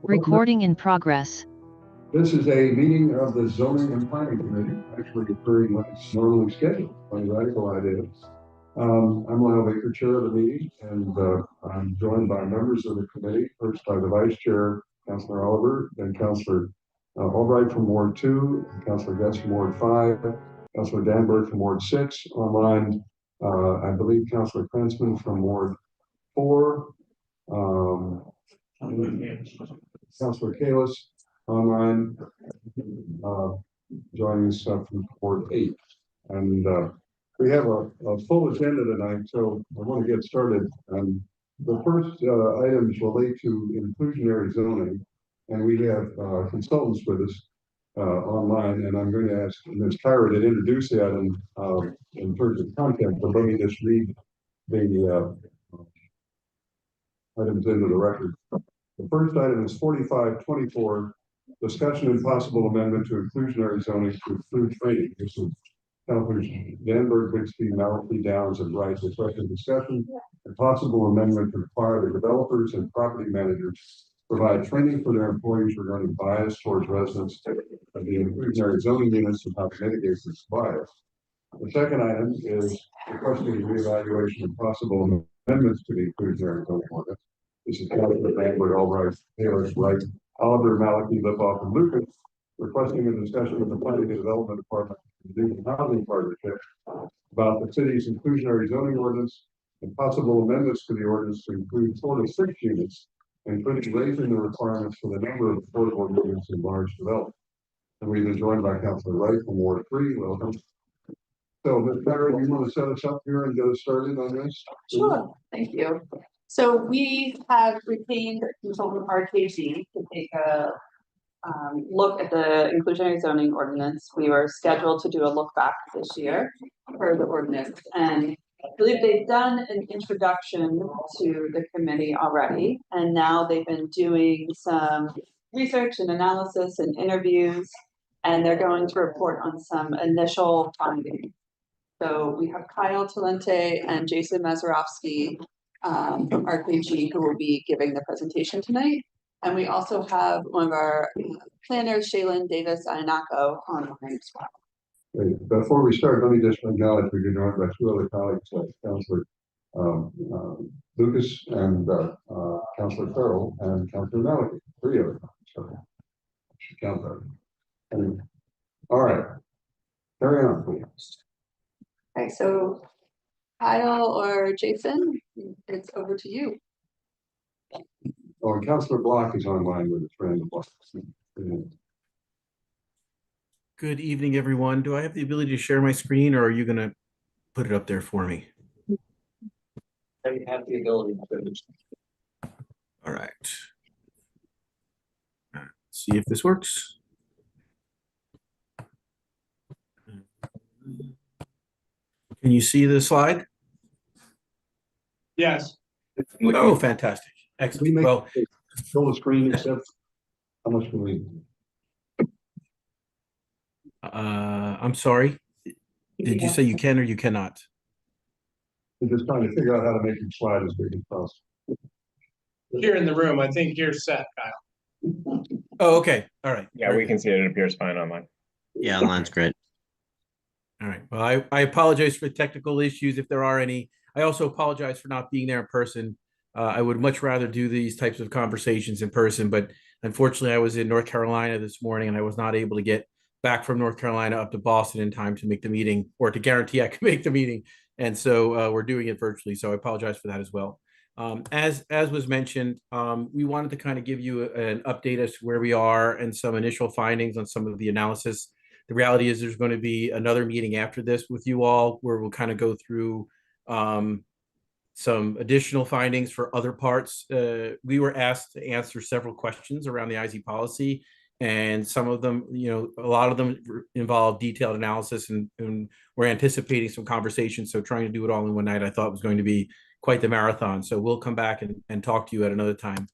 Recording in progress. This is a meeting of the Zoning and Planning Committee, actually occurring when it's normally scheduled by Radical Ideas. I'm Lyle Baker, chair of the meeting, and I'm joined by members of the committee, first by the vice chair, Councillor Oliver, then Councillor Albright from Ward 2, and Councillor Guest from Ward 5, Councillor Danberg from Ward 6, online, I believe Councillor Kranzman from Ward 4, Councillor Kalis online, joining us from Ward 8. And we have a full agenda tonight, so I want to get started. The first items relate to inclusionary zoning, and we have consultants with us online, and I'm going to ask Ms. Kyra to introduce the item in terms of content, but let me just read the items into the record. The first item is 4524, discussion and possible amendment to inclusionary zoning to include training. This is Councilors Danberg, Bixby, Mallory, Downs, and Rice. Requesting discussion and possible amendment to require the developers and property managers provide training for their employees regarding bias towards residents of the inclusionary zoning units and how to mitigate this bias. The second item is requesting reevaluation and possible amendments to the inclusionary zoning ordinance. This is Councilor Danberg, Albright, Taylor, Wright, Oliver, Malachi, Lipoff, and Lucas, requesting a discussion with the Planning and Development Department and the Housing Partnership about the city's inclusionary zoning ordinance and possible amendments to the ordinance to include 4 to 6 units, including raising the requirements for the number of affordable units in large developments. And we've been joined by Councilor Wright from Ward 3. Welcome. So, Ms. Barrett, you want to set us up here and get us started on this? Sure, thank you. So we have retained consultant RKG to take a look at the inclusionary zoning ordinance. We were scheduled to do a look back this year for the ordinance, and I believe they've done an introduction to the committee already, and now they've been doing some research and analysis and interviews, and they're going to report on some initial findings. So we have Kyle Talente and Jason Mazerovsky from RKG who will be giving the presentation tonight. And we also have one of our planners, Shaylin Davis Iannaco, online as well. Great. Before we start, let me just acknowledge we're joined by 2 other colleagues, Councilor Lucas and Councilor Farrell and Councilor Malachi, 3 other colleagues. So I should count that. Anyway. All right. Carry on, please. Okay, so Kyle or Jason, it's over to you. Oh, and Councilor Block is online with his friend. Good evening, everyone. Do I have the ability to share my screen, or are you going to put it up there for me? I have the ability to. All right. Let's see if this works. Can you see the slide? Yes. Oh, fantastic. Excellent. Well, full screen except how much can we? I'm sorry. Did you say you can or you cannot? We're just trying to figure out how to make each slide as big as possible. Here in the room, I think you're set, Kyle. Oh, okay. All right. Yeah, we can see it. It appears fine online. Yeah, online's great. All right. Well, I apologize for technical issues if there are any. I also apologize for not being there in person. I would much rather do these types of conversations in person, but unfortunately I was in North Carolina this morning and I was not able to get back from North Carolina up to Boston in time to make the meeting, or to guarantee I could make the meeting. And so we're doing it virtually. So I apologize for that as well. As was mentioned, we wanted to kind of give you an update as to where we are and some initial findings on some of the analysis. The reality is there's going to be another meeting after this with you all where we'll kind of go through some additional findings for other parts. We were asked to answer several questions around the IZ policy, and some of them, a lot of them involve detailed analysis, and we're anticipating some conversations. So trying to do it all in one night, I thought was going to be quite the marathon. So we'll come back and talk to you at another time.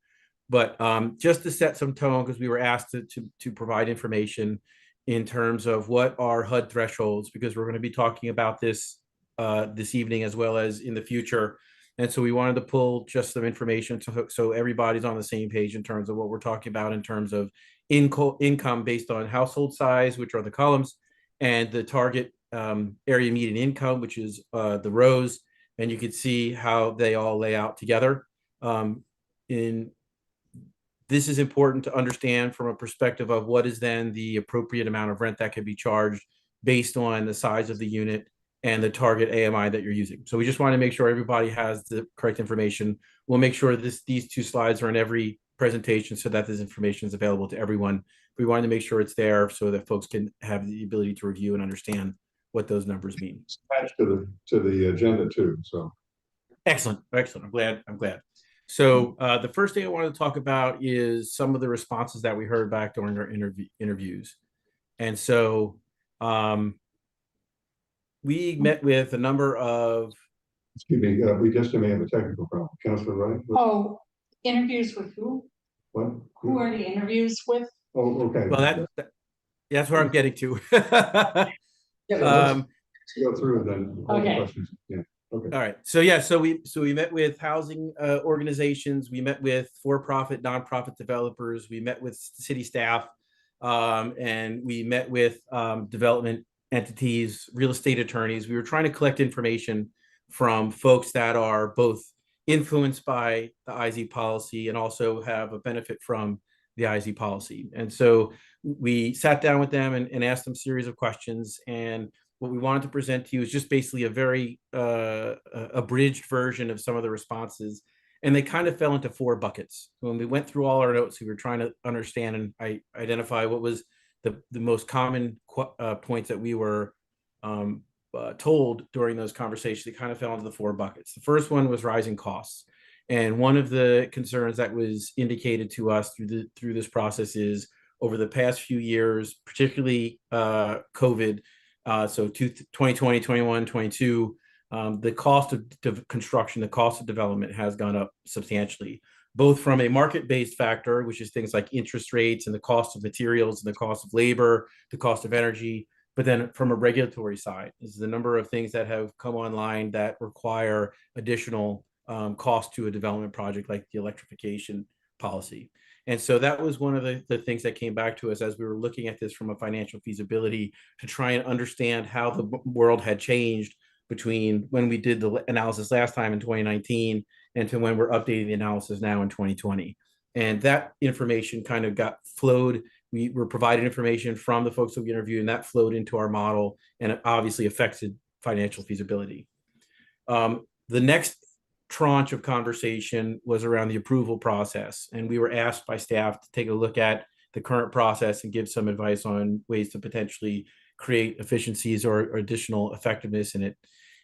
But just to set some tone, because we were asked to provide information in terms of what are HUD thresholds, because we're going to be talking about this this evening as well as in the future. And so we wanted to pull just some information so everybody's on the same page in terms of what we're talking about in terms of income based on household size, which are the columns, and the target area median income, which is the rows. And you can see how they all lay out together. This is important to understand from a perspective of what is then the appropriate amount of rent that could be charged based on the size of the unit and the target AMI that you're using. So we just want to make sure everybody has the correct information. We'll make sure these two slides are in every presentation so that this information is available to everyone. We wanted to make sure it's there so that folks can have the ability to review and understand what those numbers mean. It's attached to the agenda too, so. Excellent. I'm glad. So the first thing I wanted to talk about is some of the responses that we heard back during our interviews. And so we met with a number of. Excuse me, we just may have a technical problem. Councilor Wright? Oh, interviews with who? What? Who are the interviews with? Oh, okay. Well, that's where I'm getting to. Go through and then all the Okay. questions. Yeah. Okay. All right. So we met with housing organizations. We met with for-profit, nonprofit developers. We met with city staff, and we met with development entities, real estate attorneys. We were trying to collect information from folks that are both influenced by the IZ policy and also have a benefit from the IZ policy. And so we sat down with them and asked them a series of questions. And what we wanted to present to you is just basically a very abridged version of some of the responses. And they kind of fell into 4 buckets. When we went through all our notes, we were trying to understand and identify what was the most common points that we were told during those conversations. They kind of fell into the 4 buckets. The first one was rising costs. And one of the concerns that was indicated to us through this process is over the past few years, particularly COVID, so 2020, 21, 22, the cost of construction, the cost of development has gone up substantially, both from a market-based factor, which is things like interest rates and the cost of materials and the cost of labor, the cost of energy, but then from a regulatory side, this is the number of things that have come online that require additional cost to a development project like the electrification policy. And so that was one of the things that came back to us as we were looking at this from a financial feasibility to try and understand how the world had changed between when we did the analysis last time in 2019 and to when we're updating the analysis now in 2020. And that information kind of got flowed. We were provided information from the folks that we interviewed, and that flowed into our model, and it obviously affected financial feasibility. The next tranche of conversation was around the approval process, and we were asked by staff to take a look at the current process and give some advice on ways to potentially create efficiencies or additional effectiveness in it.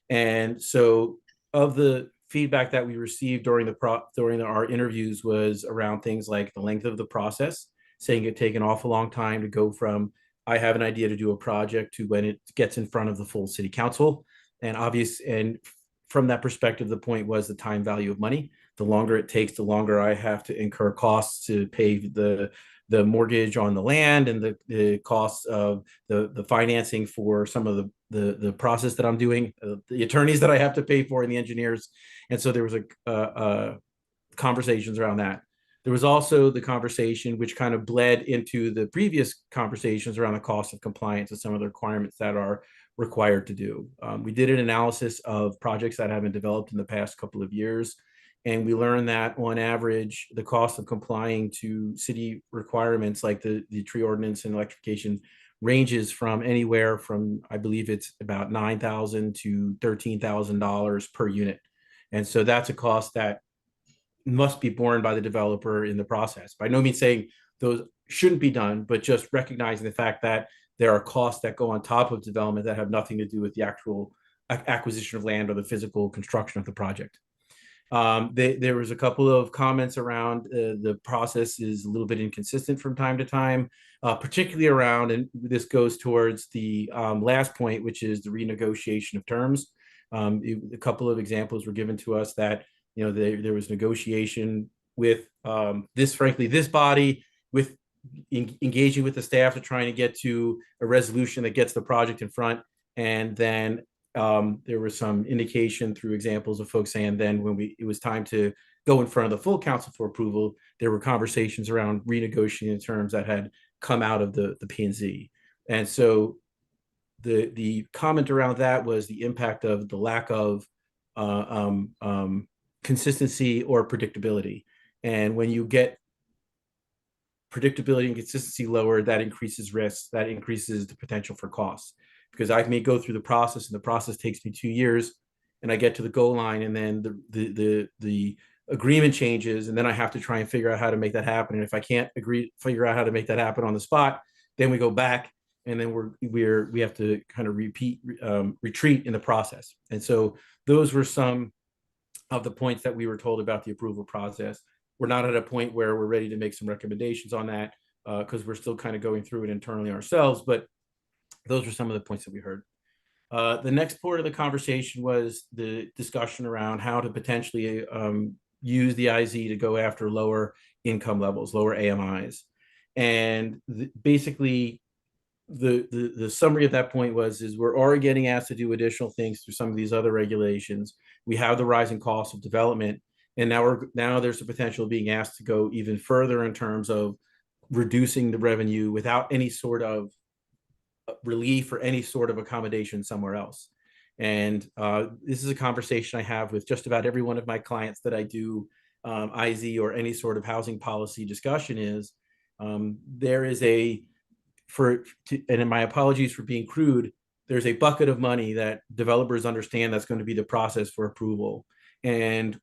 And so of the feedback that we received during our interviews was around things like the length of the process, saying it'd take an awful long time to go from I have an idea to do a project to when it gets in front of the full city council. And from that perspective, the point was the time value of money. The longer it takes, the longer I have to incur costs to pay the mortgage on the land and the costs of the financing for some of the process that I'm doing, the attorneys that I have to pay for and the engineers. And so there was a conversations around that. There was also the conversation which kind of bled into the previous conversations around the cost of compliance and some of the requirements that are required to do. We did an analysis of projects that have been developed in the past couple of years, and we learned that on average, the cost of complying to city requirements like the tree ordinance and electrification ranges from anywhere from, I believe it's about $9,000 to $13,000 per unit. And so that's a cost that must be borne by the developer in the process. By no means saying those shouldn't be done, but just recognizing the fact that there are costs that go on top of development that have nothing to do with the actual acquisition of land or the physical construction of the project. There was a couple of comments around the process is a little bit inconsistent from time to time, particularly around, and this goes towards the last point, which is the renegotiation of terms. A couple of examples were given to us that, you know, there was negotiation with this body, with engaging with the staff to trying to get to a resolution that gets the project in front, and then There was some indication through examples of folks saying then when it was time to go in front of the full council for approval, there were conversations around renegotiating terms that had come out of the P&Z. And so the comment around that was the impact of the lack of consistency or predictability. And when you get predictability and consistency lower, that increases risk, that increases the potential for costs. Because I may go through the process and the process takes me 2 years and I get to the goal line and then the agreement changes and then I have to try and figure out how to make that happen. And if I can't figure out how to make that happen on the spot, then we go back and then we have to kind of retreat in the process. And so those were some of the points that we were told about the approval process. We're not at a point where we're ready to make some recommendations on that because we're still kind of going through it internally ourselves, but those are some of the points that we heard. The next part of the conversation was the discussion around how to potentially use the IZ to go after lower income levels, lower AMIs. And basically, the summary of that point is we're already getting asked to do additional things through some of these other regulations. We have the rising cost of development, and now there's the potential of being asked to go even further in terms of reducing the revenue without any sort of relief or any sort of accommodation somewhere else. And this is a conversation I have with just about every one of my clients that I do IZ or any sort of housing policy discussion is there is and my apologies for being crude, there's a bucket of money that developers understand that's going to be the process for approval. And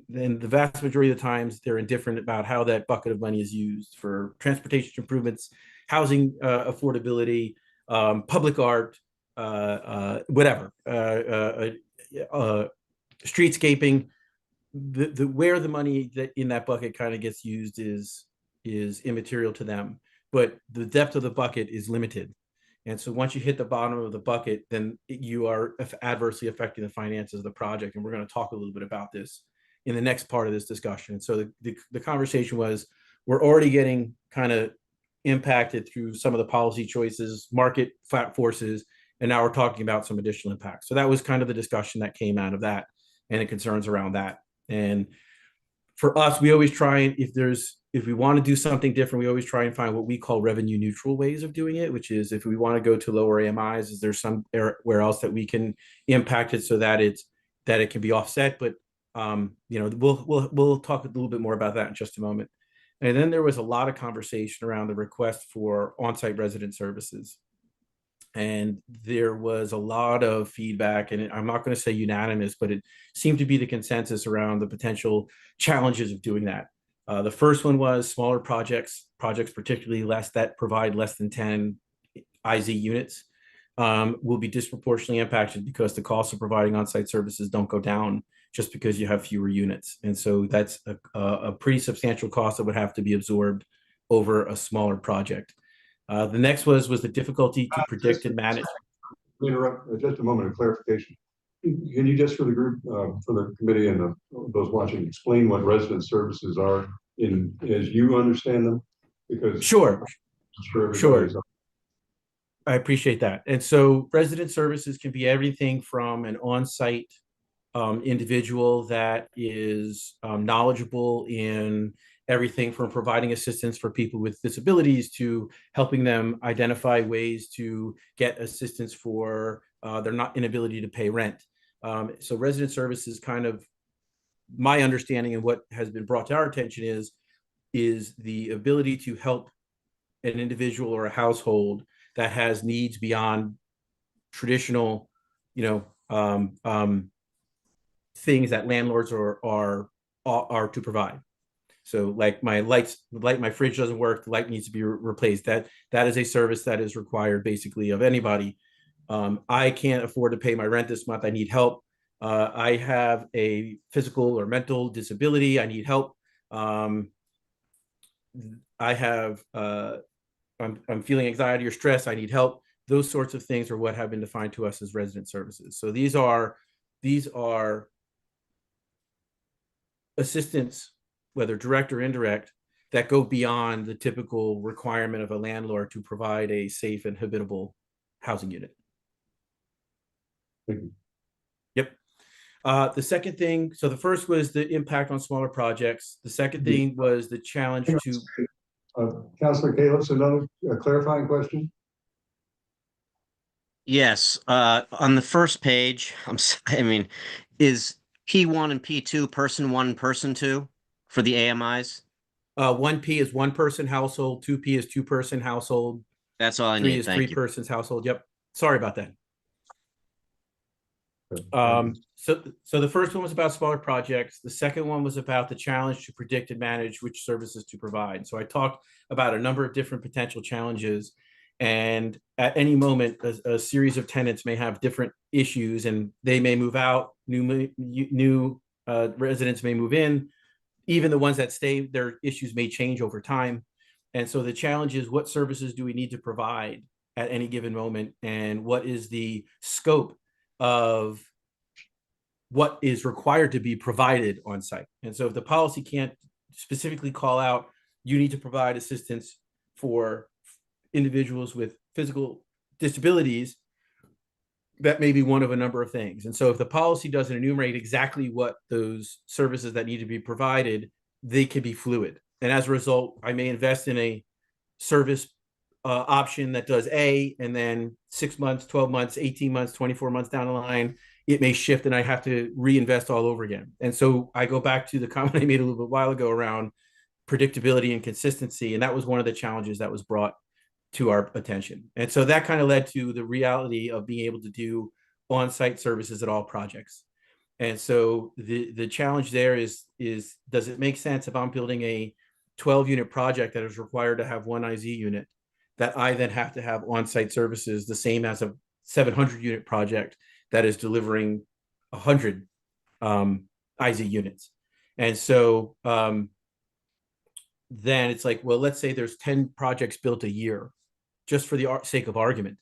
then the vast majority of the times they're indifferent about how that bucket of money is used for transportation improvements, housing affordability, public art, whatever, streetscaping. Where the money that in that bucket kind of gets used is immaterial to them, but the depth of the bucket is limited. And so once you hit the bottom of the bucket, then you are adversely affecting the finances of the project. And we're going to talk a little bit about this in the next part of this discussion. So the conversation was, we're already getting kind of impacted through some of the policy choices, market forces, and now we're talking about some additional impacts. So that was kind of the discussion that came out of that and the concerns around that. And for us, we always try, if we want to do something different, we always try and find what we call revenue neutral ways of doing it, which is if we want to go to lower AMIs, is there somewhere else that we can impact it so that it can be offset? But we'll talk a little bit more about that in just a moment. And then there was a lot of conversation around the request for on-site resident services. And there was a lot of feedback, and I'm not going to say unanimous, but it seemed to be the consensus around the potential challenges of doing that. The first one was smaller projects particularly that provide less than 10 IZ units will be disproportionately impacted because the cost of providing on-site services don't go down just because you have fewer units. And so that's a pretty substantial cost that would have to be absorbed over a smaller project. The next was the difficulty to predict and manage. Interrupt just a moment of clarification. Can you just for the group, for the committee and those watching, explain what resident services are as you understand them? Because Sure. Sure. I appreciate that. And so resident services can be everything from an on-site individual that is knowledgeable in everything from providing assistance for people with disabilities to helping them identify ways to get assistance for their inability to pay rent. So resident services, kind of my understanding and what has been brought to our attention is the ability to help an individual or a household that has needs beyond traditional, things that landlords are to provide. So like my fridge doesn't work, the light needs to be replaced. That is a service that is required basically of anybody. I can't afford to pay my rent this month. I need help. I have a physical or mental disability. I need help. I'm feeling anxiety or stress. I need help. Those sorts of things are what have been defined to us as resident services. So these are assistance, whether direct or indirect, that go beyond the typical requirement of a landlord to provide a safe and habitable housing unit. Thank you. Yep. The second thing, so the first was the impact on smaller projects. The second thing was the challenge to, Counselor Kalis, another clarifying question? Yes, on the first page, I mean, is P1 and P2 person one, person two for the AMIs? 1P is one person household, 2P is 2-person household, That's all I 3 need. is Thank 3 you. persons household. Yep. Sorry about that. Um, So the first one was about smaller projects. The second one was about the challenge to predict and manage which services to provide. So I talked about a number of different potential challenges, and at any moment, a series of tenants may have different issues, and they may move out. New residents may move in. Even the ones that stay, their issues may change over time. And so the challenge is, what services do we need to provide at any given moment, and what is the scope of what is required to be provided on site. And so if the policy can't specifically call out, you need to provide assistance for individuals with physical disabilities, that may be one of a number of things. And so if the policy doesn't enumerate exactly what those services that need to be provided, they can be fluid. And as a result, I may invest in a service option that does A, and then 6 months, 12 months, 18 months, 24 months down the line, it may shift and I have to reinvest all over again. And so I go back to the comment I made a little bit while ago around predictability and consistency. And that was one of the challenges that was brought to our attention. And so that kind of led to the reality of being able to do on-site services at all projects. And so the challenge there is does it make sense if I'm building a 12-unit project that is required to have one IZ unit, that I then have to have on-site services the same as a 700-unit project that is delivering 100 IZ units? And so then it's like, well, let's say there's 10 projects built a year, just for the sake of argument.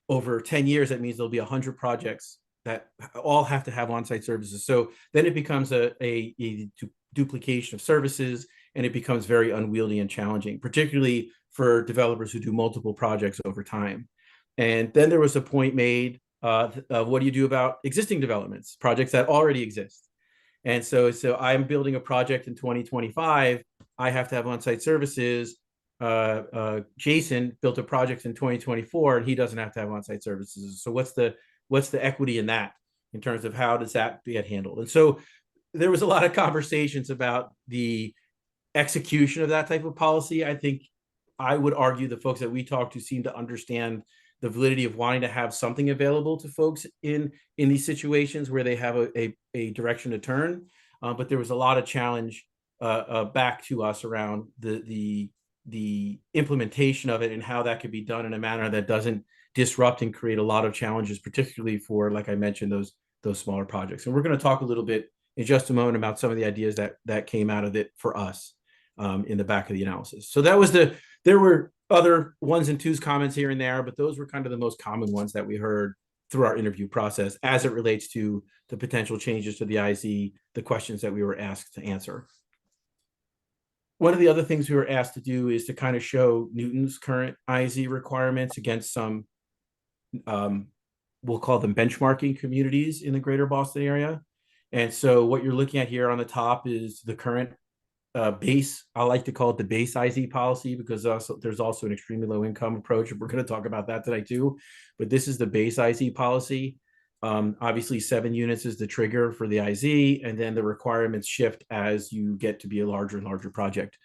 Over 10 years, that means there'll be 100 projects that all have to have on-site services. So then it becomes a duplication of services, and it becomes very unwieldy and challenging, particularly for developers who do multiple projects over time. And then there was a point made of what do you do about existing developments, projects that already exist? And so I'm building a project in 2025. I have to have on-site services. Jason built a project in 2024, and he doesn't have to have on-site services. So what's the equity in that, in terms of how does that get handled? And so there was a lot of conversations about the execution of that type of policy. I think I would argue the folks that we talked to seem to understand the validity of wanting to have something available to folks in these situations where they have a direction to turn. But there was a lot of challenge back to us around the implementation of it and how that could be done in a manner that doesn't disrupt and create a lot of challenges, particularly for, like I mentioned, those smaller projects. And we're going to talk a little bit in just a moment about some of the ideas that came out of it for us in the back of the analysis. So that was there were other 1s and 2s comments here and there, but those were kind of the most common ones that we heard through our interview process as it relates to the potential changes to the IZ, the questions that we were asked to answer. One of the other things we were asked to do is to kind of show Newton's current IZ requirements against some, we'll call them benchmarking communities in the greater Boston area. And so what you're looking at here on the top is the current base. I like to call it the base IZ policy, because there's also an extremely low income approach. We're going to talk about that today too. But this is the base IZ policy. Obviously 7 units is the trigger for the IZ, and then the requirements shift as you get to be a larger and larger project.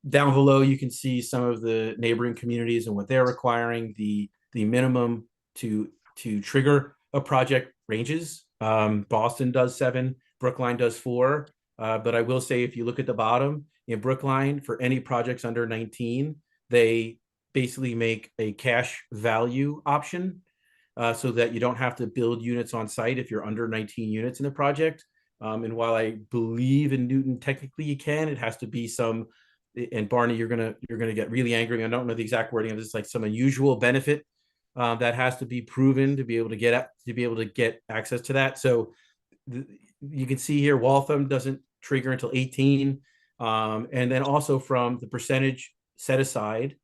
Down below, you can see some of the neighboring communities and what they're requiring. The minimum to trigger a project ranges. Boston does 7, Brookline does 4. But I will say, if you look at the bottom, in Brookline, for any projects under 19, they basically make a cash value option, so that you don't have to build units on site if you're under 19 units in the project. And while I believe in Newton, technically you can, it has to be some, and Barney, you're gonna get really angry. I don't know the exact wording of this, like some unusual benefit that has to be proven to be able to get access to that. So you can see here, Waltham doesn't trigger until 18. And then also from the percentage set aside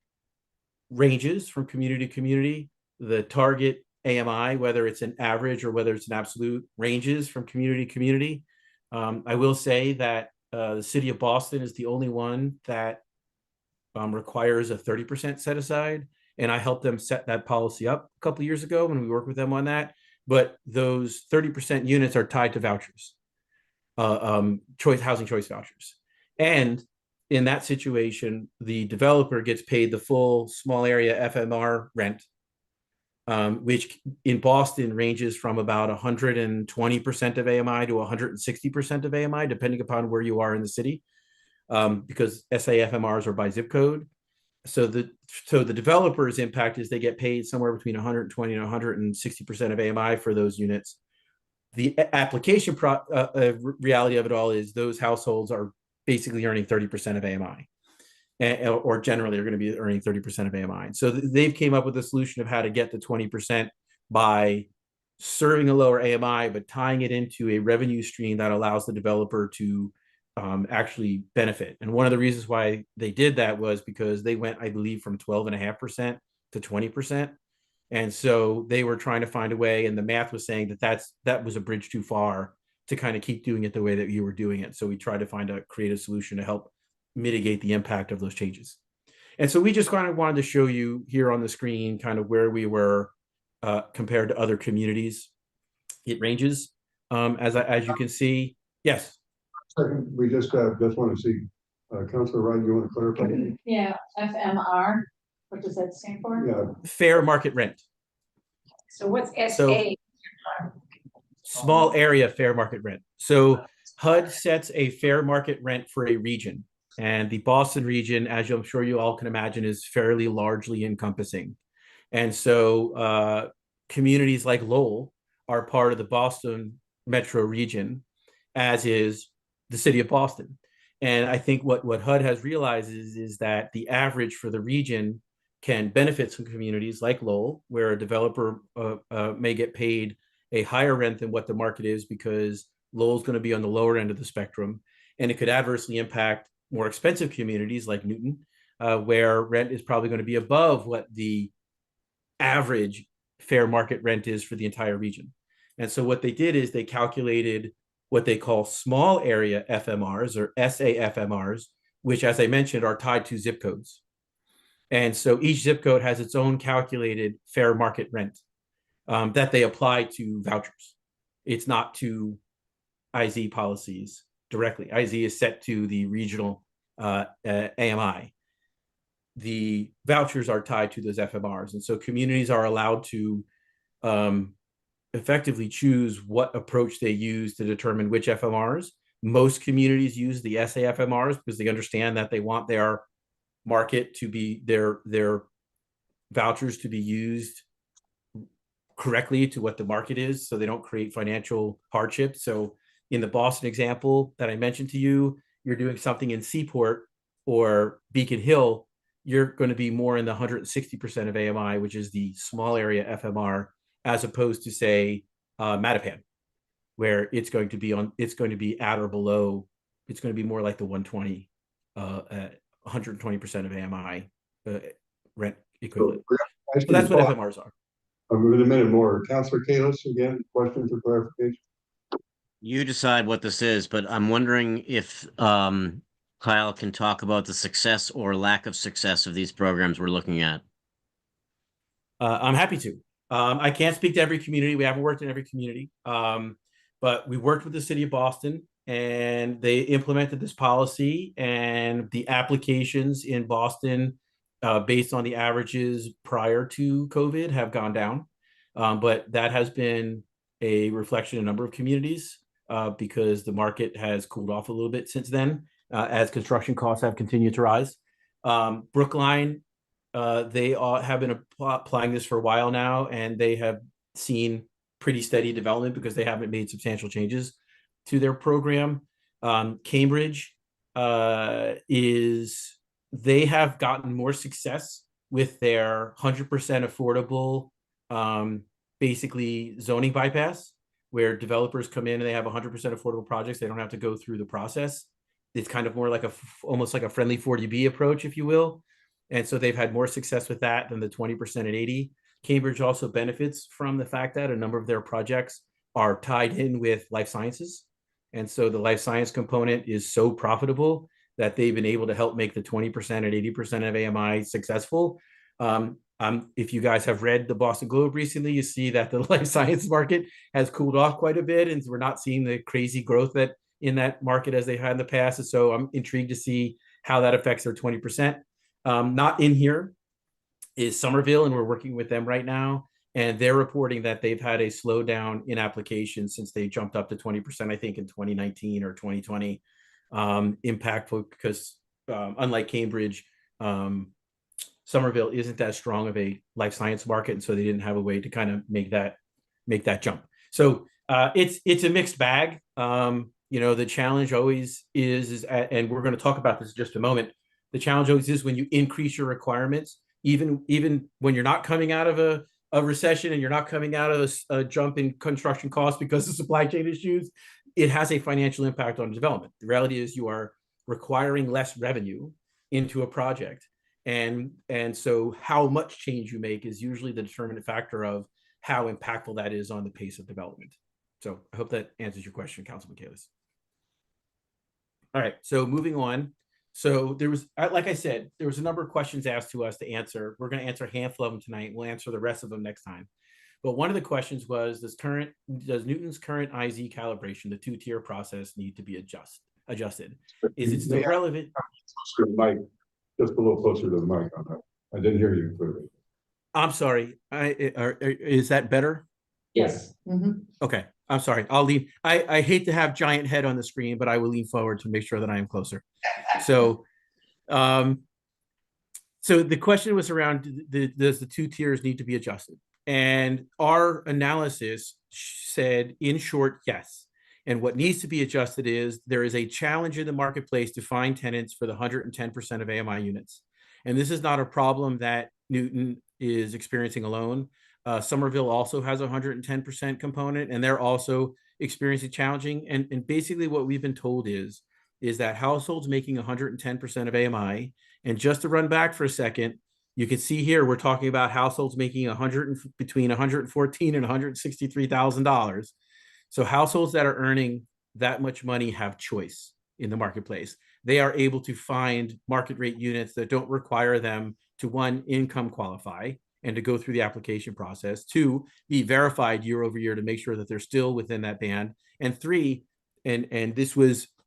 ranges from community to community. The target AMI, whether it's an average or whether it's an absolute, ranges from community to community. I will say that the city of Boston is the only one that requires a 30% set aside. And I helped them set that policy up a couple of years ago when we worked with them on that. But those 30% units are tied to vouchers, housing choice vouchers. And in that situation, the developer gets paid the full small area FMR rent, which in Boston ranges from about 120% of AMI to 160% of AMI, depending upon where you are in the city, because SAFMRs are by zip code. So the developer's impact is they get paid somewhere between 120 and 160% of AMI for those units. The application reality of it all is those households are basically earning 30% of AMI, or generally are going to be earning 30% of AMI. So they've came up with a solution of how to get to 20% by serving a lower AMI, but tying it into a revenue stream that allows the developer to actually benefit. And one of the reasons why they did that was because they went, I believe, from 12.5% to 20%. And so they were trying to find a way, and the math was saying that was a bridge too far to kind of keep doing it the way that you were doing it. So we tried to find a creative solution to help mitigate the impact of those changes. And so we just kind of wanted to show you here on the screen kind of where we were compared to other communities. It ranges, as you can see. Yes. Second, we just want to see, Councilor Wright, you want to clarify? Yeah, FMR, what does that stand for? Yeah, Fair market rent. So what's So- SA? Small area fair market rent. So HUD sets a fair market rent for a region. And the Boston region, as I'm sure you all can imagine, is fairly largely encompassing. And so communities like Lowell are part of the Boston metro region, as is the city of Boston. And I think what HUD has realized is that the average for the region can benefit some communities like Lowell, where a developer may get paid a higher rent than what the market is because Lowell's going to be on the lower end of the spectrum. And it could adversely impact more expensive communities like Newton, where rent is probably going to be above what the average fair market rent is for the entire region. And so what they did is they calculated what they call small area FMRs or SAFMRs, which, as I mentioned, are tied to zip codes. And so each zip code has its own calculated fair market rent that they apply to vouchers. It's not to IZ policies directly. IZ is set to the regional AMI. The vouchers are tied to those FMRs. And so communities are allowed to effectively choose what approach they use to determine which FMRs. Most communities use the SAFMRs because they understand that they want their market to be their vouchers to be used correctly to what the market is, so they don't create financial hardship. So in the Boston example that I mentioned to you, you're doing something in Seaport or Beacon Hill, you're going to be more in the 160% of AMI, which is the small area FMR, as opposed to, say, Mattapan, where it's going to be at or below. It's going to be more like the 120, 120% of AMI rent equivalent. So that's what FMRs are. in a minute more. Councilor Kalis, again, questions or clarification? You decide what this is, but I'm wondering if Kyle can talk about the success or lack of success of these programs we're looking at. I'm happy to. I can't speak to every community. We haven't worked in every community, but we worked with the city of Boston, and they implemented this policy, and the applications in Boston, based on the averages prior to COVID, have gone down. But that has been a reflection in a number of communities because the market has cooled off a little bit since then, as construction costs have continued to rise. Brookline, they have been applying this for a while now, and they have seen pretty steady development because they haven't made substantial changes to their program. Cambridge they have gotten more success with their 100% affordable, basically zoning bypass, where developers come in and they have 100% affordable projects. They don't have to go through the process. It's kind of more like almost like a friendly 40B approach, if you will. And so they've had more success with that than the 20% at 80. Cambridge also benefits from the fact that a number of their projects are tied in with life sciences. And so the life science component is so profitable that they've been able to help make the 20% and 80% of AMI successful. If you guys have read the Boston Globe recently, you see that the life science market has cooled off quite a bit, and we're not seeing the crazy growth that in that market as they had in the past. And so I'm intrigued to see how that affects their 20%. Not in here is Somerville, and we're working with them right now. And they're reporting that they've had a slowdown in applications since they jumped up to 20%, I think, in 2019 or 2020. Impactful because unlike Cambridge, Somerville isn't that strong of a life science market, and so they didn't have a way to kind of make that jump. So it's a mixed bag. The challenge always is, and we're going to talk about this in just a moment. The challenge always is when you increase your requirements, even when you're not coming out of a recession and you're not coming out of a jump in construction costs because of supply chain issues, it has a financial impact on development. The reality is you are requiring less revenue into a project. And so how much change you make is usually the determinant factor of how impactful that is on the pace of development. So I hope that answers your question, Councilman Kalis. All right, so moving on. So there was, like I said, there was a number of questions asked to us to answer. We're going to answer a handful of them tonight. We'll answer the rest of them next time. But one of the questions was, does Newton's current IZ calibration, the two-tier process, need to be adjusted? Is it still relevant? Mike, just a little closer to the mic on that. I didn't hear you clearly. I'm sorry. Is that better? Yes. Mhm. Okay. I'm sorry. I'll lean. I hate to have giant head on the screen, but I will lean forward to make sure that I am closer. So, so the question was around, does the two tiers need to be adjusted? And our analysis said, in short, yes. And what needs to be adjusted is there is a challenge in the marketplace to find tenants for the 110% of AMI units. And this is not a problem that Newton is experiencing alone. Somerville also has a 110% component, and they're also experiencing challenging. And basically what we've been told is that households making 110% of AMI, and just to run back for a second, you can see here, we're talking about households making between $114,000 and $163,000. So households that are earning that much money have choice in the marketplace. They are able to find market rate units that don't require them to, one, income qualify and to go through the application process, two, be verified year over year to make sure that they're still within that band, and three, and this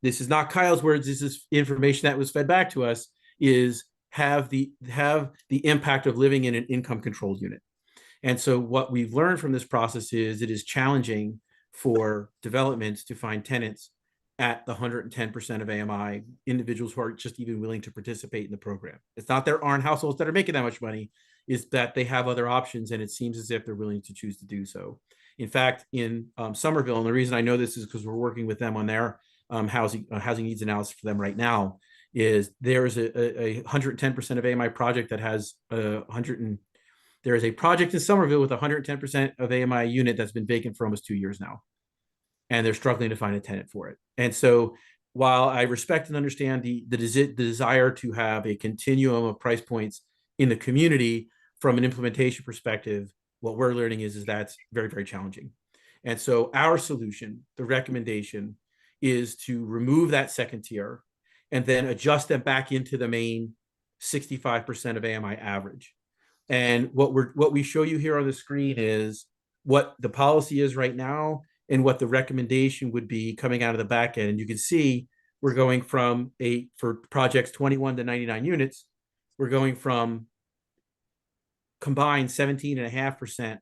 is not Kyle's words, this is information that was fed back to us, is have the impact of living in an income controlled unit. And so what we've learned from this process is it is challenging for developments to find tenants at the 110% of AMI, individuals who are just even willing to participate in the program. It's not there aren't households that are making that much money, is that they have other options, and it seems as if they're willing to choose to do so. In fact, in Somerville, and the reason I know this is because we're working with them on their housing needs analysis for them right now, is there is a 110% of AMI project that has there is a project in Somerville with 110% of AMI unit that's been vacant for almost 2 years now. And they're struggling to find a tenant for it. And so while I respect and understand the desire to have a continuum of price points in the community from an implementation perspective, what we're learning is that's very, very challenging. And so our solution, the recommendation, is to remove that second tier and then adjust them back into the main 65% of AMI average. And what we show you here on the screen is what the policy is right now and what the recommendation would be coming out of the back end. And you can see we're going from for projects 21 to 99 units, we're going from combined 17.5%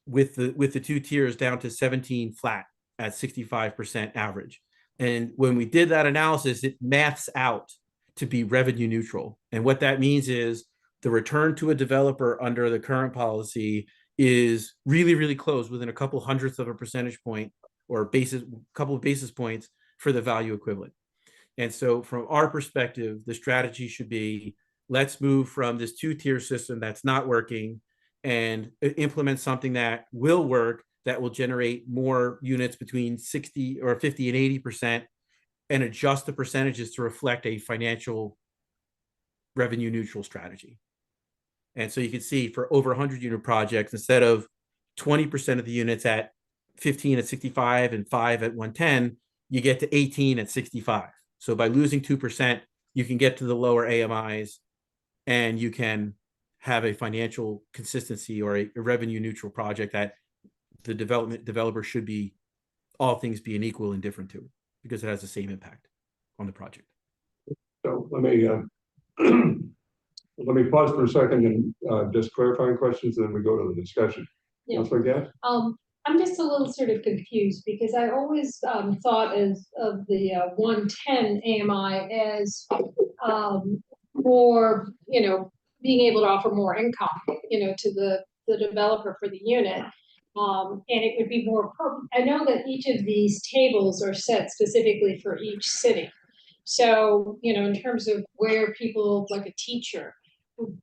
with the two tiers down to 17 flat at 65% average. And when we did that analysis, it maths out to be revenue neutral. And what that means is the return to a developer under the current policy is really, really close, within a couple hundredths of a percentage point or couple of basis points for the value equivalent. And so from our perspective, the strategy should be, let's move from this two-tier system that's not working and implement something that will work, that will generate more units between 60 or 50 and 80%, and adjust the percentages to reflect a financial revenue neutral strategy. And so you can see for over 100 unit projects, instead of 20% of the units at 15 at 65 and 5 at 110, you get to 18 at 65. So by losing 2%, you can get to the lower AMIs and you can have a financial consistency or a revenue neutral project that the developer should be, all things being equal, indifferent to, because it has the same impact on the project. So let me let me pause for a second and just clarifying questions, and then we go to the discussion. Yeah. Councilor Gass? I'm just a little sort of confused because I always thought of the 110 AMI as more, being able to offer more income, to the developer for the unit. And it would be more appropriate. I know that each of these tables are set specifically for each city. So, in terms of where people, like a teacher,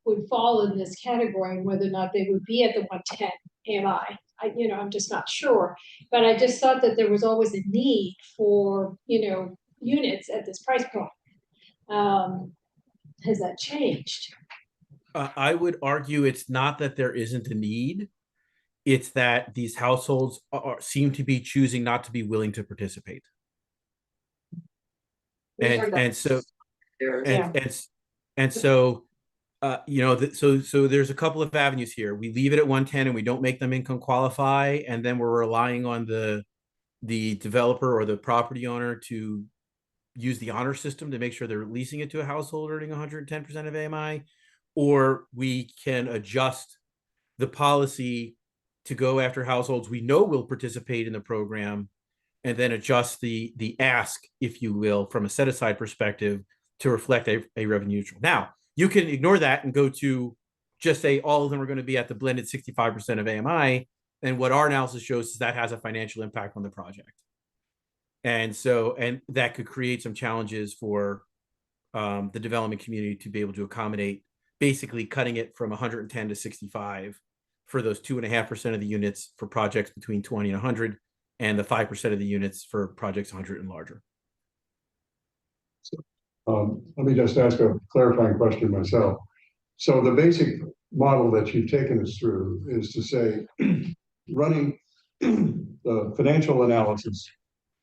would fall in this category and whether or not they would be at the 110 AMI. I'm just not sure. But I just thought that there was always a need for, units at this price point. Has that changed? I would argue it's not that there isn't a need. It's that these households seem to be choosing not to be willing to participate. And so so there's a couple of avenues here. We leave it at 110 and we don't make them income qualify, and then we're relying on the developer or the property owner to use the honor system to make sure they're leasing it to a household earning 110% of AMI, or we can adjust the policy to go after households we know will participate in the program, and then adjust the ask, if you will, from a set-aside perspective to reflect a revenue neutral. Now, you can ignore that and go to just say all of them are going to be at the blended 65% of AMI, and what our analysis shows is that has a financial impact on the project. And that could create some challenges for the development community to be able to accommodate, basically cutting it from 110 to 65 for those 2.5% of the units for projects between 20 and 100, and the 5% of the units for projects 100 and larger. Let me just ask a clarifying question myself. So the basic model that you've taken us through is to say, running the financial analysis,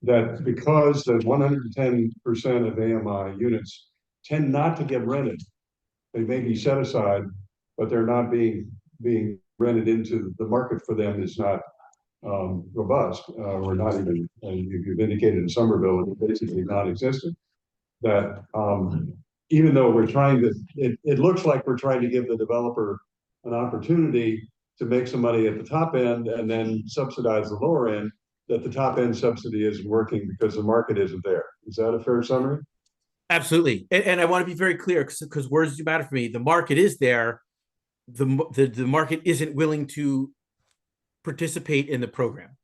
that because the 110% of AMI units tend not to get rented, they may be set aside, but they're not being rented into the market for them is not robust, or not even, you've indicated in Somerville, it's basically non-existent. That even though we're trying to, it looks like we're trying to give the developer an opportunity to make some money at the top end and then subsidize the lower end, that the top end subsidy isn't working because the market isn't there. Is that a fair summary? Absolutely. And I want to be very clear, because words do matter for me. The market is there. The market isn't willing to participate in the program.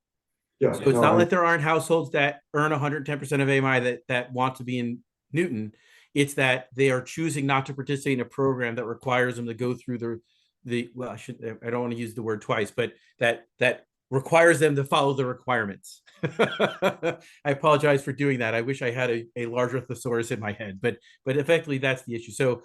Yeah. So it's not like there aren't households that earn 110% of AMI that want to be in Newton. It's that they are choosing not to participate in a program that requires them to go through I don't want to use the word twice, but that requires them to follow the requirements. I apologize for doing that. I wish I had a larger thesaurus in my head, but effectively that's the issue. So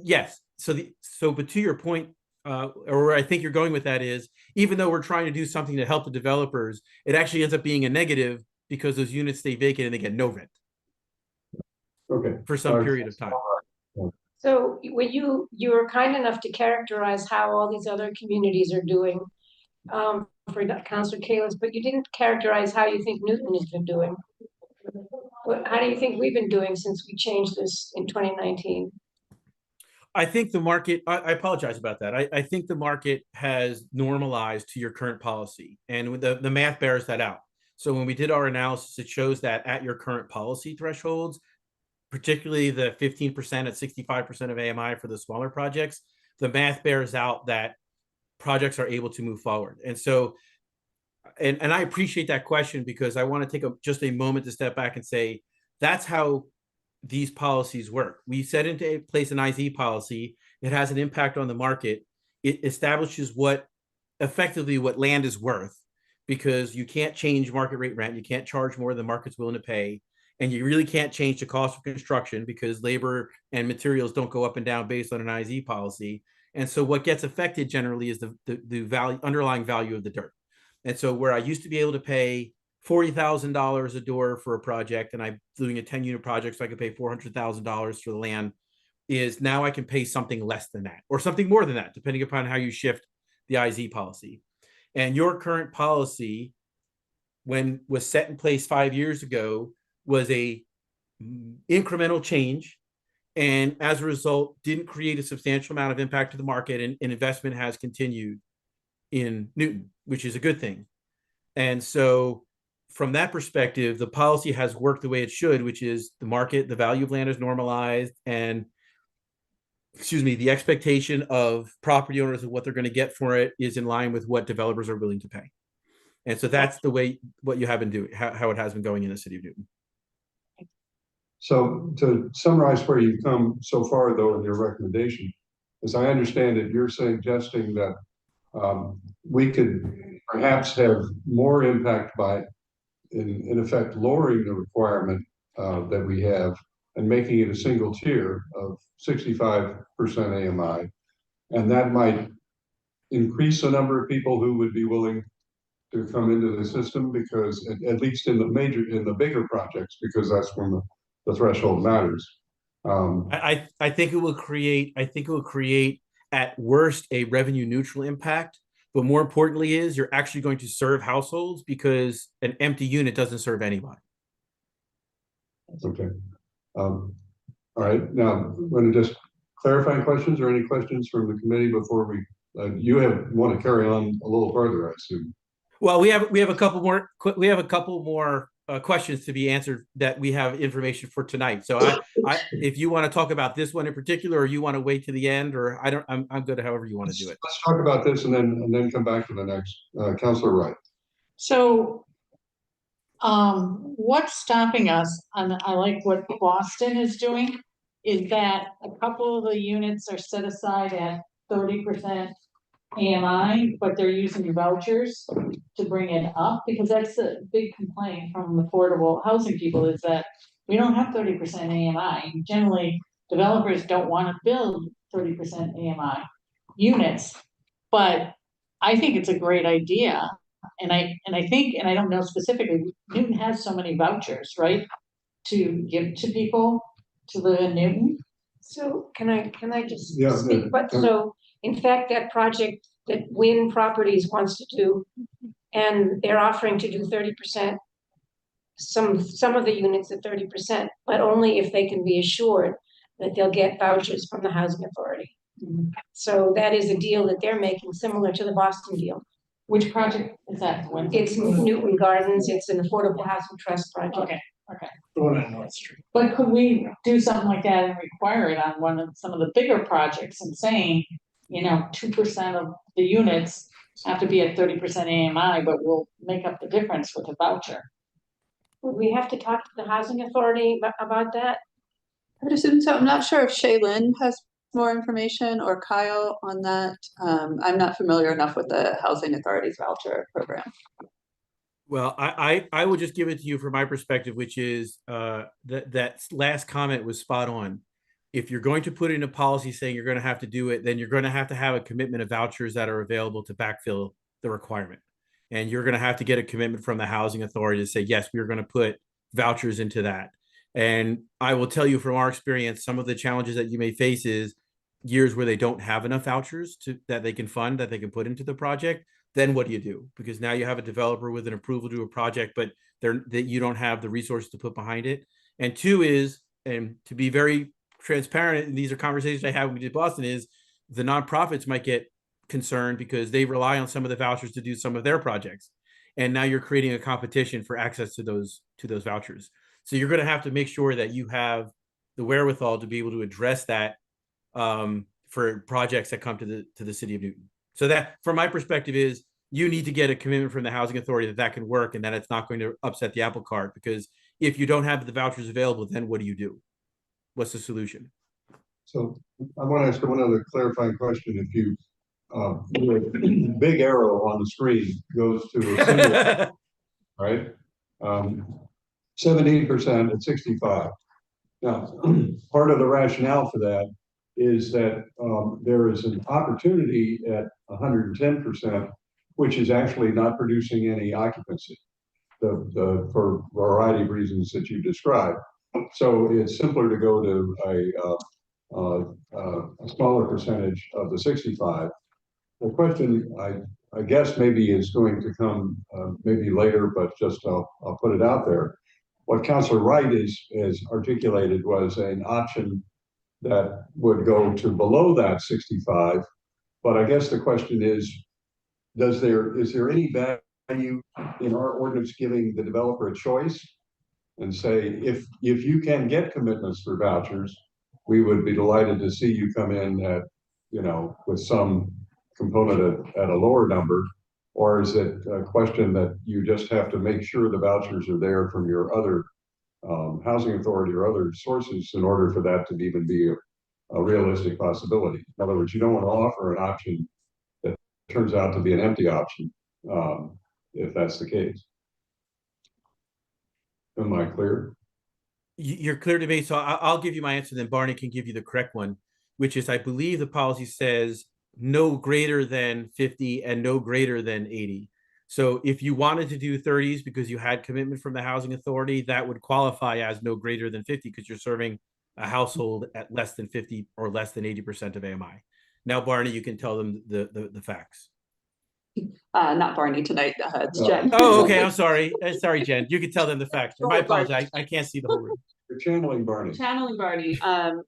yes. But to your point, or where I think you're going with that is, even though we're trying to do something to help the developers, it actually ends up being a negative because those units stay vacant and they get no rent. Okay. For some period of time. So when you were kind enough to characterize how all these other communities are doing, for Councilor Kalus, but you didn't characterize how you think Newton has been doing. How do you think we've been doing since we changed this in 2019? I think the market, I apologize about that. I think the market has normalized to your current policy, and the math bears that out. So when we did our analysis, it shows that at your current policy thresholds, particularly the 15% at 65% of AMI for the smaller projects, the math bears out that projects are able to move forward. And so, and I appreciate that question, because I want to take just a moment to step back and say, that's how these policies work. We set into place an IZ policy. It has an impact on the market. It establishes effectively what land is worth, because you can't change market rate rent. You can't charge more than the market's willing to pay. And you really can't change the cost of construction, because labor and materials don't go up and down based on an IZ policy. And so what gets affected generally is the value, underlying value of the dirt. And so where I used to be able to pay $40,000 a door for a project, and I'm doing a 10-unit project, so I could pay $400,000 for the land, is now I can pay something less than that or something more than that, depending upon how you shift the IZ policy. And your current policy, when was set in place 5 years ago, was a incremental change, and as a result didn't create a substantial amount of impact to the market, and investment has continued in Newton, which is a good thing. And so from that perspective, the policy has worked the way it should, which is the market, the value of land is normalized, and the expectation of property owners of what they're going to get for it is in line with what developers are willing to pay. And so that's the way what you have been doing, how it has been going in the city of Newton. So to summarize where you've come so far, though, in your recommendation, as I understand it, you're suggesting that we could perhaps have more impact by, in effect, lowering the requirement that we have and making it a single tier of 65% AMI. And that might increase the number of people who would be willing to come into the system, because at least in the bigger projects, because that's when the threshold matters. I think it will create at worst a revenue neutral impact, but more importantly is you're actually going to serve households, because an empty unit doesn't serve anybody. Okay. All right. Now, I'm going to just clarifying questions, or any questions from the committee before we, you want to carry on a little further, I assume. Well, we have a couple more questions to be answered that we have information for tonight. So if you want to talk about this one in particular, or you want to wait to the end, or I'm good however you want to do it. Let's talk about this and then come back to the next. Councilor Wright. So, what's stopping us, and I like what Boston is doing, is that a couple of the units are set aside at 30% AMI, but they're using vouchers to bring it up, because that's a big complaint from affordable housing people, is that we don't have 30% AMI. Generally, developers don't want to build 30% AMI units, but I think it's a great idea. And I think, and I don't know specifically, Newton has so many vouchers, right, to give to people to live in Newton. So can I just Yeah, speak? But so in fact, that project that Wynn Properties wants to do, and they're offering to do 30%, some of the units at 30%, but only if they can be assured that they'll get vouchers from the housing authority. Mhm. So that is a deal that they're making, similar to the Boston deal. Which project is that? It's Newton Gardens. It's an affordable housing trust project. Okay. The one on North Street. But could we do something like that and require it on some of the bigger projects, and saying, 2% of the units have to be at 30% AMI, but we'll make up the difference with a voucher? Would we have to talk to the housing authority about that? I would assume so. I'm not sure if Shaylin has more information, or Kyle, on that. I'm not familiar enough with the Housing Authority's voucher program. Well, I would just give it to you from my perspective, which is that last comment was spot on. If you're going to put in a policy saying you're going to have to do it, then you're going to have a commitment of vouchers that are available to backfill the requirement. And you're going to have to get a commitment from the housing authority to say, yes, we're going to put vouchers into that. And I will tell you from our experience, some of the challenges that you may face is years where they don't have enough vouchers that they can fund, that they can put into the project. Then what do you do? Because now you have a developer with an approval to do a project, but that you don't have the resources to put behind it. And two is, and to be very transparent, and these are conversations I had when we did Boston, is the nonprofits might get concerned because they rely on some of the vouchers to do some of their projects. And now you're creating a competition for access to those vouchers. So you're going to have to make sure that you have the wherewithal to be able to address that for projects that come to the city of Newton. So that, from my perspective, is you need to get a commitment from the housing authority that can work, and that it's not going to upset the apple cart. Because if you don't have the vouchers available, then what do you do? What's the solution? So I want to ask one other clarifying question. If you, the big arrow on the screen goes to a single, right? 17% at 65. Now, part of the rationale for that is that there is an opportunity at 110%, which is actually not producing any occupancy. For a variety of reasons that you described. So it's simpler to go to a smaller percentage of the 65. The question, I guess, maybe is going to come maybe later, but just I'll put it out there. What Councilor Wright is articulated was an option that would go to below that 65. But I guess the question is there any value in our ordinance giving the developer a choice and say, if you can get commitments for vouchers, we would be delighted to see you come in at, with some component at a lower number? Or is it a question that you just have to make sure the vouchers are there from your other housing authority or other sources in order for that to even be a realistic possibility? In other words, you don't want to offer an option that turns out to be an empty option, if that's the case. Am I clear? You're clear to me, so I'll give you my answer, then Barney can give you the correct one, which is I believe the policy says no greater than 50 and no greater than 80. So if you wanted to do 30s because you had commitment from the housing authority, that would qualify as no greater than 50 because you're serving a household at less than 50 or less than 80% of AMI. Now, Barney, you can tell them the facts. Not Barney tonight, it's Jen. Oh, okay, I'm sorry. Sorry, Jen. You can tell them the facts. My apologies. I can't see the whole room. You're channeling Barney. Channeling Barney.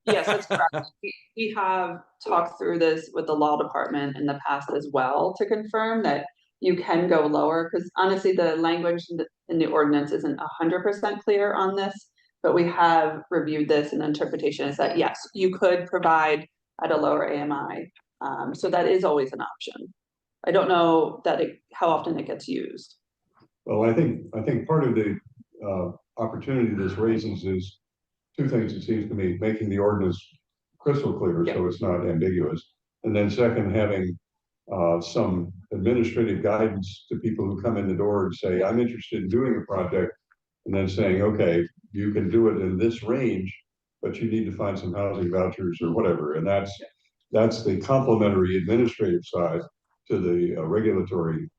Yes, that's correct. We have talked through this with the law department in the past as well to confirm that you can go lower, because honestly, the language in the ordinance isn't 100% clear on this, but we have reviewed this, and the interpretation is that yes, you could provide at a lower AMI. So that is always an option. I don't know that how often it gets used. Well, I think part of the opportunity this raises is two things, it seems to me: making the ordinance crystal clear, so it's not ambiguous, and then second, having some administrative guidance to people who come in the door and say, I'm interested in doing a project, and then saying, okay, you can do it in this range, but you need to find some housing vouchers or whatever. And that's the complementary administrative side to the regulatory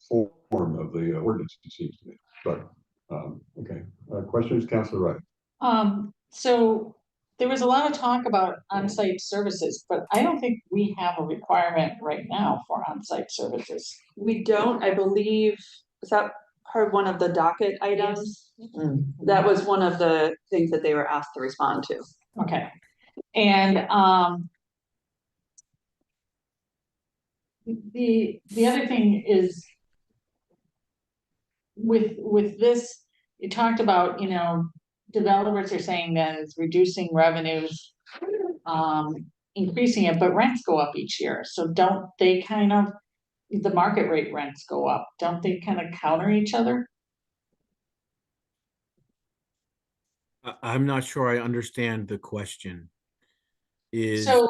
form of the ordinance, it seems to me. But okay, questions, Councilor Wright? So there was a lot of talk about on-site services, but I don't think we have a requirement right now for on-site services. We don't, I believe, is that part one of the docket items? That was one of the things that they were asked to respond to. Okay, and the other thing is with this, you talked about, developers are saying that it's reducing revenues, increasing it, but rents go up each year. So don't they the market rate rents go up? Don't they kind of counter each other? I'm not sure I understand the question. Is So-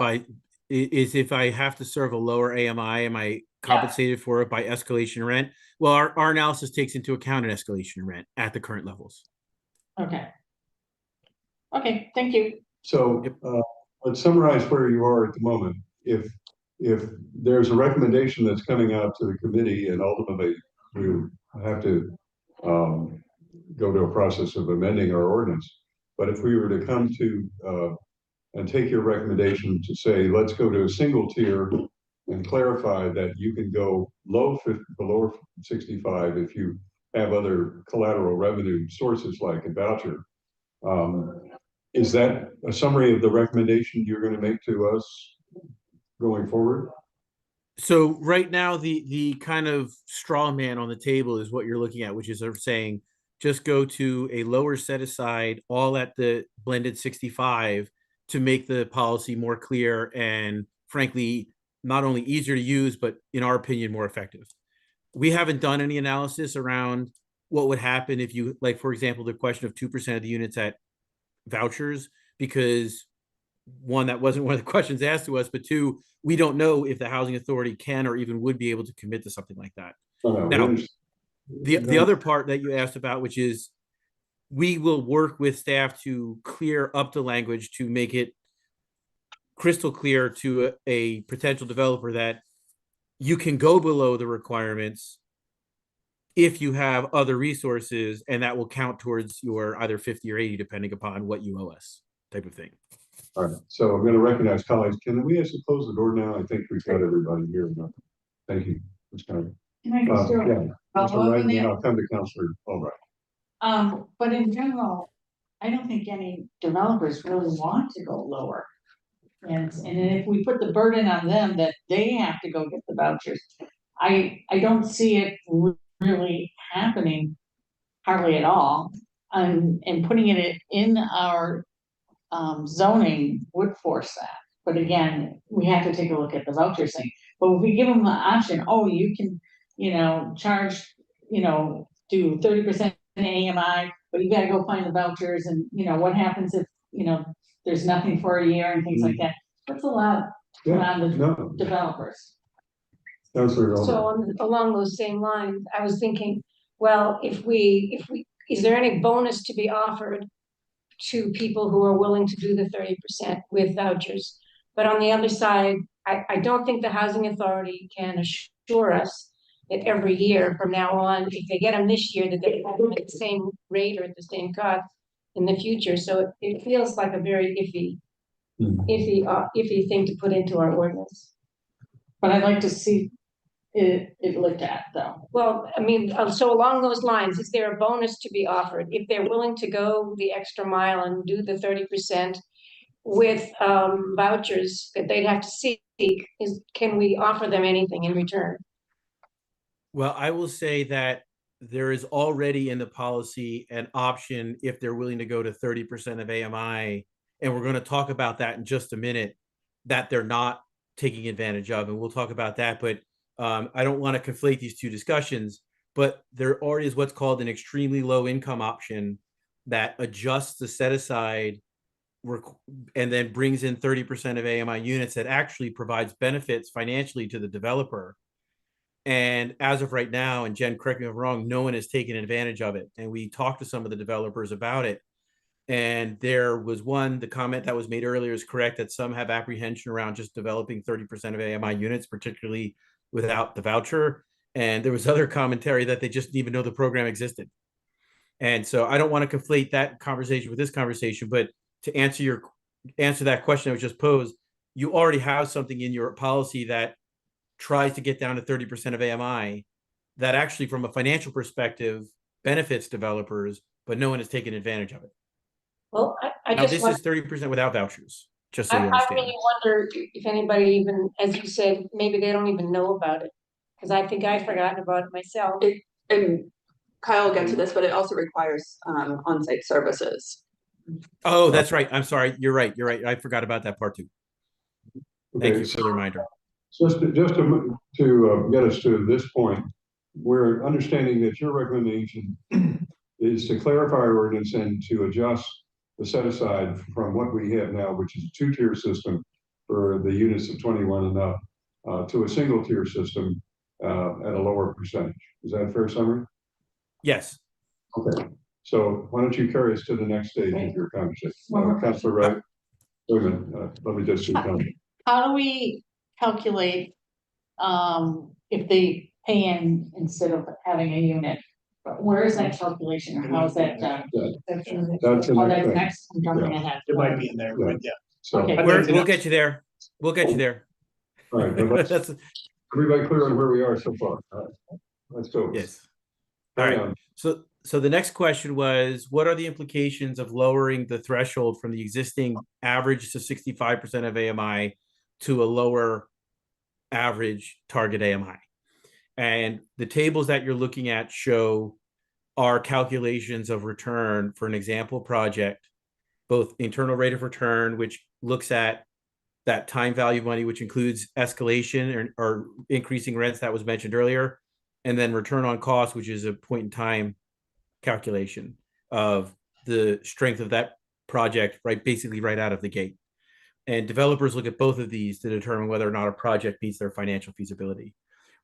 if I have to serve a lower AMI, am I compensated for it by escalation rent? Well, our analysis takes into account an escalation rent at the current levels. Okay. Okay, thank you. So let's summarize where you are at the moment. If there's a recommendation that's coming out to the committee, and ultimately we have to go to a process of amending our ordinance. But if we were to come to and take your recommendation to say, let's go to a single tier and clarify that you can go below 65 if you have other collateral revenue sources like a voucher. Is that a summary of the recommendation you're going to make to us going forward? So right now, the kind of straw man on the table is what you're looking at, which is saying just go to a lower set aside, all at the blended 65 to make the policy more clear and frankly, not only easier to use, but in our opinion, more effective. We haven't done any analysis around what would happen if you, like, for example, the question of 2% of the units at vouchers, because one, that wasn't one of the questions asked to us, but two, we don't know if the housing authority can or even would be able to commit to something like that. Now, the other part that you asked about, which is we will work with staff to clear up the language to make it crystal clear to a potential developer that you can go below the requirements if you have other resources, and that will count towards your either 50 or 80, depending upon what you owe us, type of thing. All right, so I'm going to recognize colleagues. Can we actually close the door now? I think we've got everybody here. Thank you. Ms. Conley. Can I just do it? Yeah. Councilor Wright, and then I'll come to Councilor Albright. But in general, I don't think any developers really want to go lower. And then if we put the burden on them that they have to go get the vouchers, I don't see it really happening hardly at all. And putting it in our zoning would force that. But again, we have to take a look at the voucher thing. But if we give them the option, oh, you can, charge, do 30% AMI, but you gotta go find the vouchers and, what happens if, there's nothing for a year and things like that. That's allowed to put on the No, developers. Councilor Albright. So along those same lines, I was thinking, well, if we, is there any bonus to be offered to people who are willing to do the 30% with vouchers? But on the other side, I don't think the housing authority can assure us that every year from now on, if they get them this year, that they have them at the same rate or at the same cost in the future. So it feels like a very iffy thing to put into our ordinance. But I'd like to see it looked at though. Well, I mean, so along those lines, is there a bonus to be offered if they're willing to go the extra mile and do the 30% with vouchers that they'd have to seek? Can we offer them anything in return? Well, I will say that there is already in the policy an option if they're willing to go to 30% of AMI, and we're going to talk about that in just a minute, that they're not taking advantage of, and we'll talk about that. But I don't want to conflate these two discussions, but there already is what's called an extremely low income option that adjusts the set aside and then brings in 30% of AMI units that actually provides benefits financially to the developer. And as of right now, and Jen, correct me if I'm wrong, no one has taken advantage of it. And we talked to some of the developers about it. And there was the comment that was made earlier is correct, that some have apprehension around just developing 30% of AMI units, particularly without the voucher. And there was other commentary that they just didn't even know the program existed. And so I don't want to conflate that conversation with this conversation, but to answer that question that was just posed, you already have something in your policy that tries to get down to 30% of AMI that actually, from a financial perspective, benefits developers, but no one has taken advantage of it. Well, I Now, just this want, is 30% without vouchers, just so you I understand. really wonder if anybody even, as you said, maybe they don't even know about it. Because I think I've forgotten about it myself. And Kyle will get to this, but it also requires on-site services. Oh, that's right. I'm sorry. You're right. I forgot about that part too. Thank you for the reminder. Just to get us to this point, we're understanding that your recommendation is to clarify our ordinance and to adjust the set aside from what we have now, which is a two-tier system for the units of 21 and up, to a single-tier system at a lower percentage. Is that a fair summary? Yes. Okay. So why don't you carry us to the next stage of your conversation? Councilor Wright. Wait a minute. Let me just sit down. How do we calculate if they pay in instead of having a unit? Where is that calculation, or how is that done? That's the That's next thing. next, I'm jumping ahead. It might be in there, but yeah. So, Okay. We'll get you there. We'll get you there. all right, but let's, That's everybody clear on where we are so far. All right. Let's go. yes. All right. So the next question was, what are the implications of lowering the threshold from the existing average to 65% of AMI to a lower average target AMI? And the tables that you're looking at show our calculations of return for an example project, both internal rate of return, which looks at that time value of money, which includes escalation or increasing rents that was mentioned earlier, and then return on cost, which is a point in time calculation of the strength of that project, basically right out of the gate. And developers look at both of these to determine whether or not a project meets their financial feasibility.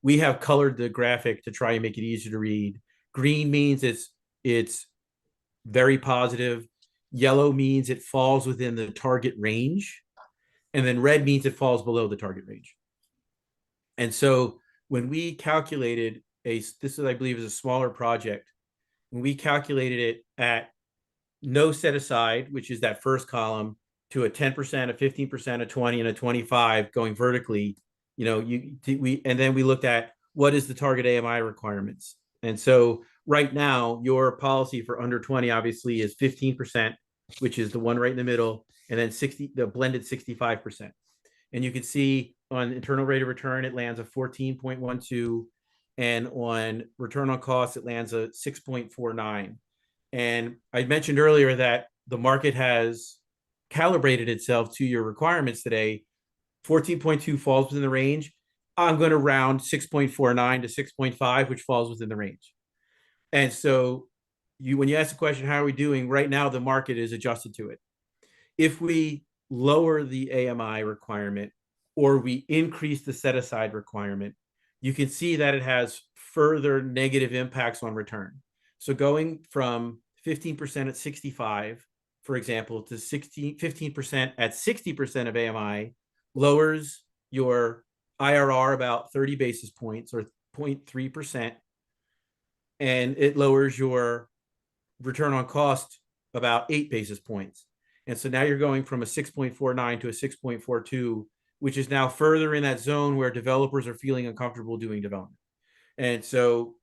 We have colored the graphic to try and make it easier to read. Green means it's very positive. Yellow means it falls within the target range. and then red means it falls below the target range. And so when we calculated this is, I believe, is a smaller project. When we calculated it at no set aside, which is that first column, to a 10%, a 15%, a 20, and a 25 going vertically, and then we looked at what is the target AMI requirements. And so right now, your policy for under 20 obviously is 15%, which is the one right in the middle, and then the blended 65%. And you can see on internal rate of return, it lands a 14.12, and on return on cost, it lands a 6.49. And I mentioned earlier that the market has calibrated itself to your requirements today. 14.2 falls within the range. I'm going to round 6.49 to 6.5, which falls within the range. And so when you ask the question, how are we doing? Right now, the market is adjusted to it. If we lower the AMI requirement or we increase the set aside requirement, you can see that it has further negative impacts on return. So going from 15% at 65, for example, to 15% at 60% of AMI lowers your IRR about 30 basis points or 0.3%. And it lowers your return on cost about 8 basis points. And so now you're going from a 6.49 to a 6.42, which is now further in that zone where developers are feeling uncomfortable doing development. And so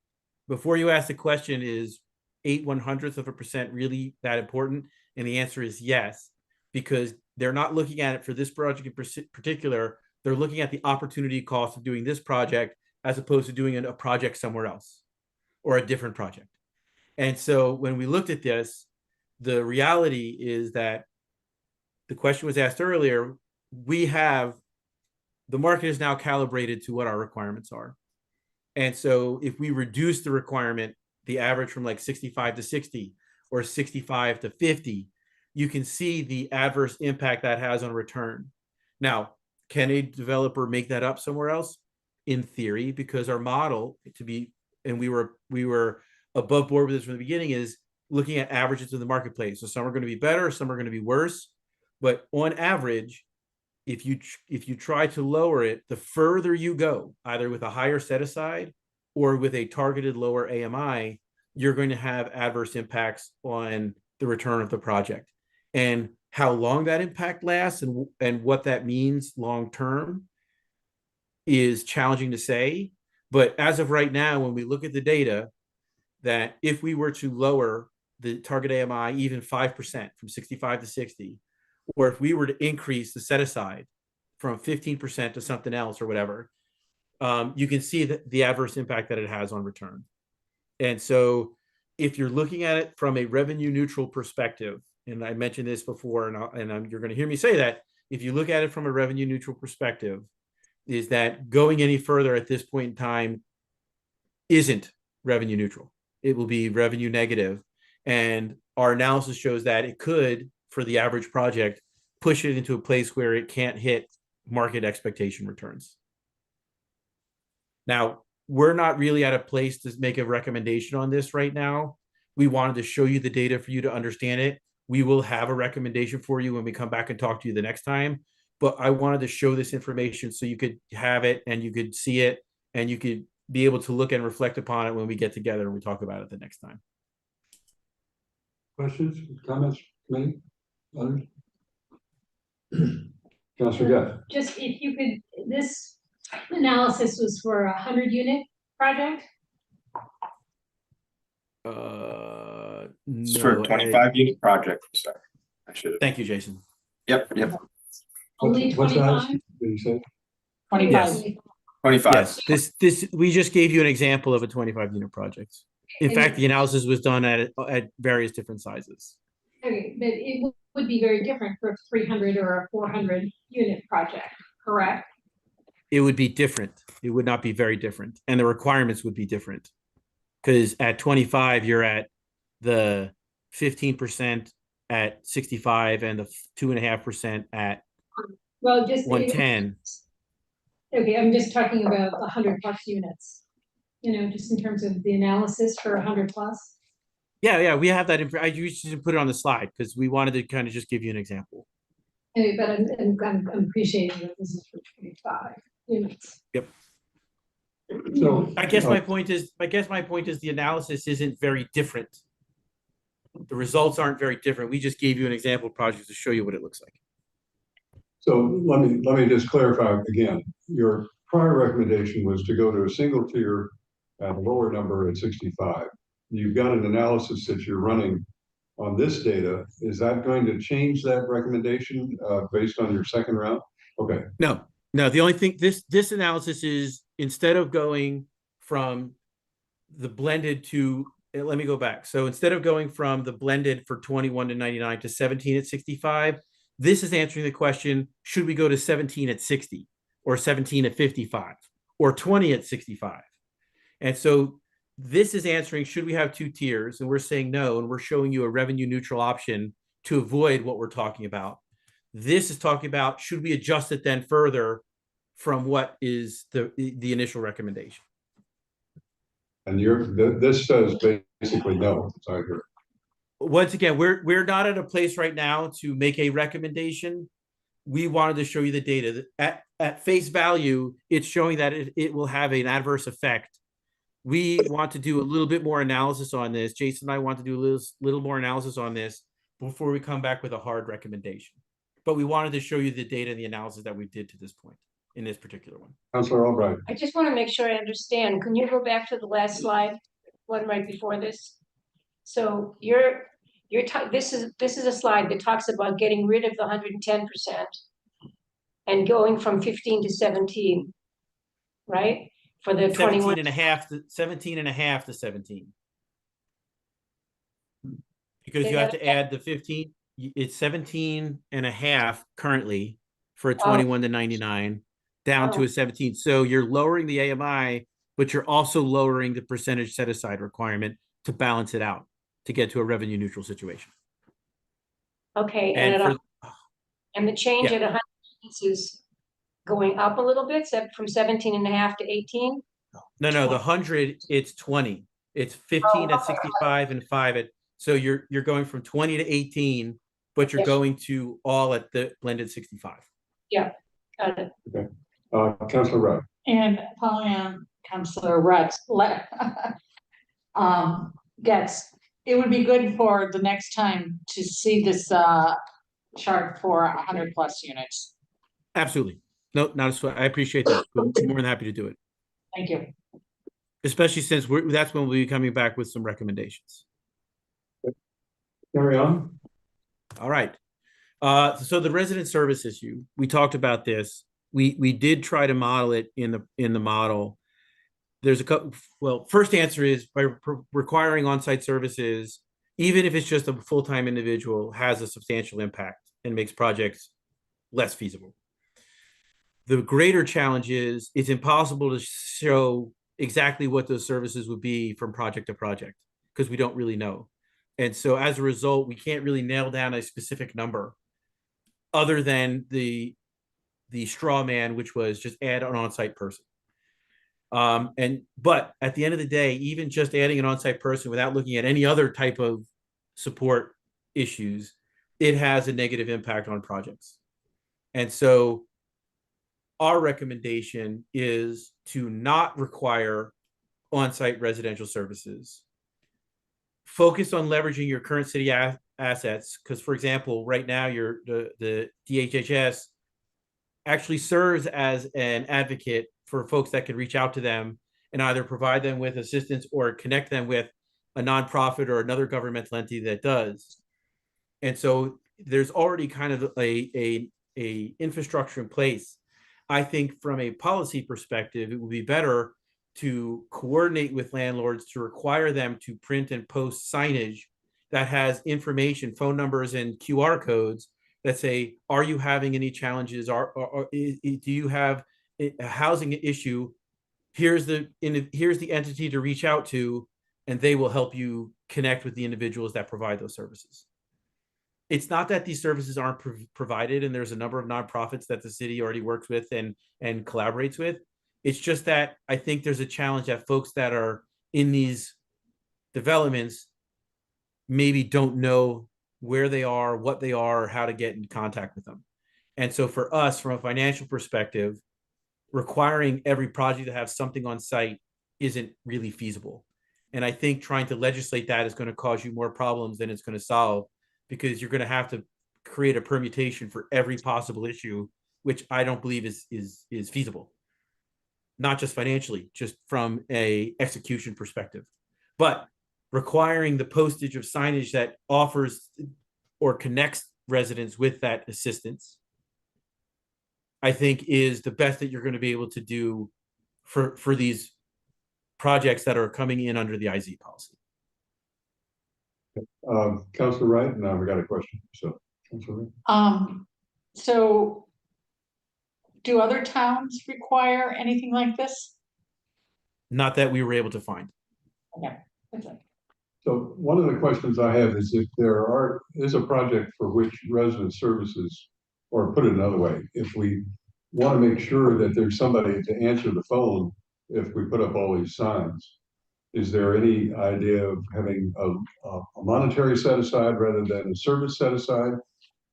before you ask the question, is 0.08% really that important? And the answer is yes, because they're not looking at it for this project in particular. They're looking at the opportunity cost of doing this project as opposed to doing a project somewhere else or a different project. And so when we looked at this, the reality is that the question was asked earlier, the market is now calibrated to what our requirements are. And so if we reduce the requirement, the average from like 65 to 60 or 65 to 50, you can see the adverse impact that has on return. Now, can a developer make that up somewhere else? In theory, because our model and we were above board with this from the beginning, is looking at averages of the marketplace. So some are going to be better, some are going to be worse. But on average, if you try to lower it, the further you go, either with a higher set aside or with a targeted lower AMI, you're going to have adverse impacts on the return of the project. And how long that impact lasts and what that means long term is challenging to say. But as of right now, when we look at the data, that if we were to lower the target AMI even 5% from 65 to 60, or if we were to increase the set aside from 15% to something else or whatever, you can see that the adverse impact that it has on return. And so if you're looking at it from a revenue neutral perspective, and I mentioned this before, and you're going to hear me say that, if you look at it from a revenue neutral perspective, is that going any further at this point in time isn't revenue neutral. It will be revenue negative. And our analysis shows that it could, for the average project, push it into a place where it can't hit market expectation returns. Now, we're not really at a place to make a recommendation on this right now. We wanted to show you the data for you to understand it. We will have a recommendation for you when we come back and talk to you the next time. But I wanted to show this information so you could have it and you could see it and you could be able to look and reflect upon it when we get together and we talk about it the next time. Questions, comments, committee? Others? Councilor Guth. Just if you could, this analysis was for a 100-unit project? It's for a 25-unit project. Sorry, I should have. Thank you, Jason. Yep. Only What size 25? did you say? 25. Yes. 25. Yes, we just gave you an example of a 25-unit project. In fact, the analysis was done at various different sizes. Okay, but it would be very different for a 300 or a 400-unit project, correct? It would be different. It would not be very different. And the requirements would be different. Because at 25, you're at the 15% at 65 and the 2.5% at Well, just 110. Okay, I'm just talking about 100+ units. Just in terms of the analysis for 100+. Yeah, we have that. I usually put it on the slide because we wanted to kind of just give you an example. Anyway, but I'm appreciating that this is for 25 units. So. I guess my point is the analysis isn't very different. The results aren't very different. We just gave you an example project to show you what it looks like. So let me just clarify again. Your prior recommendation was to go to a single tier at a lower number at 65. You've got an analysis that you're running on this data. Is that going to change that recommendation based on your second round? Okay. No, the only thing this analysis is, instead of going from the blended to, let me go back. So instead of going from the blended for 21 to 99 to 17 at 65, this is answering the question, should we go to 17 at 60 or 17 at 55 or 20 at 65? And so this is answering, should we have two tiers? And we're saying no, and we're showing you a revenue neutral option to avoid what we're talking about. This is talking about, should we adjust it then further from what is the initial recommendation? And this says basically no. Sorry. Once again, we're not at a place right now to make a recommendation. We wanted to show you the data. At face value, it's showing that it will have an adverse effect. We want to do a little bit more analysis on this. Jason and I want to do a little more analysis on this before we come back with a hard recommendation. But we wanted to show you the data and the analysis that we did to this point in this particular one. Councilor Albright. I just want to make sure I understand. Can you go back to the last slide, one right before this? So this is a slide that talks about getting rid of the 110% and going from 15 to 17, right? For the 21 17 and a half to 17. Because you have to add the 15, it's 17 and a half currently for a 21 to 99 down to a 17. So you're lowering the AMI, but you're also lowering the percentage set aside requirement to balance it out to get to a revenue neutral situation. Okay, And and the change Yeah. at 100 is going up a little bit, from 17 and a half to 18? No, the 100, it's 20. It's 15 at 65 and 5 at, so you're going from 20 to 18, but you're going to all at the blended 65. Yeah, got it. Okay. Councilor Rudd. And Councilor Rudd, it would be good for the next time to see this chart for 100+ units. Absolutely. No, not a sweat. I appreciate that. I'm more than happy to do it. Thank you. Especially since that's when we'll be coming back with some recommendations. Carry on. All right. So the resident service issue, we talked about this. We did try to model it in the model. There's a couple. Well, first answer is by requiring on-site services, even if it's just a full-time individual, has a substantial impact and makes projects less feasible. The greater challenge is it's impossible to show exactly what those services would be from project to project because we don't really know. And so as a result, we can't really nail down a specific number other than the straw man, which was just add an on-site person. But at the end of the day, even just adding an on-site person without looking at any other type of support issues, it has a negative impact on projects. And so our recommendation is to not require on-site residential services. Focus on leveraging your current city assets. Because, for example, right now, the DHHS actually serves as an advocate for folks that can reach out to them and either provide them with assistance or connect them with a nonprofit or another governmental entity that does. And so there's already kind of a infrastructure in place. I think from a policy perspective, it would be better to coordinate with landlords to require them to print and post signage that has information, phone numbers, and QR codes that say, are you having any challenges? Do you have a housing issue? Here's the entity to reach out to, and they will help you connect with the individuals that provide those services. It's not that these services aren't provided, and there's a number of nonprofits that the city already works with and collaborates with. It's just that I think there's a challenge that folks that are in these developments maybe don't know where they are, what they are, or how to get in contact with them. And so for us, from a financial perspective, requiring every project to have something on site isn't really feasible. And I think trying to legislate that is going to cause you more problems than it's going to solve, because you're going to have to create a permutation for every possible issue, which I don't believe is feasible. Not just financially, just from a execution perspective. But requiring the postage of signage that offers or connects residents with that assistance, I think, is the best that you're going to be able to do for these projects that are coming in under the IZ policy. Councilor Wright, now we got a question. So, Councilor Wright. So do other towns require anything like this? Not that we were able to find. Okay. That's it. So one of the questions I have is if there is a project for which resident services, or put it another way, if we want to make sure that there's somebody to answer the phone if we put up all these signs, is there any idea of having a monetary set aside rather than a service set aside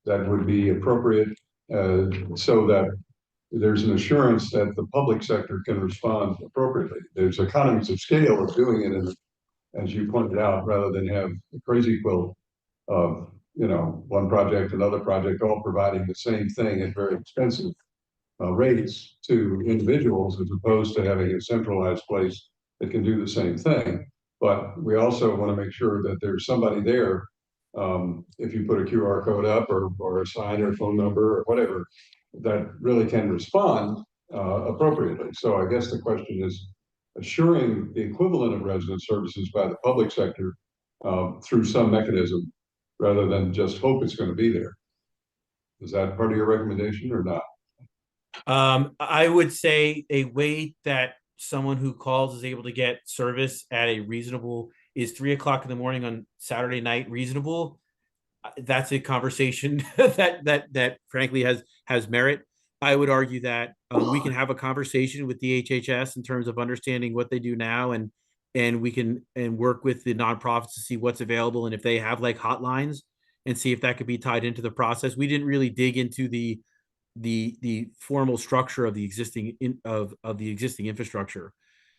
that would be appropriate, so that there's an assurance that the public sector can respond appropriately? There's economies of scale of doing it, and as you pointed out, rather than have a crazy quilt of, one project, another project, all providing the same thing at very expensive rates to individuals, as opposed to having a centralized place that can do the same thing. But we also want to make sure that there's somebody there, if you put a QR code up or a sign or a phone number or whatever, that really can respond appropriately. So I guess the question is assuring the equivalent of resident services by the public sector through some mechanism, rather than just hope it's going to be there. Is that part of your recommendation or not? I would say a way that someone who calls is able to get service at a reasonable is 3 o'clock in the morning on Saturday night reasonable. That's a conversation that frankly has merit. I would argue that we can have a conversation with DHHS in terms of understanding what they do now, and we can work with the nonprofits to see what's available, and if they have like hotlines, and see if that could be tied into the process. We didn't really dig into the formal structure of the existing existing infrastructure.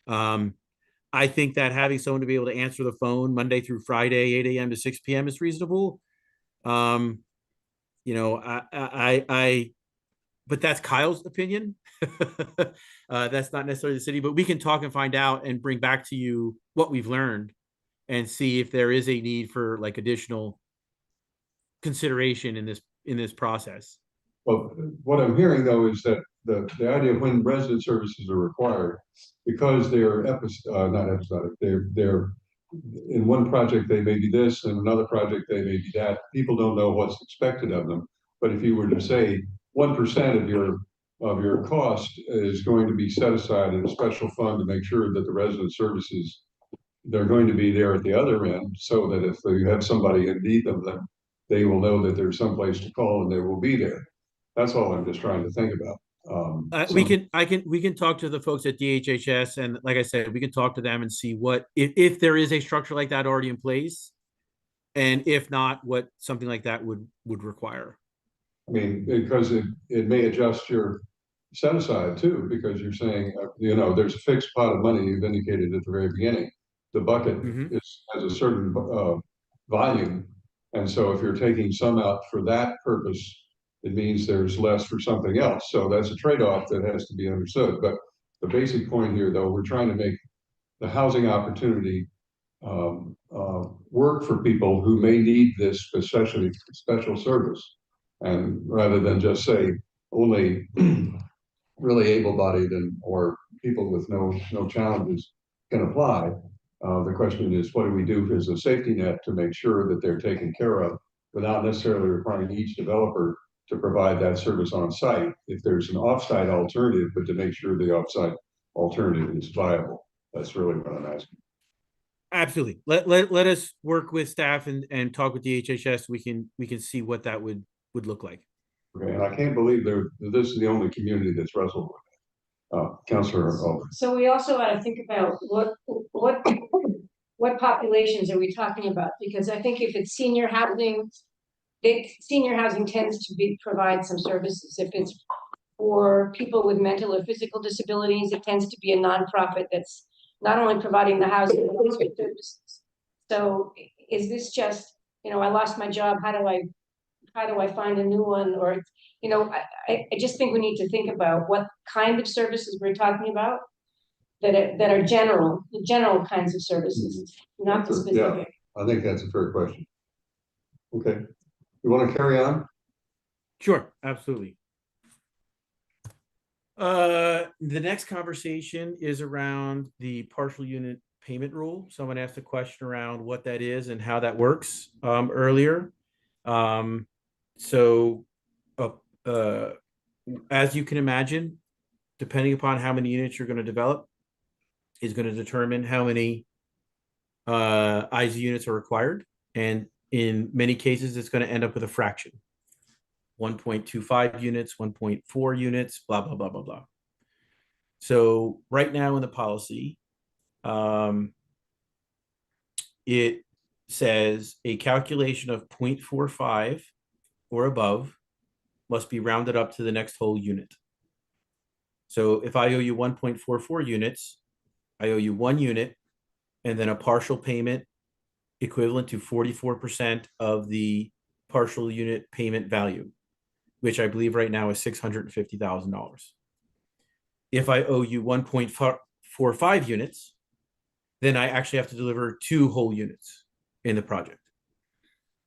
I think that having someone to be able to answer the phone Monday through Friday, 8 a.m. to 6 p.m. is reasonable. But that's Kyle's opinion. That's not necessarily the city, but we can talk and find out and bring back to you what we've learned and see if there is a need for like additional consideration in this process. Well, what I'm hearing though is that the idea of when resident services are required, because they're not episodic, they're in one project they may be this, in another project they may be that. People don't know what's expected of them. But if you were to say 1% of your cost is going to be set aside in a special fund to make sure that the resident services, they're going to be there at the other end, so that if you have somebody and need them, then they will know that there's some place to call and they will be there. That's all I'm just trying to think about. We can talk to the folks at DHHS, and like I said, we can talk to them and see what if there is a structure like that already in place, and if not, what something like that would require. I mean, because it may adjust your set aside too, because you're saying there's a fixed pot of money you've indicated at the very beginning. The bucket has a certain volume, and so if you're taking some out for that purpose, it means there's less for something else. So that's a trade-off that has to be understood. But the basic point here, though, we're trying to make the housing opportunity work for people who may need this special service, and rather than just say only really able-bodied or people with no challenges can apply. The question is, what do we do as a safety net to make sure that they're taken care of without necessarily requiring each developer to provide that service on site? If there's an offsite alternative, but to make sure the offsite alternative is viable. That's really what I'm asking. Absolutely. Let us work with staff and talk with DHHS. We can see what that would look like. Okay, and I can't believe this is the only community that's wrestled with it. Councilor Albright. So we also ought to think about what populations are we talking about? Because I think if it's senior housing, senior housing tends to provide some services. If it's for people with mental or physical disabilities, it tends to be a nonprofit that's not only providing the housing, but also services. So is this just, I lost my job, how do I find a new one? Or, I just think we need to think about what kind of services we're talking about that are the general kinds of services, not the specific. I think that's a fair question. Okay, you want to carry on? Sure, absolutely. The next conversation is around the partial unit payment rule. Someone asked a question around what that is and how that works earlier. So as you can imagine, depending upon how many units you're going to develop is going to determine how many IZ units are required. And in many cases, it's going to end up with a fraction. 1.25 units, 1.4 units, blah, blah, blah, blah, blah. So right now in the policy, it says a calculation of 0.45 or above must be rounded up to the next whole unit. So if I owe you 1.44 units, I owe you 1 unit and then a partial payment equivalent to 44% of the partial unit payment value, which I believe right now is $650,000. If I owe you 1.45 units, then I actually have to deliver 2 whole units in the project.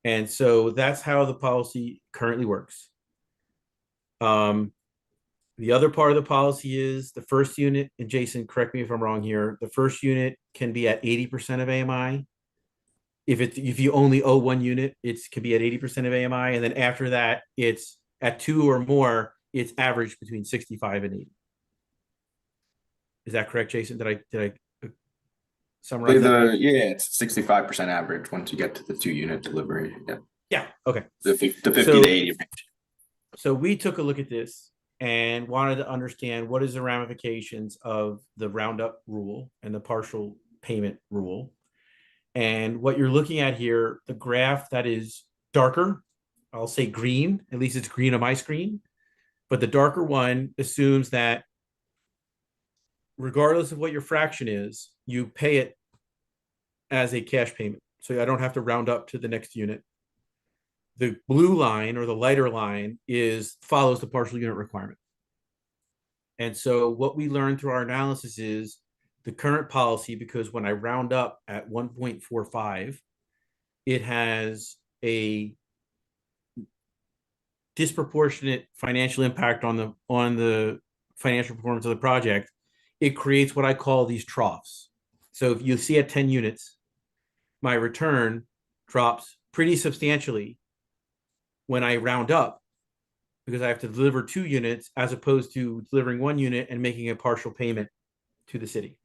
And so that's how the policy currently works. The other part of the policy is the first unit, and Jason, correct me if I'm wrong here, the first unit can be at 80% of AMI. If you only owe 1 unit, it can be at 80% of AMI. And then after that, it's at 2 or more, it's averaged between 65 and 80. Is that correct, Jason? Did I summarize that? Yeah, it's 65% average once you get to the 2-unit delivery. Yeah. Yeah. Okay. The 50 to 80 range. So we took a look at this and wanted to understand what is the ramifications of the roundup rule and the partial payment rule. And what you're looking at here, the graph that is darker, I'll say green, at least it's green on my screen, but the darker one assumes that regardless of what your fraction is, you pay it as a cash payment. So I don't have to round up to the next unit. The blue line or the lighter line follows the partial unit requirement. And so what we learned through our analysis is the current policy, because when I round up at 1.45, it has a disproportionate financial impact on the financial performance of the project. It creates what I call these troughs. So if you see at 10 units, my return drops pretty substantially when I round up, because I have to deliver 2 units as opposed to delivering 1 unit and making a partial payment to the city.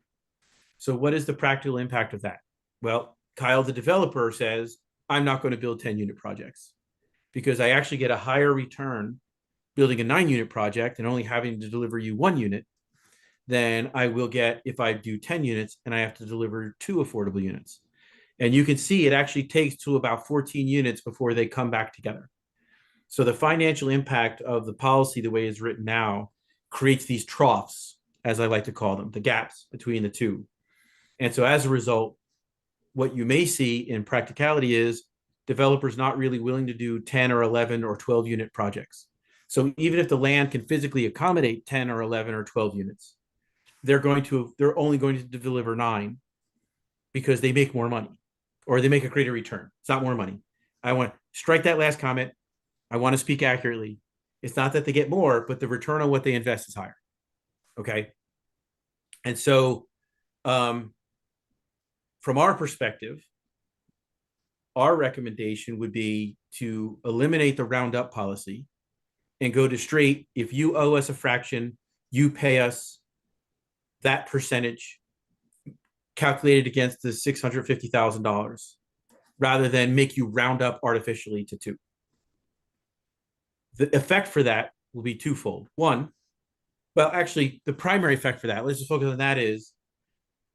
So what is the practical impact of that? Well, Kyle, the developer, says, I'm not going to build 10-unit projects because I actually get a higher return building a 9-unit project and only having to deliver you 1 unit than I will get if I do 10 units and I have to deliver 2 affordable units. And you can see it actually takes to about 14 units before they come back together. So the financial impact of the policy, the way it's written now, creates these troughs, as I like to call them, the gaps between the two. And so as a result, what you may see in practicality is developers not really willing to do 10 or 11 or 12 unit projects. So even if the land can physically accommodate 10 or 11 or 12 units, they're only going to deliver 9 because they make more money or they make a greater return. It's not more money. I want to strike that last comment. I want to speak accurately. It's not that they get more, but the return on what they invest is higher. Okay. And so from our perspective, our recommendation would be to eliminate the roundup policy and go to straight. If you owe us a fraction, you pay us that percentage calculated against the $650,000 rather than make you round up artificially to 2. The effect for that will be twofold. One, well, actually, the primary effect for that, let's just focus on that, is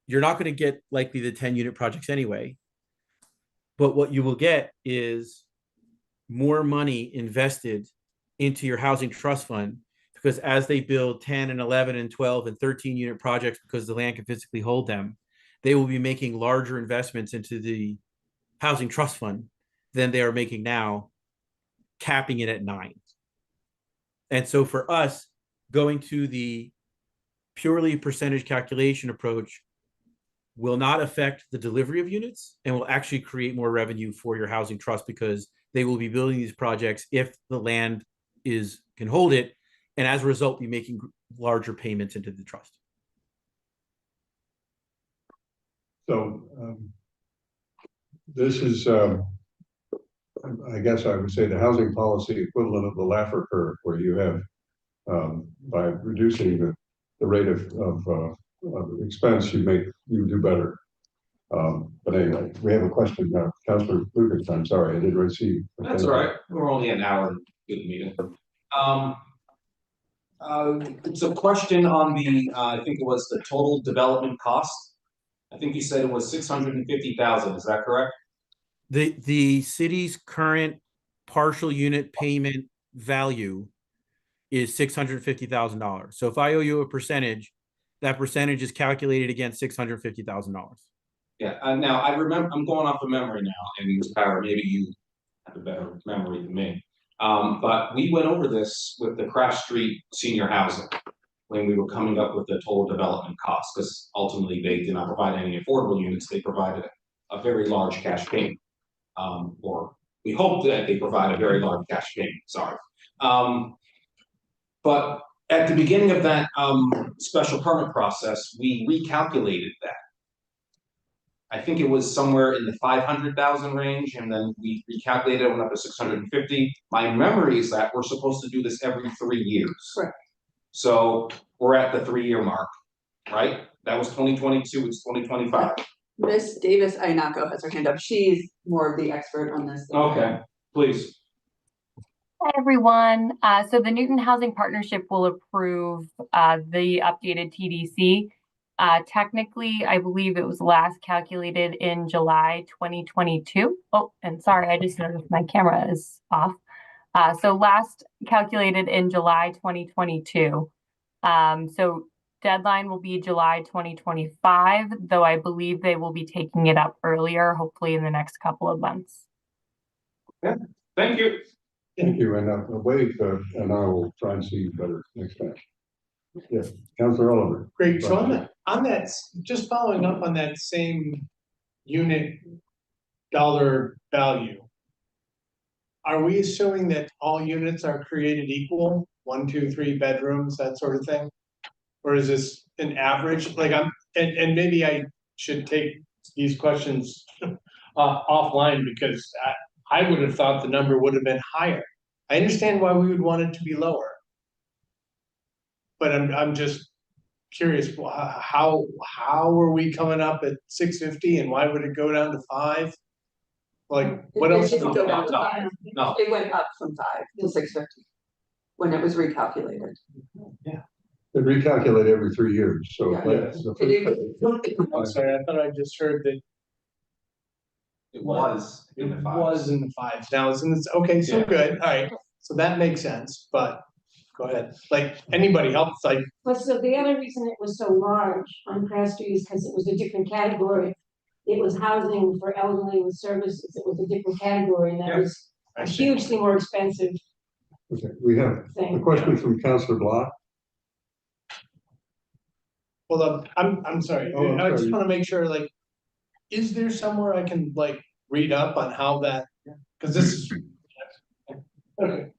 you're not going to get likely the 10-unit projects anyway. But what you will get is more money invested into your housing trust fund, because as they build 10 and 11 and 12 and 13 unit projects, because the land can physically hold them, they will be making larger investments into the housing trust fund than they are making now, capping it at 9. And so for us, going to the purely percentage calculation approach will not affect the delivery of units and will actually create more revenue for your housing trust, because they will be building these projects if the land can hold it, and as a result be making larger payments into the trust. So this is, I guess I would say, the housing policy equivalent of the Laffer curve, where you have, by reducing the rate of expense, you do better. But anyway, we have a question now. Councilor Lucas, I'm sorry, I didn't receive. That's all right. We're only an hour into the meeting. It's a question on the, I think it was the total development cost. I think you said it was 650,000. Is that correct? The city's current partial unit payment value is $650,000. So if I owe you a percentage, that percentage is calculated against $650,000. Yeah. Now I remember, I'm going off of memory now, and Power, maybe you have a better memory than me. But we went over this with the Craft Street senior housing when we were coming up with the total development cost, because ultimately they did not provide any affordable units. They provided a very large cash payment, or we hope that they provide a very large cash payment. Sorry. But at the beginning of that special permit process, we recalculated that. I think it was somewhere in the 500,000 range, and then we recalculated it, went up to 650. My memory is that we're supposed to do this every 3 years. Correct. So we're at the 3-year mark, right? That was 2022, it's 2025. Miss Davis Ainako has her hand up. She's more of the expert on this. Okay, please. Hi, everyone. So the Newton Housing Partnership will approve the updated TDC. Technically, I believe it was last calculated in July 2022. Oh, and sorry, I just noticed my camera is off. So last calculated in July 2022. So deadline will be July 2025, though I believe they will be taking it up earlier, hopefully in the next couple of months. Yeah, thank you. Thank you, and wait, and I will try and see better next time. Yes, Councilor Oliver. Great, so on that, just following up on that same unit dollar value. Are we assuming that all units are created equal? 1, 2, 3 bedrooms, that sort of thing? Or is this an average? Like and maybe I should take these questions offline, because I would have thought the number would have been higher. I understand why we would want it to be lower. But I'm just curious, how are we coming up at 650, and why would it go down to 5? Like, what It else? didn't go down to 5. No. It went up from 5 to 650 when it was recalculated. They recalculate every 3 years, so. Yeah. That's the first- I'm sorry, I thought I just heard that It was in the it 5s. was in the 5s. Now it's in this, okay, so Yeah. good, all right, so that makes sense, but go ahead, like, anybody else, like, But so the other reason it was so large on Craft Street is because it was a different category. It was housing for elderly with services. It was a different category, and that Yeah. was I a see. hugely more expensive Okay, we have a thing. question from Councilor Block. well, I'm sorry, Oh, I'm I just sorry. wanna make sure, like, is there somewhere I can, like, read up on how that, cause this is. Okay,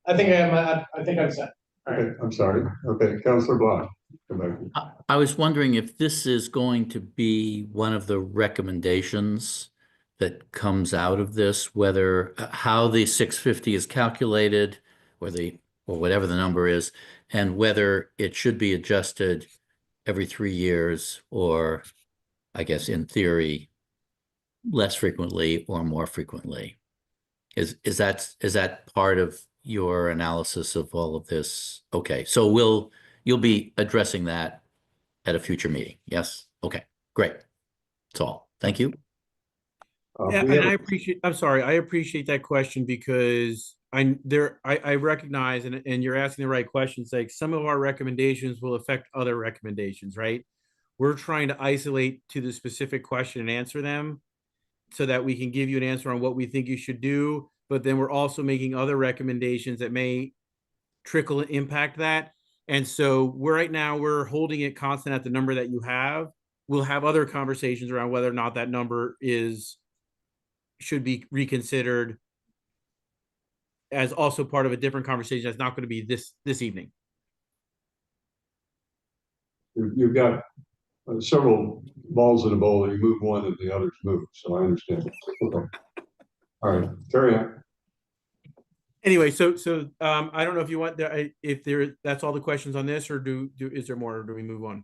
I think I'm set. All right. Okay, I'm sorry. Okay, Councilor Block. Come back. I was wondering if this is going to be one of the recommendations that comes out of this, whether how the 650 is calculated, or whatever the number is, and whether it should be adjusted every 3 years, or I guess in theory, less frequently or more frequently. Is that part of your analysis of all of this? Okay, so you'll be addressing that at a future meeting. Yes. Okay, great. That's all. Thank you. Yeah, we and have, I'm sorry, I appreciate that question because I recognize and you're asking the right questions. Like some of our recommendations will affect other recommendations, right? We're trying to isolate to the specific question and answer them so that we can give you an answer on what we think you should do. But then we're also making other recommendations that may trickle and impact that. And so we're right now, we're holding it constant at the number that you have. We'll have other conversations around whether or not that number should be reconsidered as also part of a different conversation that's not going to be this evening. you've got several balls in a bowl, you move one and the others move, so I understand. Okay. All right, carry on. Anyway, so I don't know if you want that's all the questions on this, or is there more, or do we move on?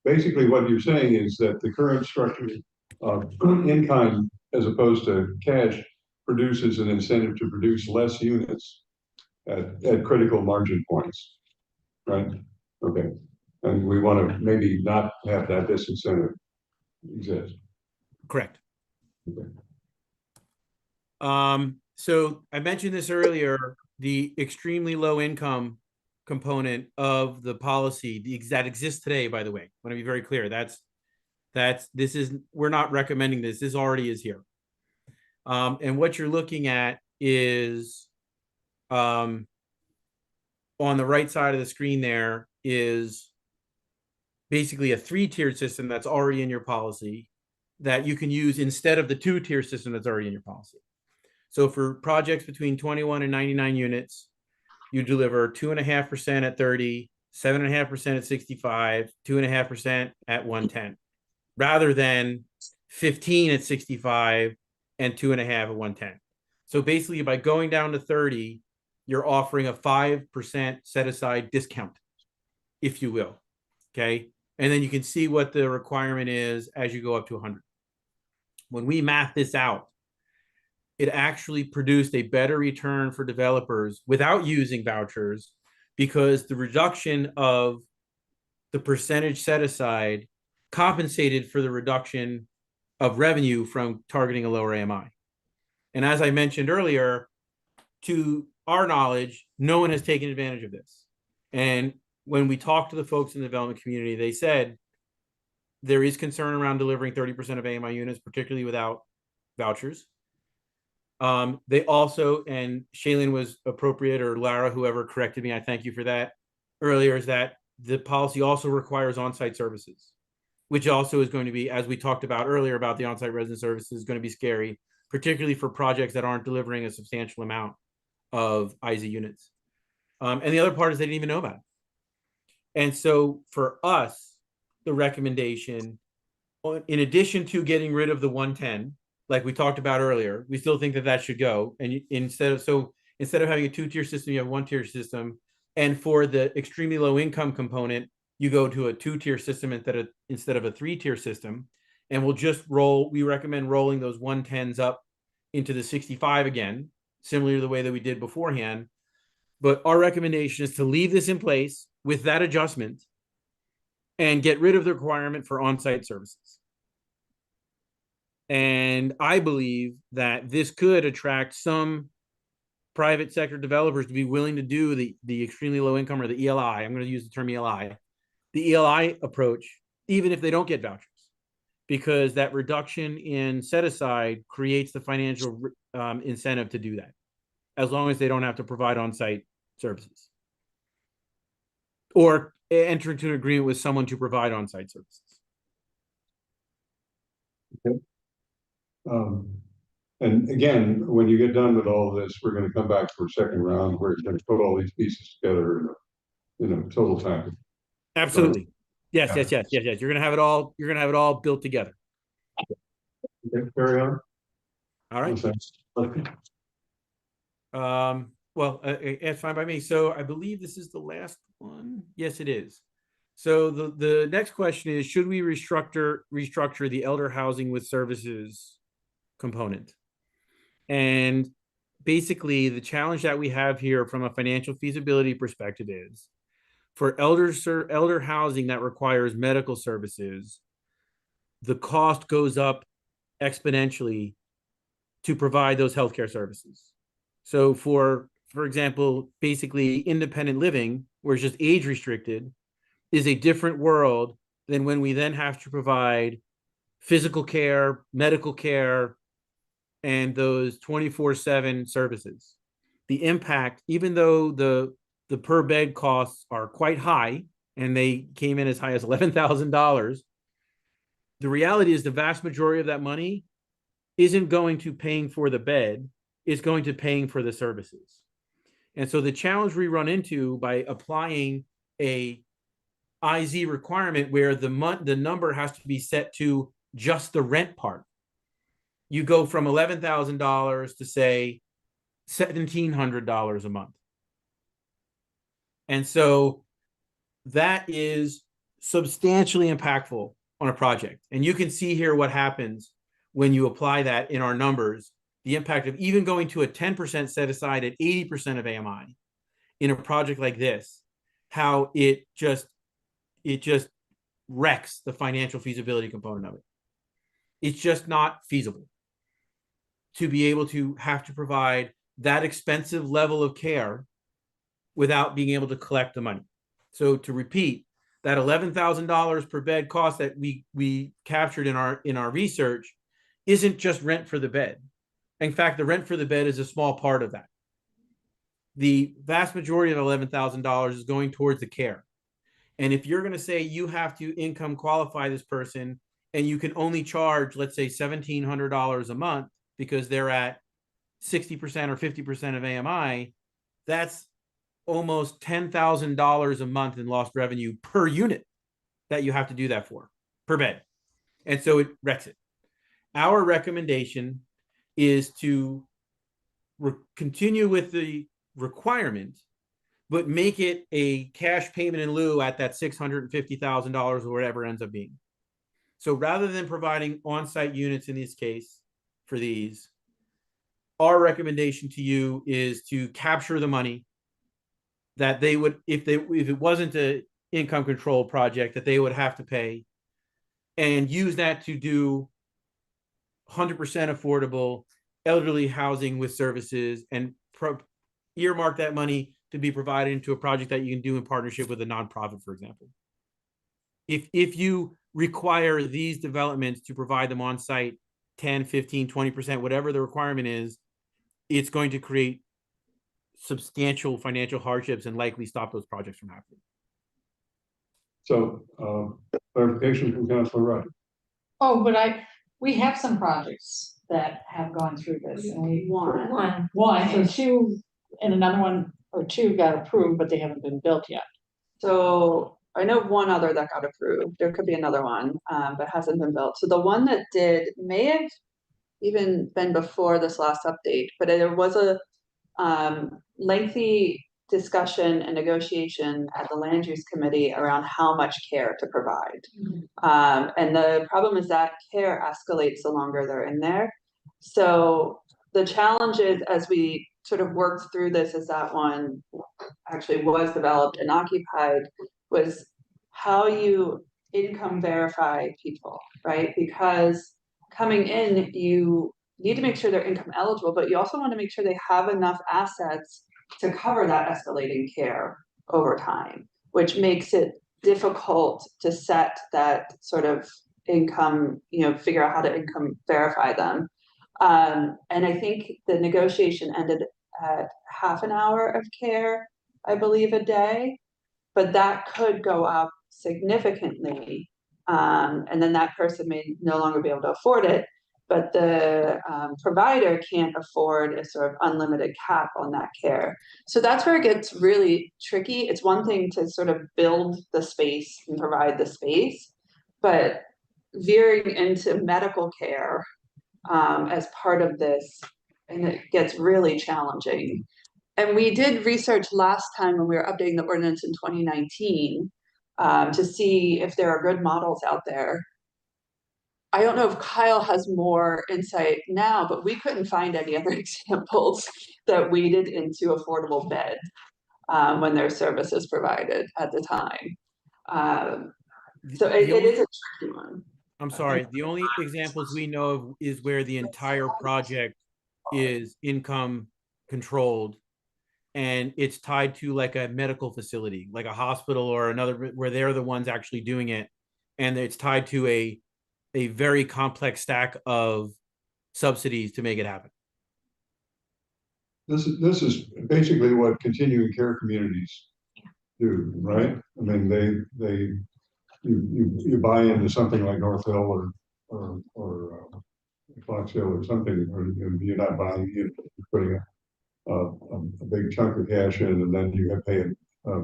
Basically, what you're saying is that the current structure of in kind as opposed to cash produces an incentive to produce less units at critical margin points, right? Okay, and we want to maybe not have that disincentive exist. Correct. Okay. So I mentioned this earlier, the extremely low income component of the policy that exists today, by the way, I want to be very clear. We're not recommending this. This already is here. And what you're looking at is, on the right side of the screen there is basically a 3-tiered system that's already in your policy that you can use instead of the 2-tier system that's already in your policy. So for projects between 21 and 99 units, you deliver 2.5% at 30, 7.5% at 65, 2.5% at 110, rather than 15 at 65 and 2.5 at 110. So basically, by going down to 30, you're offering a 5% set aside discount, if you will. Okay. And then you can see what the requirement is as you go up to 100. When we math this out, it actually produced a better return for developers without using vouchers, because the reduction of the percentage set aside compensated for the reduction of revenue from targeting a lower AMI. And as I mentioned earlier, to our knowledge, no one has taken advantage of this. And when we talked to the folks in the development community, they said there is concern around delivering 30% of AMI units, particularly without vouchers. They also, and Shailene was appropriate, or Lara, whoever corrected me, I thank you for that earlier, is that the policy also requires on-site services, which also is going to be, as we talked about earlier about the on-site resident services, is going to be scary, particularly for projects that aren't delivering a substantial amount of ISA units. And the other part is they didn't even know about it. And so for us, the recommendation, in addition to getting rid of the 110, like we talked about earlier, we still think that should go. And instead of having a 2-tier system, you have a 1-tier system. And for the extremely low income component, you go to a 2-tier system instead of a 3-tier system. And we recommend rolling those 110s up into the 65 again, similar to the way that we did beforehand. But our recommendation is to leave this in place with that adjustment and get rid of the requirement for on-site services. And I believe that this could attract some private sector developers to be willing to do the extremely low income, or the ELI. I'm going to use the term ELI, the ELI approach, even if they don't get vouchers, because that reduction in set aside creates the financial incentive to do that, as long as they don't have to provide on-site services or enter into an agreement with someone to provide on-site services. Okay. And again, when you get done with all of this, we're going to come back for a second round where you're going to put all these pieces together in a total package. Absolutely. Yes. You're going to have it all. You're going to have it all built together. Okay, carry on. All right. Okay. Well, it's fine by me. So I believe this is the last one. Yes, it is. So the next question is, should we restructure the elder housing with services component? And basically the challenge that we have here from a financial feasibility perspective is, for elder housing that requires medical services, the cost goes up exponentially to provide those healthcare services. So for example, basically independent living, where it's just age restricted, is a different world than when we then have to provide physical care, medical care, and those 24/7 services. The impact, even though the per bed costs are quite high, and they came in as high as $11,000, the reality is the vast majority of that money isn't going to paying for the bed, it's going to paying for the services. And so the challenge we run into by applying a IZ requirement where the number has to be set to just the rent part. You go from $11,000 to say $1,700 a month. And so that is substantially impactful on a project. And you can see here what happens when you apply that in our numbers, the impact of even going to a 10% set aside at 80% of AMI in a project like this, how it just wrecks the financial feasibility component of it. It's just not feasible to be able to have to provide that expensive level of care without being able to collect the money. So to repeat, that $11,000 per bed cost that we captured in our research isn't just rent for the bed. In fact, the rent for the bed is a small part of that. The vast majority of $11,000 is going towards the care. And if you're going to say you have to income qualify this person and you can only charge, let's say, $1,700 a month because they're at 60% or 50% of AMI, that's almost $10,000 a month in lost revenue per unit that you have to do that for, per bed. And so it wrecks it. Our recommendation is to continue with the requirement, but make it a cash payment in lieu at that $650,000 or whatever it ends up being. So rather than providing on-site units in this case for these, our recommendation to you is to capture the money that they would, if it wasn't an income control project, that they would have to pay, and use that to do 100% affordable elderly housing with services, and earmark that money to be provided into a project that you can do in partnership with a nonprofit, for example. If you require these developments to provide them on site 10, 15, 20%, whatever the requirement is, it's going to create substantial financial hardships and likely stop those projects from happening. So, clarification from Councilor Rudd. Oh, but we have some projects that have gone through this, and we One. and two, and another one or two got approved, but they haven't been built yet. So I know one other that got approved. There could be another one, but hasn't been built. So the one that did may have even been before this last update, but there was a lengthy discussion and negotiation at the land use committee around how much care to provide. And the problem is that care escalates the longer they're in there. So the challenge is, as we sort of worked through this, as that one actually was developed and occupied, was how you income verify people, right? Because coming in, you need to make sure they're income eligible, but you also want to make sure they have enough assets to cover that escalating care over time, which makes it difficult to set that sort of income, figure out how to income verify them. And I think the negotiation ended at half an hour of care, I believe, a day, but that could go up significantly. And then that person may no longer be able to afford it, but the provider can't afford a sort of unlimited cap on that care. So that's where it gets really tricky. It's one thing to sort of build the space and provide the space, but veering into medical care as part of this, and it gets really challenging. And we did research last time when we were updating the ordinance in 2019 to see if there are good models out there. I don't know if Kyle has more insight now, but we couldn't find any other examples that waded into affordable bed when their service is provided at the time. So it is a tricky one. I'm sorry, the only examples we know of is where the entire project is income controlled. And it's tied to like a medical facility, like a hospital or another, where they're the ones actually doing it. And it's tied to a very complex stack of subsidies to make it happen. This is basically what continuing care communities do, right? I mean, you buy into something like North Hill or Fox Hill or something, or you're not buying, you're putting a big chunk of cash in, and then you have to pay a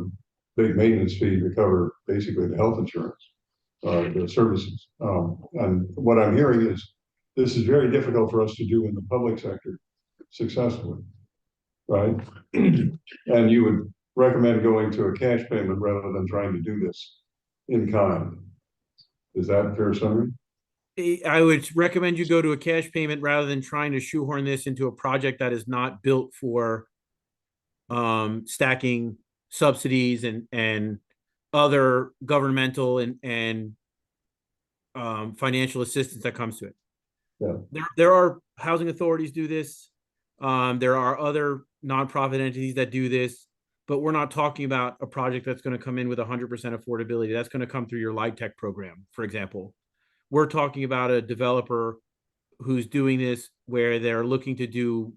big maintenance fee to cover basically the health insurance, the services. And what I'm hearing is this is very difficult for us to do in the public sector successfully, right? And you would recommend going to a cash payment rather than trying to do this in kind. Is that a fair summary? I would recommend you go to a cash payment rather than trying to shoehorn this into a project that is not built for stacking subsidies and other governmental and financial assistance that comes to it. Yeah. There are housing authorities do this. There are other nonprofit entities that do this, but we're not talking about a project that's going to come in with 100% affordability. That's going to come through your LIHTC program, for example. We're talking about a developer who's doing this where they're looking to do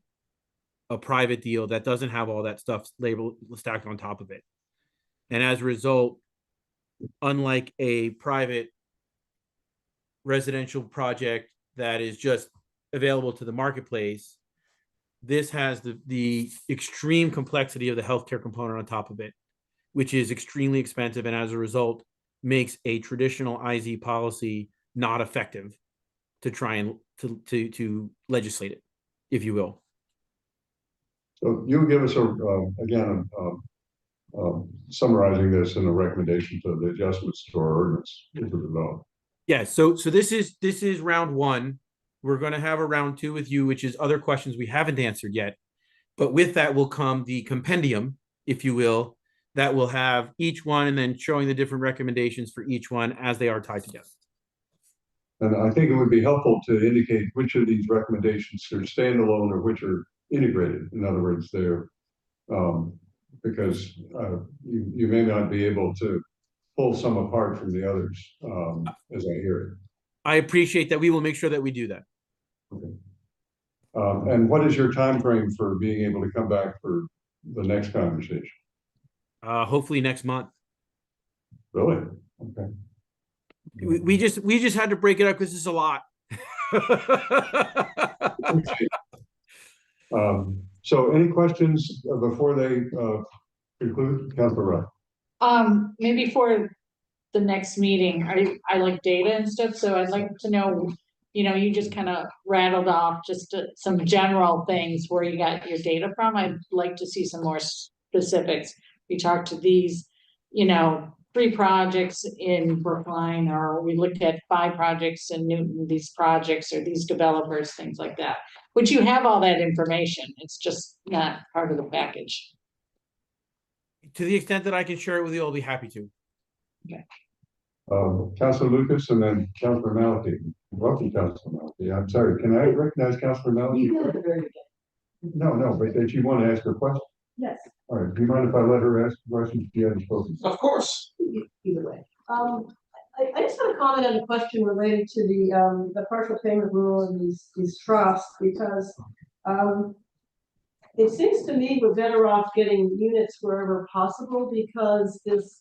a private deal that doesn't have all that stuff labeled stacked on top of it. And as a result, unlike a private residential project that is just available to the marketplace, this has the extreme complexity of the healthcare component on top of it, which is extremely expensive, and as a result makes a traditional IZ policy not effective to try and to legislate it, if you will. So you'll give us again summarizing this in a recommendation to the adjustments to our ordinance as a result. Yeah, so this is round one. We're going to have a round two with you, which is other questions we haven't answered yet. But with that will come the compendium, if you will, that will have each one and then showing the different recommendations for each one as they are tied together. And I think it would be helpful to indicate which of these recommendations are standalone or which are integrated. In other words, they're because you may not be able to pull some apart from the others, as I hear it. I appreciate that. We will make sure that we do that. Okay. And what is your time frame for being able to come back for the next conversation? Hopefully next month. Really? Okay. We just had to break it up because it's a lot. So any questions before they conclude? Councilor Ruff. Maybe for the next meeting, I like data and stuff, so I'd like to know, you just kind of rattled off just some general things where you got your data from. I'd like to see some more specifics. We talked to these, 3 projects in Brookline, or we looked at 5 projects in Newton, these projects or these developers, things like that. Which you have all that information. It's just not part of the package. To the extent that I can share it with you, I'll be happy to. Okay. Councilor Lucas and then Councilor Maliki. Welcome, Councilor Maliki. I'm sorry, can I recognize Councilor Maliki? No, but if you want to ask her question. Yes. All right, do you mind if I let her ask the question? She hasn't spoken. Of course. Either way. I just had a comment on a question related to the partial payment rule and these trusts, because it seems to me we're better off getting units wherever possible, because this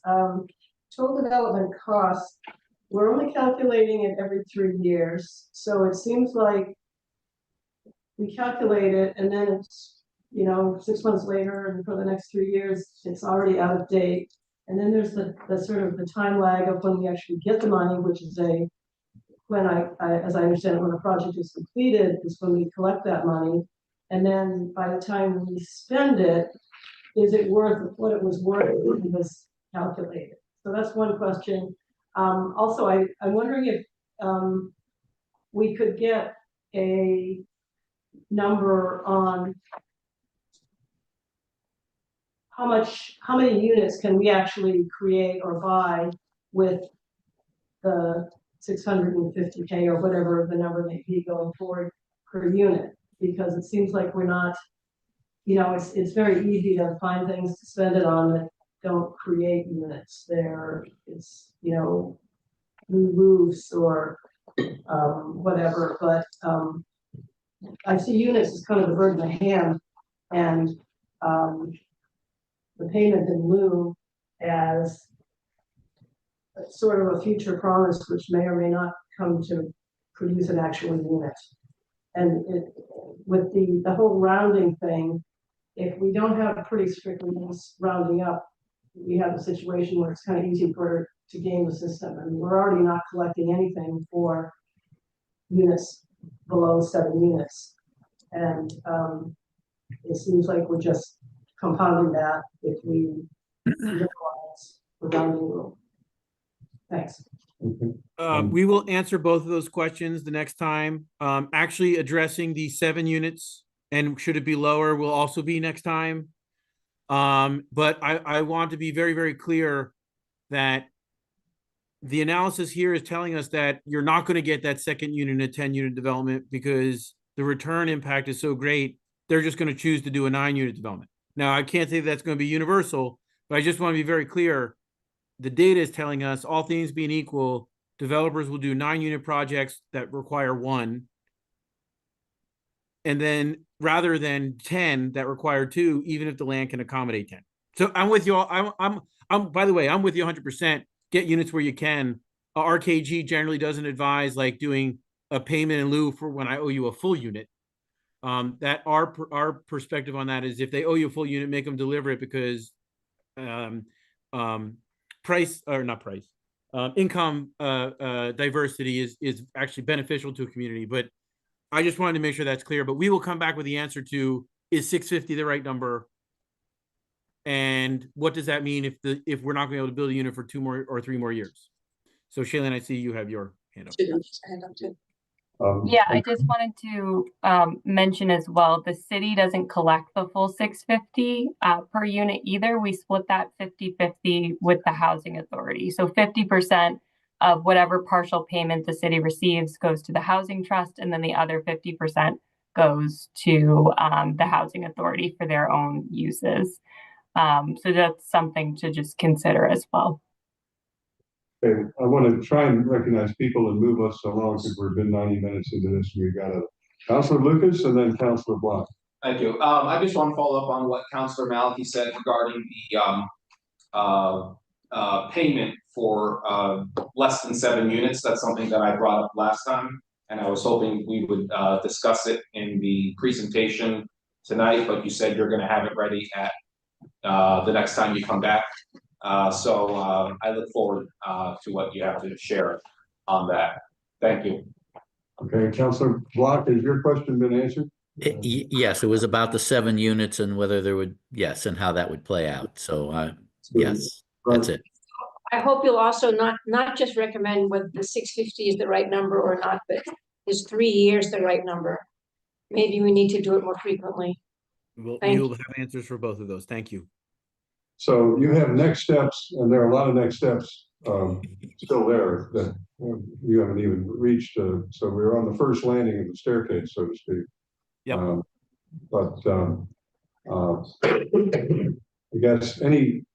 total development cost, we're only calculating it every 3 years. So it seems like we calculate it and then it's, 6 months later, and for the next 3 years, it's already out of date. And then there's the sort of the time lag of when we actually get the money, which is when as I understand it, when a project is completed is when we collect that money. And then by the time we spend it, is it worth what it was worth when it was calculated? So that's one question. Also, I'm wondering if we could get a number on how many units can we actually create or buy with the 650K or whatever the number may be going forward per unit, because it seems like we're not, you know, it's very easy to find things to spend it on that don't create units there. It's, you know, new roofs or whatever, but I see units as kind of the bird in the hand, and the payment in lieu as sort of a future promise, which may or may not come to produce an actual unit. And with the whole rounding thing, if we don't have pretty strict rules rounding up, we have a situation where it's kind of easy to game the system. And we're already not collecting anything for units below 7 units. And it seems like we're just compounding that if we utilize the rounding rule. Thanks. We will answer both of those questions the next time. Actually addressing the 7 units and should it be lower will also be next time. But I want to be very, very clear that the analysis here is telling us that you're not going to get that second unit in a 10-unit development because the return impact is so great. They're just going to choose to do a 9-unit development. Now, I can't say that's going to be universal, but I just want to be very clear. The data is telling us, all things being equal, developers will do 9-unit projects that require 1. And then rather than 10 that require 2, even if the land can accommodate 10. So I'm with you all. I'm by the way, I'm with you 100%. Get units where you can. RKG generally doesn't advise like doing a payment in lieu for when I owe you a full unit. That our perspective on that is if they owe you a full unit, make them deliver it because income diversity is actually beneficial to a community. But I just wanted to make sure that's clear. But we will come back with the answer to, is 650 the right number? And what does that mean if we're not going to be able to build a unit for 2 more or 3 more years? So Shailene, I see you have your hand up. Yeah, I just wanted to mention as well, the city doesn't collect the full 650 per unit either. We split that 50-50 with the housing authority. So 50% of whatever partial payment the city receives goes to the housing trust, and then the other 50% goes to the housing authority for their own uses. So that's something to just consider as well. Okay, I want to try and recognize people and move us along because we've been 90 minutes into this. We've got Councilor Lucas and then Councilor Block. Thank you. I just want to follow up on what Councilor Maliki said regarding the payment for less than 7 units. That's something that I brought up last time, and I was hoping we would discuss it in the presentation tonight, but you said you're going to have it ready at the next time you come back. So I look forward to what you have to share on that. Thank you. Okay, Councilor Block, has your question been answered? Yes, it was about the 7 units and whether there would, yes, and how that would play out. So yes, that's it. I hope you'll also not just recommend whether the 650 is the right number or not, but is 3 years the right number? Maybe we need to do it more frequently. We'll have answers for both of those. Thank you. So you have next steps, and there are a lot of next steps still there that you haven't even reached. So we're on the first landing of the staircase, so to speak. Yep. I guess any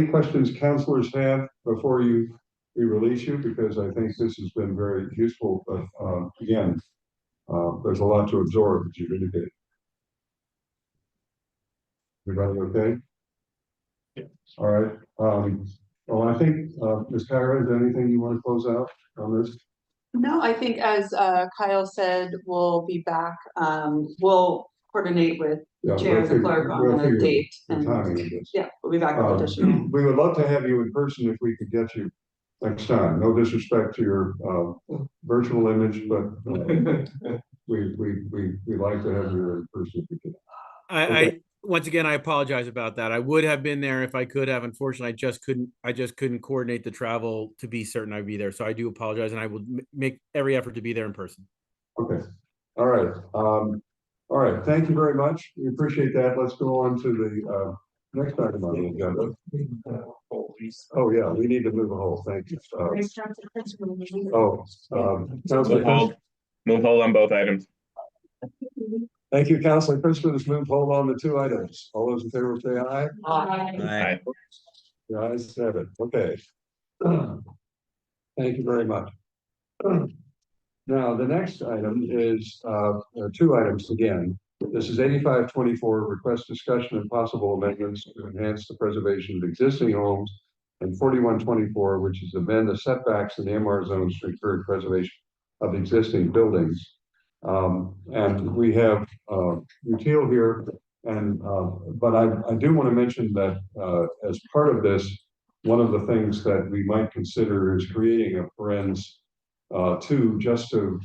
questions councilors have before we release you, because I think this has been very useful. But again, there's a lot to absorb, as you indicated. Everybody okay? Yeah. All right. Well, I think Ms. Kyra, is there anything you want to close out on this? No, I think as Kyle said, we'll be back. We'll coordinate with Chair and the clerk on the date. And yeah, we'll be back with additional. We would love to have you in person if we could get you next time. No disrespect to your virtual image, but we like to have you in person if we can. I once again, I apologize about that. I would have been there if I could have. Unfortunately, I just couldn't coordinate the travel to be certain I'd be there. So I do apologize, and I will make every effort to be there in person. Okay. All right. All right. Thank you very much. We appreciate that. Let's go on to Next item on the agenda. Oh, yeah, we need to move a whole, thank you. Councilor Move hold on both items. Thank you, Councilor Principal. This move hold on the two items. All those in favor say aye. Aye. The ayes have it. Okay. Thank you very much. Now, the next item is two items again. This is 8524, request discussion and possible amendments to enhance the preservation of existing homes, and 4124, which is amend the setbacks in the MR zones to encourage preservation of existing buildings. And we have Utile here, and but I do want to mention that as part of this, one of the things that we might consider is creating a parens just to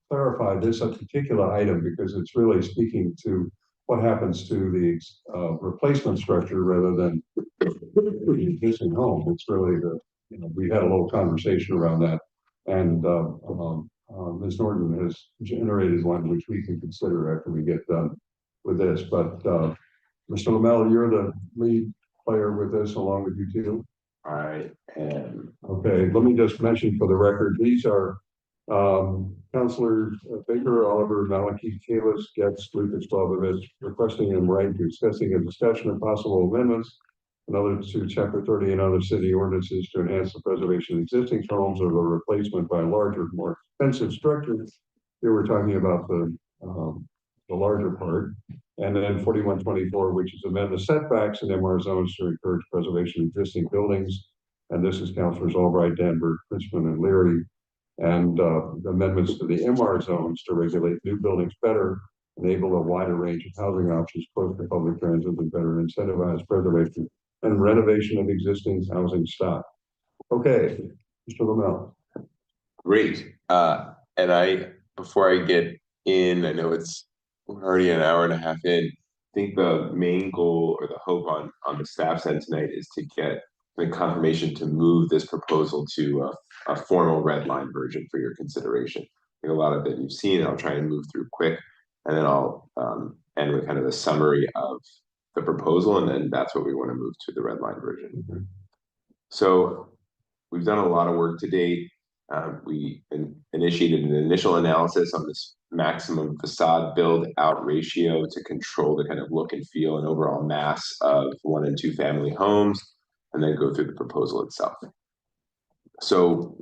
clarify this particular item, because it's really speaking to what happens to the replacement structure rather than the existing home. It's really we had a little conversation around that, and Ms. Norton has generated one which we can consider after we get done with this. But Mr. Lamel, you're the lead player with this along with you too. I am. Okay, let me just mention for the record, these are Councilors Baker, Oliver, Maliki, Kalis, Getz, Lucas, Bobovich, requesting and right discussing a discussion of possible amendments and other to Chapter 30 and other city ordinances to enhance the preservation of existing homes or the replacement by larger, more expensive structures. Here we're talking about the larger part. And then 4124, which is amend the setbacks in MR zones to encourage preservation of existing buildings. And this is Councilors Albright, Danberg, Principal, and Leary. And amendments to the MR zones to regulate new buildings better, enable a wider range of housing options close to public transit, and better incentivize preservation and renovation of existing housing stock. Okay, Mr. Lamel. Great. And before I get in, I know we're already an hour and a half in. I think the main goal or the hope on the staff side tonight is to get the confirmation to move this proposal to a formal red line version for your consideration. I think a lot of it you've seen. I'll try and move through quick, and then I'll end with kind of a summary of the proposal, and then that's what we want to move to the red line version. Mm-hmm. So we've done a lot of work to date. We initiated an initial analysis on this maximum facade build out ratio to control the kind of look and feel and overall mass of 1 and 2 family homes, and then go through the proposal itself. So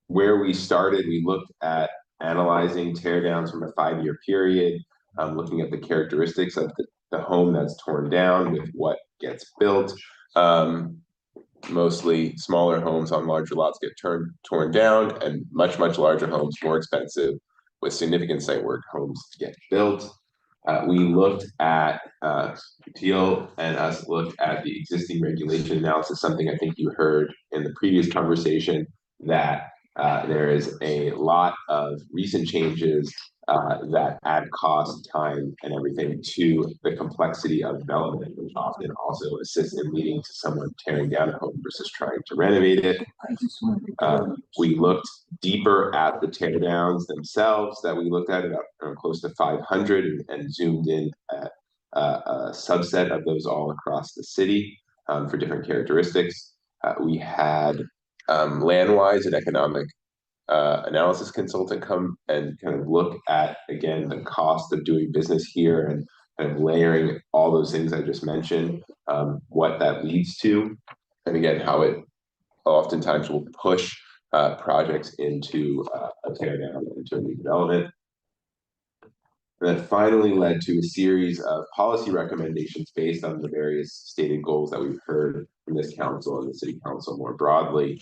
where we started, we looked at analyzing tear downs from a 5-year period, looking at the characteristics of the home that's torn down with what gets built. Mostly smaller homes on larger lots get torn down, and much larger homes, more expensive, with significant site work homes get built. We looked at Teal and us looked at the existing regulation analysis, something I think you heard in the previous conversation, that there is a lot of recent changes that add cost, time, and everything to the complexity of development, which often also assists in leading to someone tearing down a home versus trying to renovate it. We looked deeper at the teardowns themselves that we looked at about close to 500 and zoomed in at a subset of those all across the city for different characteristics. We had Landwise, an economic analysis consultant, come and kind of look at, again, the cost of doing business here and kind of layering all those things I just mentioned, what that leads to, and again, how it oftentimes will push projects into a teardown, into a new development. And that finally led to a series of policy recommendations based on the various stated goals that we've heard from this council and the city council more broadly.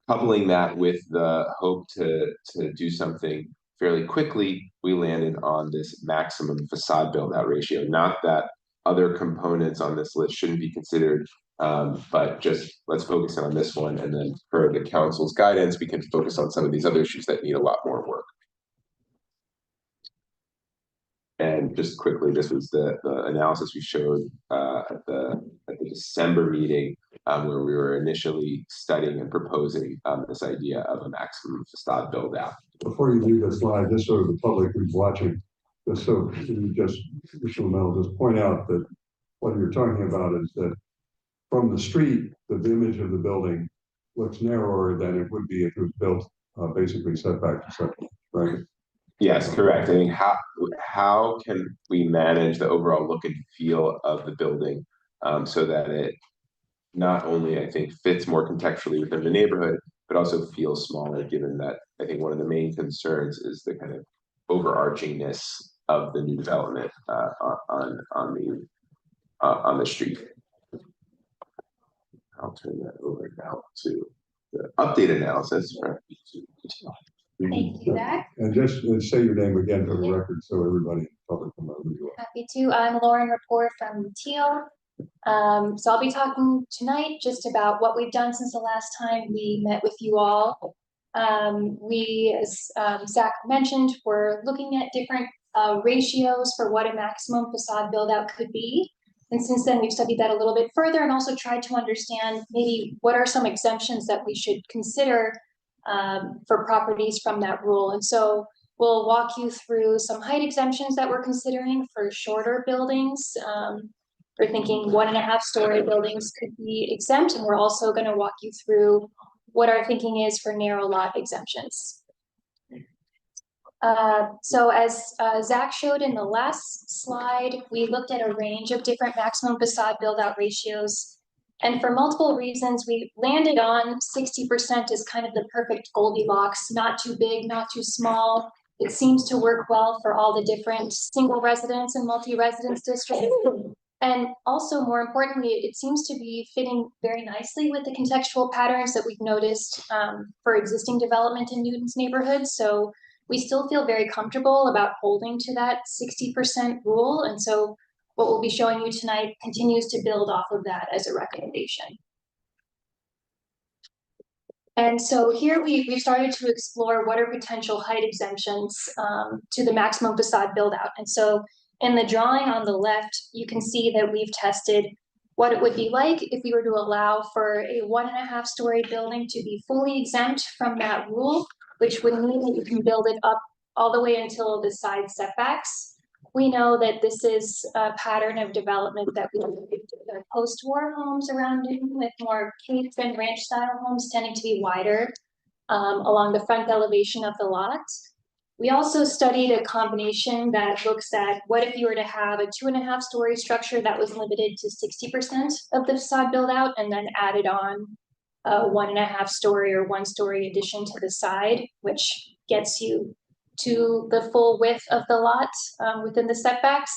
Coupling that with the hope to do something fairly quickly, we landed on this maximum facade build out ratio. Not that other components on this list shouldn't be considered, but just let's focus on this one, and then per the council's guidance, we can focus on some of these other issues that need a lot more work. And just quickly, this was the analysis we showed at the December meeting, where we were initially studying and proposing this idea of a maximum facade build out. Before you leave the slide, just so the public who's watching, just so you Mr. Lamel, just point out that what you're talking about is that from the street, the image of the building looks narrower than it would be if it was built basically setback to setback, right? Yes, correct. I mean, how can we manage the overall look and feel of the building so that it not only, I think, fits more contextually within the neighborhood, but also feels smaller, given that I think one of the main concerns is the kind of overarchingness of the new development on the street. I'll turn that over now to the update analysis. Thank you, Zach. And just say your name again for the record, so everybody in the public can know who you are. Happy to. I'm Lauren Rapport from Teal. So I'll be talking tonight just about what we've done since the last time we met with you all. We, as Zach mentioned, we're looking at different ratios for what a maximum facade build out could be. And since then, we've studied that a little bit further and also tried to understand maybe what are some exemptions that we should consider for properties from that rule. And so we'll walk you through some height exemptions that we're considering for shorter buildings. We're thinking 1.5 story buildings could be exempt, and we're also going to walk you through what our thinking is for narrow lot exemptions. So as Zach showed in the last slide, we looked at a range of different maximum facade build out ratios. And for multiple reasons, we landed on 60% as kind of the perfect Goldilocks, not too big, not too small. It seems to work well for all the different single residence and multi-residence districts. And also, more importantly, it seems to be fitting very nicely with the contextual patterns that we've noticed for existing development in Newton's neighborhood. So we still feel very comfortable about holding to that 60% rule. And so what we'll be showing you tonight continues to build off of that as a recommendation. And so here we've started to explore what are potential height exemptions to the maximum facade build out. And so in the drawing on the left, you can see that we've tested what it would be like if we were to allow for a 1.5 story building to be fully exempt from that rule, which would mean that you can build it up all the way until the side setbacks. We know that this is a pattern of development that we have post-war homes around Newton, with more cape and ranch style homes tending to be wider along the front elevation of the lot. We also studied a combination that looks at what if you were to have a 2.5 story structure that was limited to 60% of the facade build out and then added on a 1.5 story or 1 story addition to the side, which gets you to the full width of the lot within the setbacks.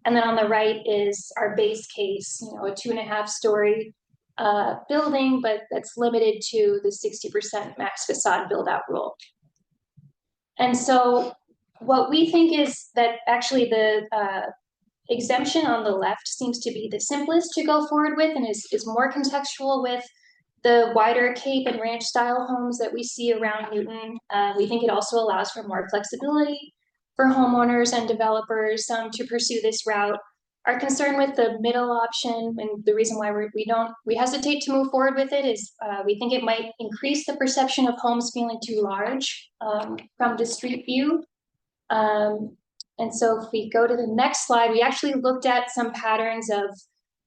And then on the right is our base case, a 2.5 story building, but that's limited to the 60% max facade build out rule. And so what we think is that actually the exemption on the left seems to be the simplest to go forward with and is more contextual with the wider cape and ranch style homes that we see around Newton. We think it also allows for more flexibility for homeowners and developers to pursue this route. Our concern with the middle option, and the reason why we hesitate to move forward with it, is we think it might increase the perception of homes feeling too large from the street view. And so if we go to the next slide, we actually looked at some patterns of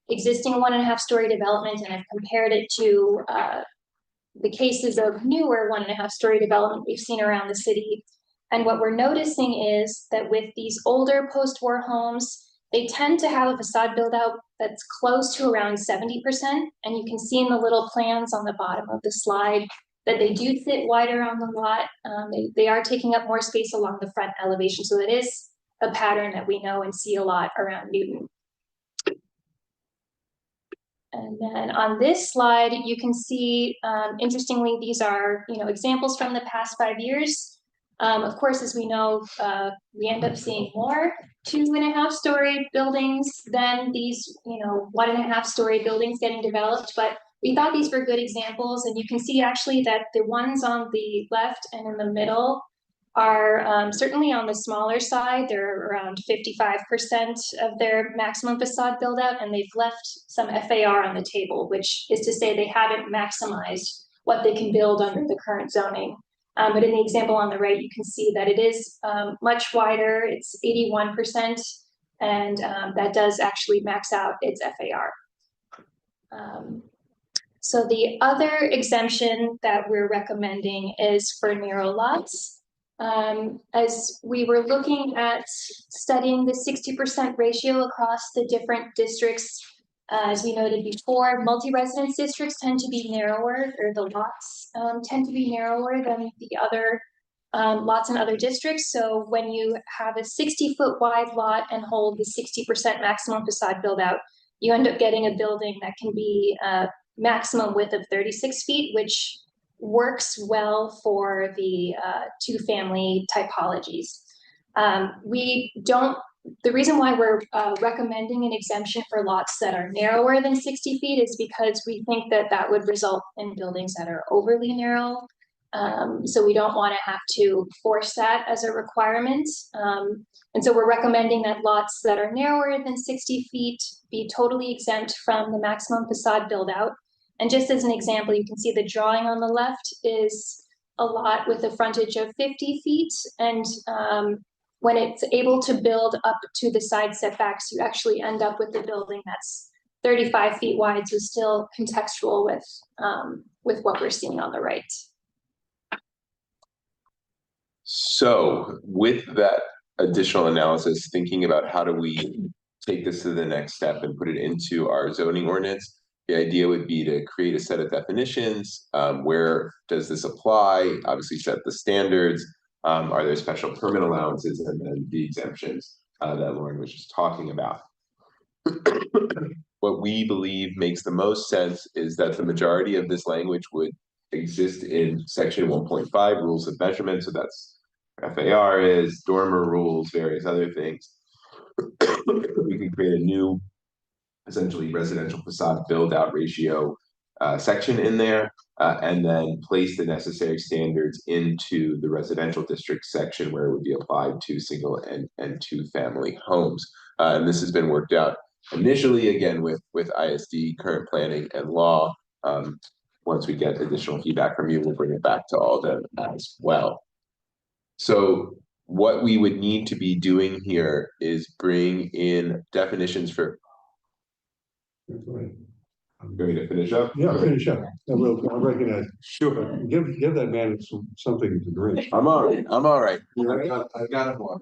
existing 1.5 story development, and I've compared it to the cases of newer 1.5 story development we've seen around the city. And what we're noticing is that with these older post-war homes, they tend to have a facade build out that's close to around 70%. And you can see in the little plans on the bottom of the slide that they do fit wider on the lot. They are taking up more space along the front elevation. So it is a pattern that we know and see a lot around Newton. And then on this slide, you can see, interestingly, these are examples from the past 5 years. Of course, as we know, we end up seeing more 2.5 story buildings than these 1.5 story buildings getting developed. But we thought these were good examples, and you can see actually that the ones on the left and in the middle are certainly on the smaller side. They're around 55% of their maximum facade build out, and they've left some FAR on the table, which is to say they haven't maximized what they can build under the current zoning. But in the example on the right, you can see that it is much wider. It's 81%, And that does actually max out its FAR. So the other exemption that we're recommending is for narrow lots. As we were looking at studying the 60% ratio across the different districts, as we noted before, multi-residence districts tend to be narrower, or the lots tend to be narrower than the other lots in other districts. So when you have a 60-foot wide lot and hold the 60% maximum facade build out, you end up getting a building that can be maximum width of 36 feet, which works well for the two-family typologies. The reason why we're recommending an exemption for lots that are narrower than 60 feet is because we think that that would result in buildings that are overly narrow. So we don't want to have to force that as a requirement. And so we're recommending that lots that are narrower than 60 feet be totally exempt from the maximum facade build out. And just as an example, you can see the drawing on the left is a lot with a frontage of 50 feet. And when it's able to build up to the side setbacks, you actually end up with a building that's 35 feet wide, so still contextual with what we're seeing on the right. So with that additional analysis, thinking about how do we take this to the next step and put it into our zoning ordinance, the idea would be to create a set of definitions. Where does this apply? Obviously set the standards. Are there special permit allowances, and then the exemptions that Lauren was just talking about. What we believe makes the most sense is that the majority of this language would exist in section 1.5 rules of measurement. So that's FAR is, dormer rules, various other things. We can create a new, essentially residential facade build out ratio section in there, and then place the necessary standards into the residential district section where it would be applied to single and two family homes. And this has been worked out initially again with ISD, current planning and law. Once we get additional feedback from you, we'll bring it back to all of them as well. So what we would need to be doing here is bring in definitions for. I'm going to finish up. Yeah, finish up. I'll recognize. Sure. Give that man something to drink. I'm all right. I've got more.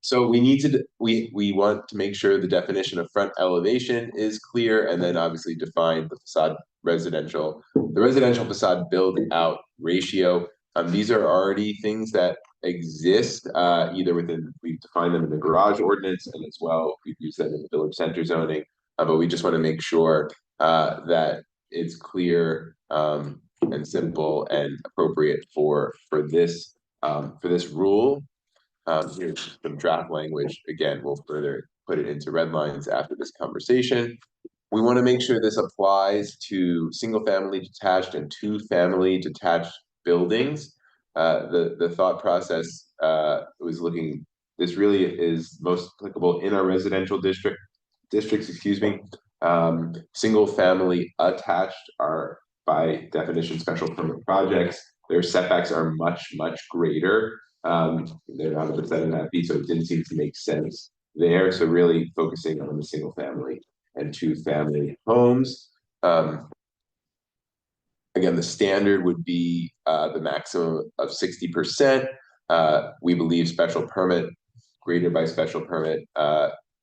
So we need to, we want to make sure the definition of front elevation is clear, and then obviously define the facade the residential facade build out ratio. These are already things that exist either within, we've defined them in the garage ordinance, and as well we've used them in the village center zoning, but we just want to make sure that it's clear and simple and appropriate for this rule. Here's some draft language. Again, we'll further put it into red lines after this conversation. We want to make sure this applies to single family detached and two family detached buildings. The thought process was looking, this really is most applicable in our residential districts, excuse me. Single family attached are by definition special permit projects. Their setbacks are much greater. They're not at 7.5 feet, so it didn't seem to make sense there. So really focusing on the single family and two family homes. Again, the standard would be the maximum of 60%. We believe special permit graded by special permit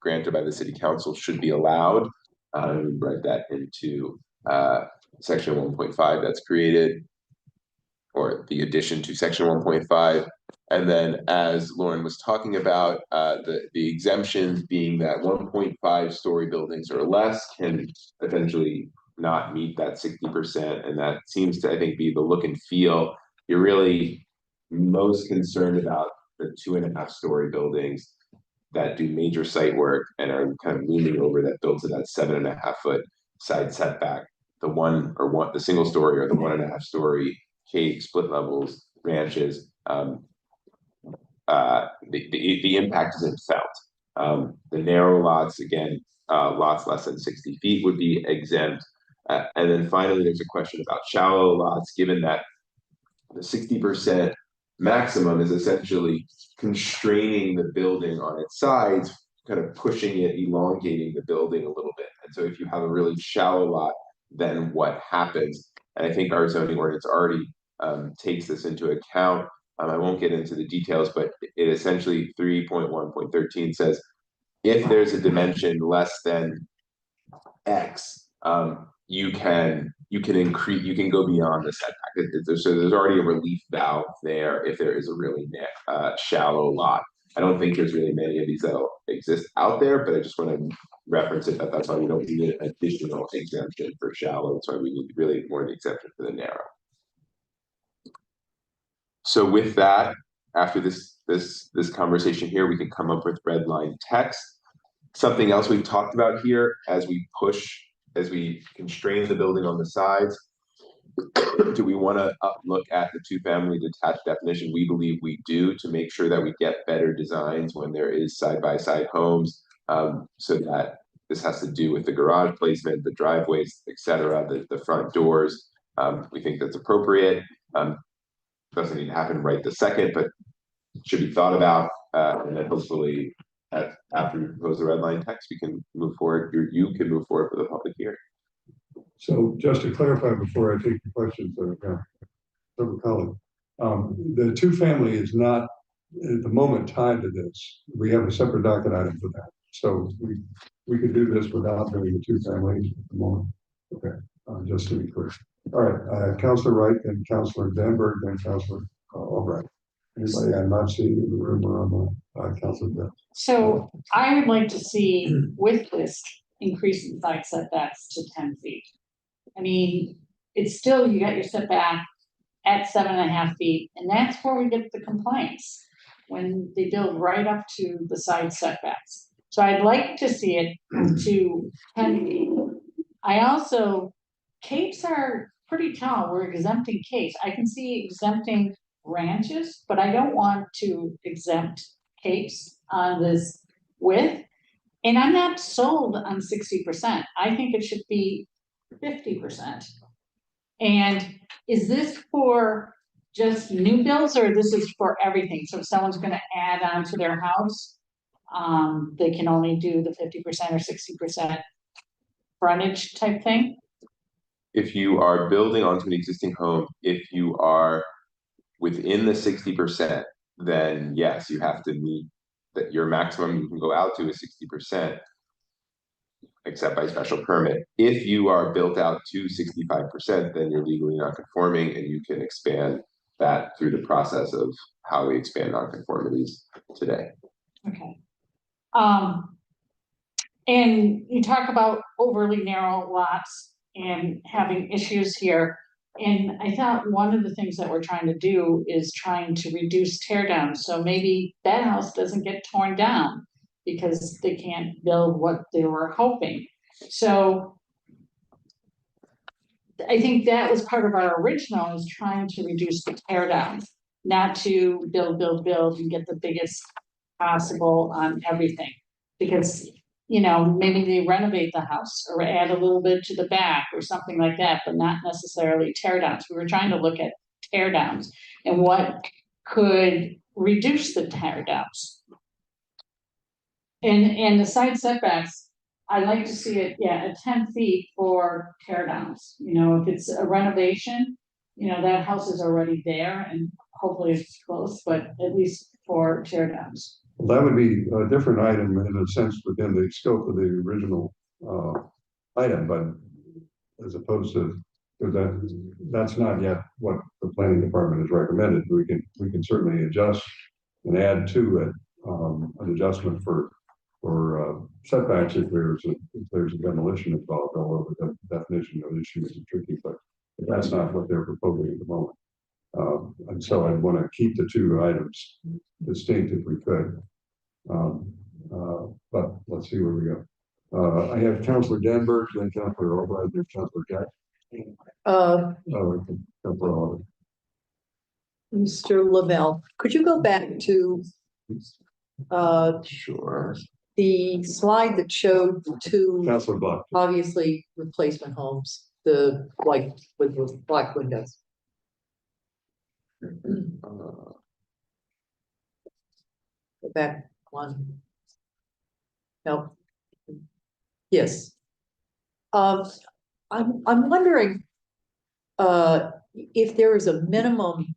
granted by the city council should be allowed. We write that into section 1.5 that's created, or the addition to section 1.5. And then as Lauren was talking about, the exemptions being that 1.5 story buildings or less can potentially not meet that 60%. And that seems to, I think, be the look and feel. You're really most concerned about the 2.5 story buildings that do major site work and are kind of looming over that build to that 7.5 foot side setback. The single story or the 1.5 story cave split levels, ranches, the impact isn't felt. The narrow lots, again, lots less than 60 feet would be exempt. And then finally, there's a question about shallow lots, given that the 60% maximum is essentially constraining the building on its sides kind of pushing it, elongating the building a little bit. And so if you have a really shallow lot, then what happens? And I think our zoning ordinance already takes this into account. I won't get into the details, but it essentially 3.1.13 says if there's a dimension less than X, you can increase, you can go beyond the setback. So there's already a relief valve there if there is a really shallow lot. I don't think there's really many of these that'll exist out there, but I just want to reference it, that's why we don't need an additional exemption for shallow. That's why we need really more of the exception for the narrow. So with that, after this conversation here, we can come up with red line text. Something else we've talked about here as we constrain the building on the sides. Do we want to look at the two-family detached definition? We believe we do, to make sure that we get better designs when there is side-by-side homes, so that this has to do with the garage placement, the driveways, etc., the front doors. We think that's appropriate. Doesn't need to happen right this second, but should be thought about, and then hopefully after we propose the red line text, we can move forward. You can move forward for the public hearing. So just to clarify before I take the questions, Colin, the two-family is not at the moment tied to this. We have a separate docket item for that. So we could do this without doing the two-family at the moment. Okay, just to be clear. All right, Councilor Wright and Councilor Danberg and Councilor Albright. Anybody I'm not seeing in the room or on Councilor Bell? So I would like to see with this increase in side setbacks to 10 feet. I mean, it's still, you got your setback at 7.5 feet, and that's where we get the complaints when they build right up to the side setbacks. So I'd like to see it to 10 feet. I also, capes are pretty tall. We're exempting capes. I can see exempting ranches, but I don't want to exempt capes on this width. And I'm not sold on 60%. I think it should be 50%. And is this for just new builds, or this is for everything? So if someone's going to add on to their house, they can only do the 50% or 60% frontage type thing? If you are building onto an existing home, if you are within the 60%, then yes, you have to meet that. Your maximum you can go out to is 60%, except by special permit. If you are built out to 65%, then you're legally non-conforming, and you can expand that through the process of how we expand non-conformities today. Okay. And you talk about overly narrow lots and having issues here. And I thought one of the things that we're trying to do is trying to reduce tear down. So maybe that house doesn't get torn down because they can't build what they were hoping. So I think that was part of our original, is trying to reduce the tear down, not to build and get the biggest possible on everything. Because, you know, maybe they renovate the house or add a little bit to the back or something like that, but not necessarily tear downs. We were trying to look at tear downs and what could reduce the tear downs. And the side setbacks, I like to see it, at 10 feet for tear downs. You know, if it's a renovation, you know, that house is already there and hopefully it's close, but at least for tear downs. Well, that would be a different item in a sense within the scope of the original item, but as opposed to, that's not yet what the planning department has recommended. We can certainly adjust and add to it an adjustment for setbacks if there's a demolition involved, although the definition of issue is tricky, but that's not what they're proposing at the moment. And so I want to keep the two items distinct if we could. But let's see where we go. I have Councilor Danberg, then Councilor Albright, then Councilor Jack. Councilor Albright. Mr. Lavelle, could you go back to Sure. the slide that showed the two Councilor Black. obviously replacement homes, the white with the black windows? Go back one. No. Yes. I'm wondering, if there is a minimum,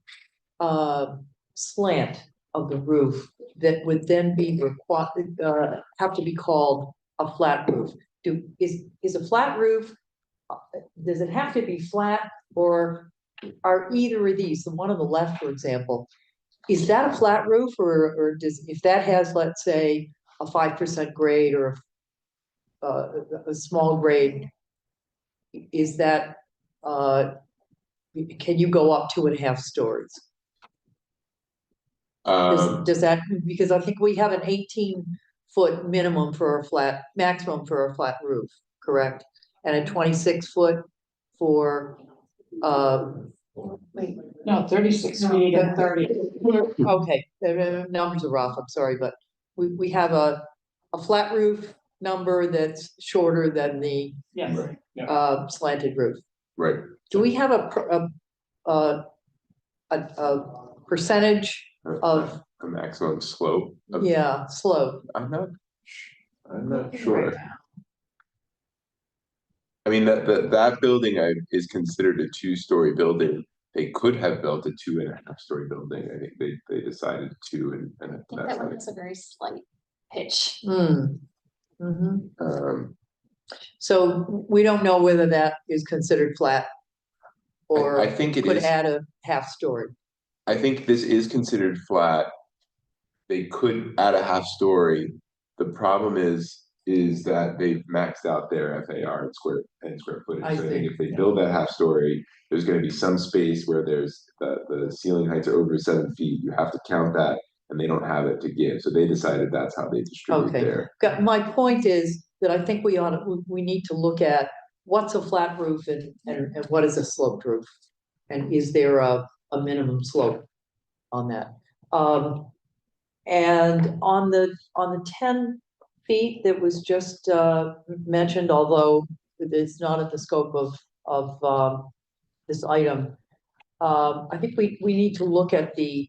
slant of the roof that would then be required, have to be called a flat roof. Is a flat roof, does it have to be flat, or are either of these, the one on the left, for example, is that a flat roof, or does, if that has, let's say, a 5% grade or a small grade, is that, can you go up 2.5 stories? Does that, because I think we have an 18-foot minimum for a flat, maximum for a flat roof, correct? And a 26-foot for, Wait, no, 36 feet and 30. okay, the numbers are off, I'm sorry, but we have a flat roof number that's shorter than the Yes. slanted roof. Right. Do we have a percentage of, A maximum slope? of- yeah, slope? I'm not sure. I mean, that building is considered a 2-story building. They could have built a 2.5-story building. I think they decided 2 and I think that's that one like, has a very slight pitch. So we don't know whether that is considered flat or I think it could is. add a 1/2 story. I think this is considered flat. They could add a 1/2 story. The problem is that they've maxed out their FAR in square footage. I So I think see. if they build that 1/2 story, there's gonna be some space where there's the ceiling heights are over 7 feet. You have to count that, and they don't have it to give. So they decided that's how they distribute Okay, their. my point is that I think we need to look at what's a flat roof and what is a sloped roof? And is there a minimum slope on that? And on the 10 feet that was just mentioned, although it's not at the scope of this item, I think we need to look at the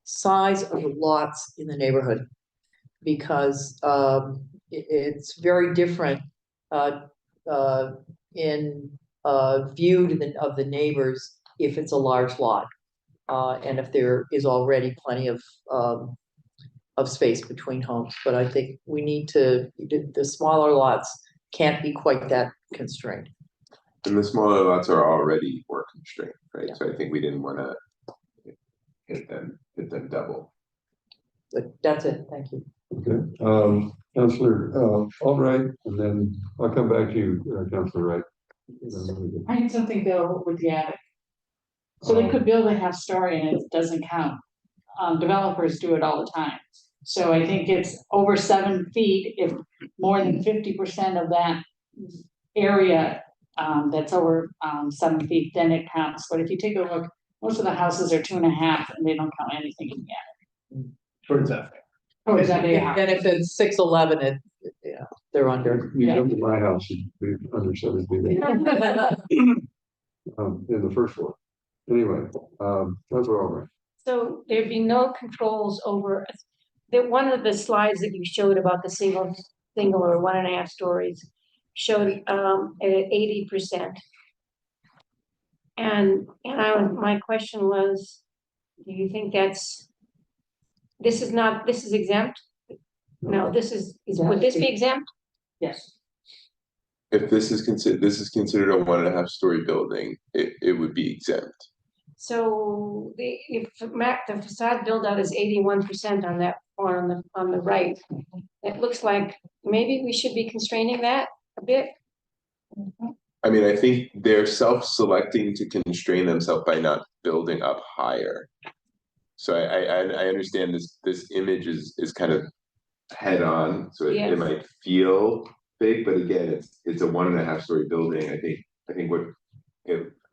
size of the lots in the neighborhood, because it's very different in view of the neighbors if it's a large lot, and if there is already plenty of space between homes. But I think we need to, the smaller lots can't be quite that constrained. And the smaller lots are already more constrained, right? So I think we didn't wanna hit them double. But that's it, thank you. Okay, Councillor Albright, and then I'll come back to you, Councillor Wright. I had something though with the attic. So they could build a 1/2 story and it doesn't count. Developers do it all the time. So I think it's over 7 feet, if more than 50% of that area that's over 7 feet, then it counts. But if you take a look, most of the houses are 2.5 and they don't count anything in the attic. Towards that. Towards that, yeah. And if it's 6'11", yeah, they're under. You come to my house, it'd be under 7 feet. In the first floor. Anyway, Councillor Albright. So there'd be no controls over, one of the slides that you showed about the single or 1.5 stories showed at 80%. And my question was, do you think this is exempt? No, would this be exempt? Yes. If this is considered a 1.5 story building, it would be exempt. So if the facade build out is 81% on that one on the right, it looks like maybe we should be constraining that a bit. I mean, I think they're self-selecting to constrain themselves by not building up higher. So I understand this image is kind of head on, so Yes. it might feel big, but again, it's a 1.5 story building. I think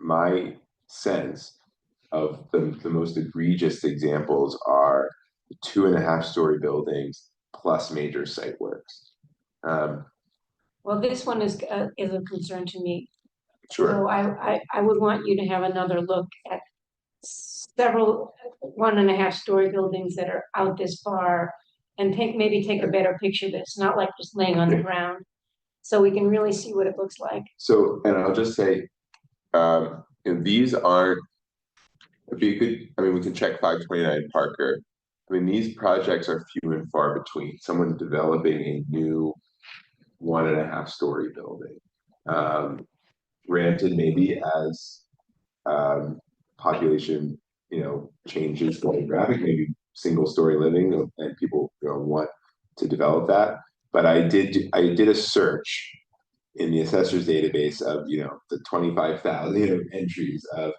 my sense of the most egregious examples are 2.5 story buildings plus major site works. Well, this one is a concern to me. Sure. So I would want you to have another look at several 1.5 story buildings that are out this far and maybe take a better picture that's not like just laying on the ground. So we can really see what it looks like. So, and I'll just say, and these aren't, if you could, I mean, we can check 529 Parker. I mean, these projects are few and far between. Someone developing a new 1.5 story building. Granted, maybe as population, changes demographic, maybe single story living, and people want to develop that. But I did a search in the assessor's database of the 25,000 entries of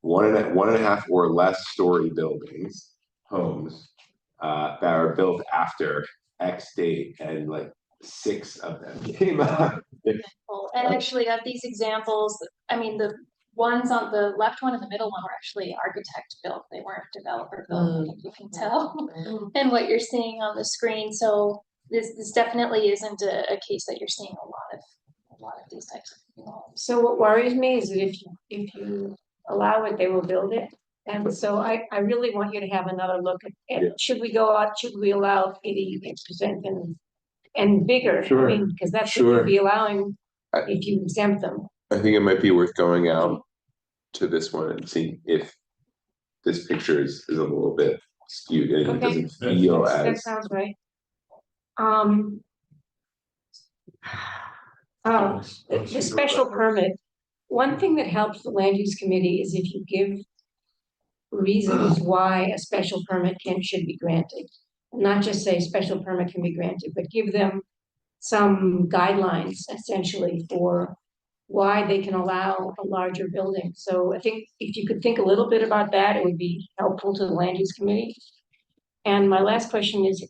1.5 or less story buildings, homes that are built after X date, and like 6 of them came up. And actually, of these examples, I mean, the ones on the left one and the middle one were actually architect built. They weren't developer built. I think you can tell and what you're seeing on the screen. So this definitely isn't a case that you're seeing a lot of these types of homes. So what worries me is that if you allow it, they will build it. And so I really want you to have another look at should we go out, should we allow 80% and bigger? Sure. I mean, because that's what you'd be allowing if you exempt them. I think it might be worth going out to this one and seeing if this picture is a little bit skewed and it doesn't feel That as. sounds right. The special permit, one thing that helps the land use committee is if you give reasons why a special permit should be granted. Not just say special permit can be granted, but give them some guidelines essentially for why they can allow a larger building. So I think if you could think a little bit about that, it would be helpful to the land use committee. And my last question is,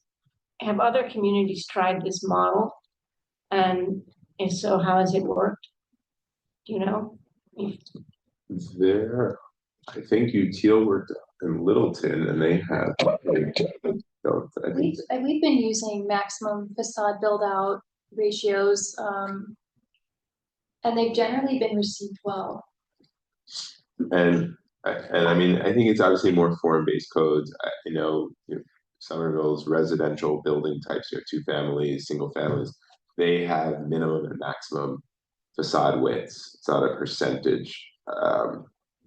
have other communities tried this model? And if so, how has it worked? Do you know? There, I think UTeal worked in Littleton and they have. We've been using maximum facade build out ratios, and they've generally been received well. And I mean, I think it's obviously more form-based codes. Somerville's residential building types, 2 families, single families, they have minimum and maximum facade widths. It's not a percentage,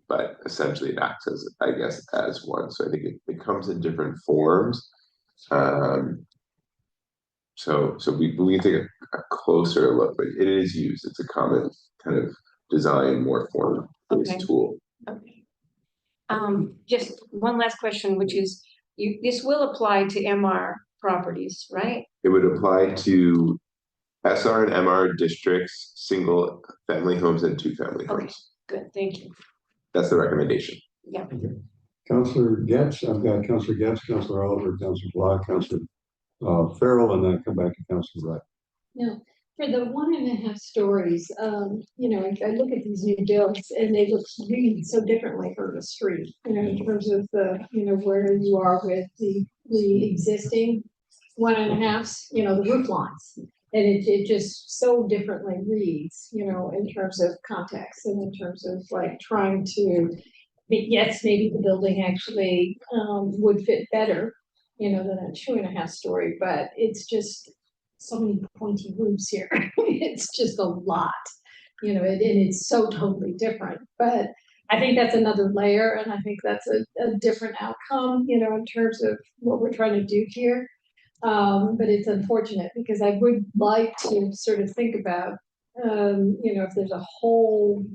but essentially it acts as, I guess, as one. So I think it comes in different forms. So we can take a closer look, but it is used. It's a common kind of design, more form-based tool. Okay. Just one last question, which is, this will apply to MR properties, right? It would apply to SR and MR districts, single family homes and 2 family homes. Good, thank you. That's the recommendation. Yeah. Councilor Getz, I've got Councilor Getz, Councilor Oliver, Councilor Block, Councilor Farrell, and then I come back to Councilor Wright. No, for the 1.5 stories, I look at these new builds and they look really so differently from the street, in terms of the, where you are with the existing 1.5s, the roof lines. And it just so differently reads, in terms of context and in terms of like trying to, yes, maybe the building actually would fit better, than a 2.5 story, but it's just so many pointy roofs here. It's just a lot, and it's so totally different. But I think that's another layer, and I think that's a different outcome, in terms of what we're trying to do here. But it's unfortunate because I would like to sort of think about, if there's a whole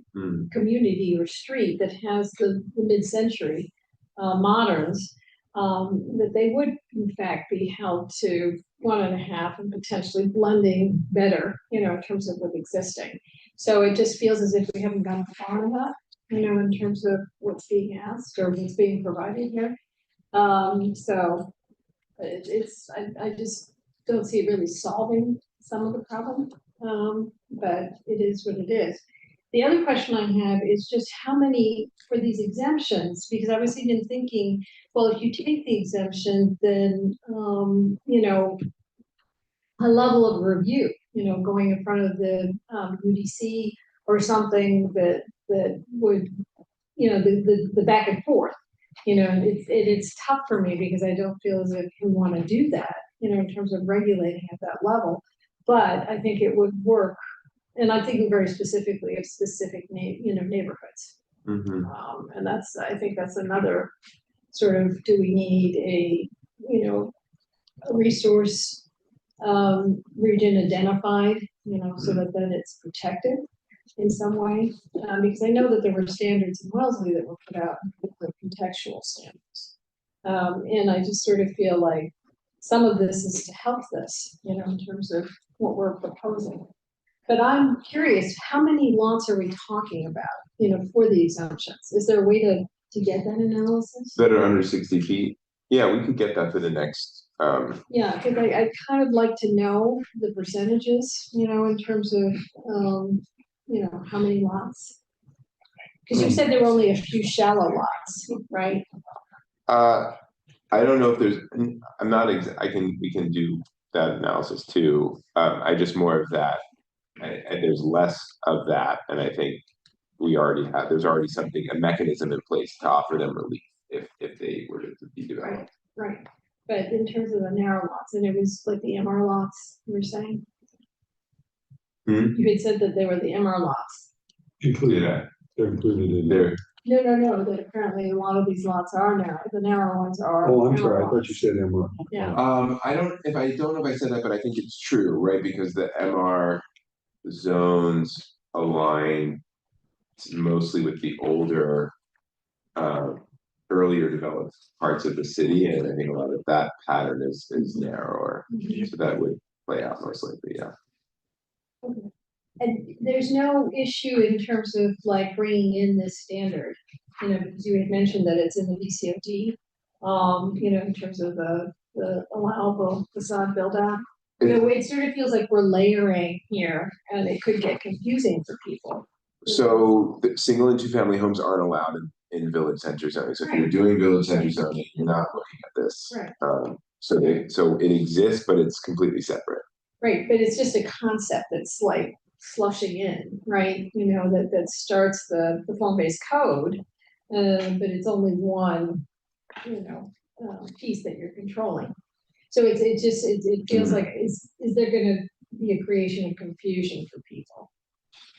community or street that has the mid-century moderns, that they would in fact be held to 1.5 and potentially blending better, in terms of with existing. So it just feels as if we haven't gone far enough, in terms of what's being asked or what's being provided here. So I just don't see it really solving some of the problem, but it is what it is. The other question I have is just how many for these exemptions, because I was even thinking, well, if you take the exemption, then, a level of review, going in front of the UDC or something that would, the back and forth You know, it's tough for me because I don't feel as if we want to do that, you know, in terms of regulating at that level. But I think it would work, and I'm thinking very specifically of specific neighborhoods. And I think that's another sort of, do we need a resource region identified, so that then it's protected in some way? Because I know that there were standards in Wellesley that were put out, for contextual standards. And I just sort of feel like some of this is to help this, in terms of what we're proposing. But I'm curious, how many lots are we talking about, for the exemptions? Is there a way to get that analysis? That are under 60 feet. Yeah, we could get that for the next. Yeah, because I kind of like to know the percentages, in terms of, how many lots. Because you said there were only a few shallow lots, right? I don't know if there's. I'm not. We can do that analysis too. I just more of that. And there's less of that, and I think we already have. There's already a mechanism in place to offer them relief if they were to be developed. Right. But in terms of the narrow lots, and it was like the MR lots, you were saying? You had said that they were the MR lots. Included that. They're included in there. No, that apparently a lot of these lots are narrow. The narrow ones are. Oh, I'm MR sorry. I thought lots. you said MR. Yeah. I don't know if I said that, but I think it's true, right? Because the MR zones align mostly with the older, earlier developed parts of the city, and I think a lot of that pattern is narrower. So that would play out most likely, yeah. Okay. And there's no issue in terms of like bringing in this standard, because you had mentioned that it's in the VCOD, in terms of the allowable facade build out. It sort of feels like we're layering here, and it could get confusing for people. So the single and two family homes aren't allowed in village center zoning. So if you're doing village center zoning, you're not looking at this. Right. So it exists, but it's completely separate. Right, but it's just a concept that's like flushing in, right? That starts the form-based code, but it's only one, piece that you're controlling. So it feels like, is there gonna be a creation of confusion for people?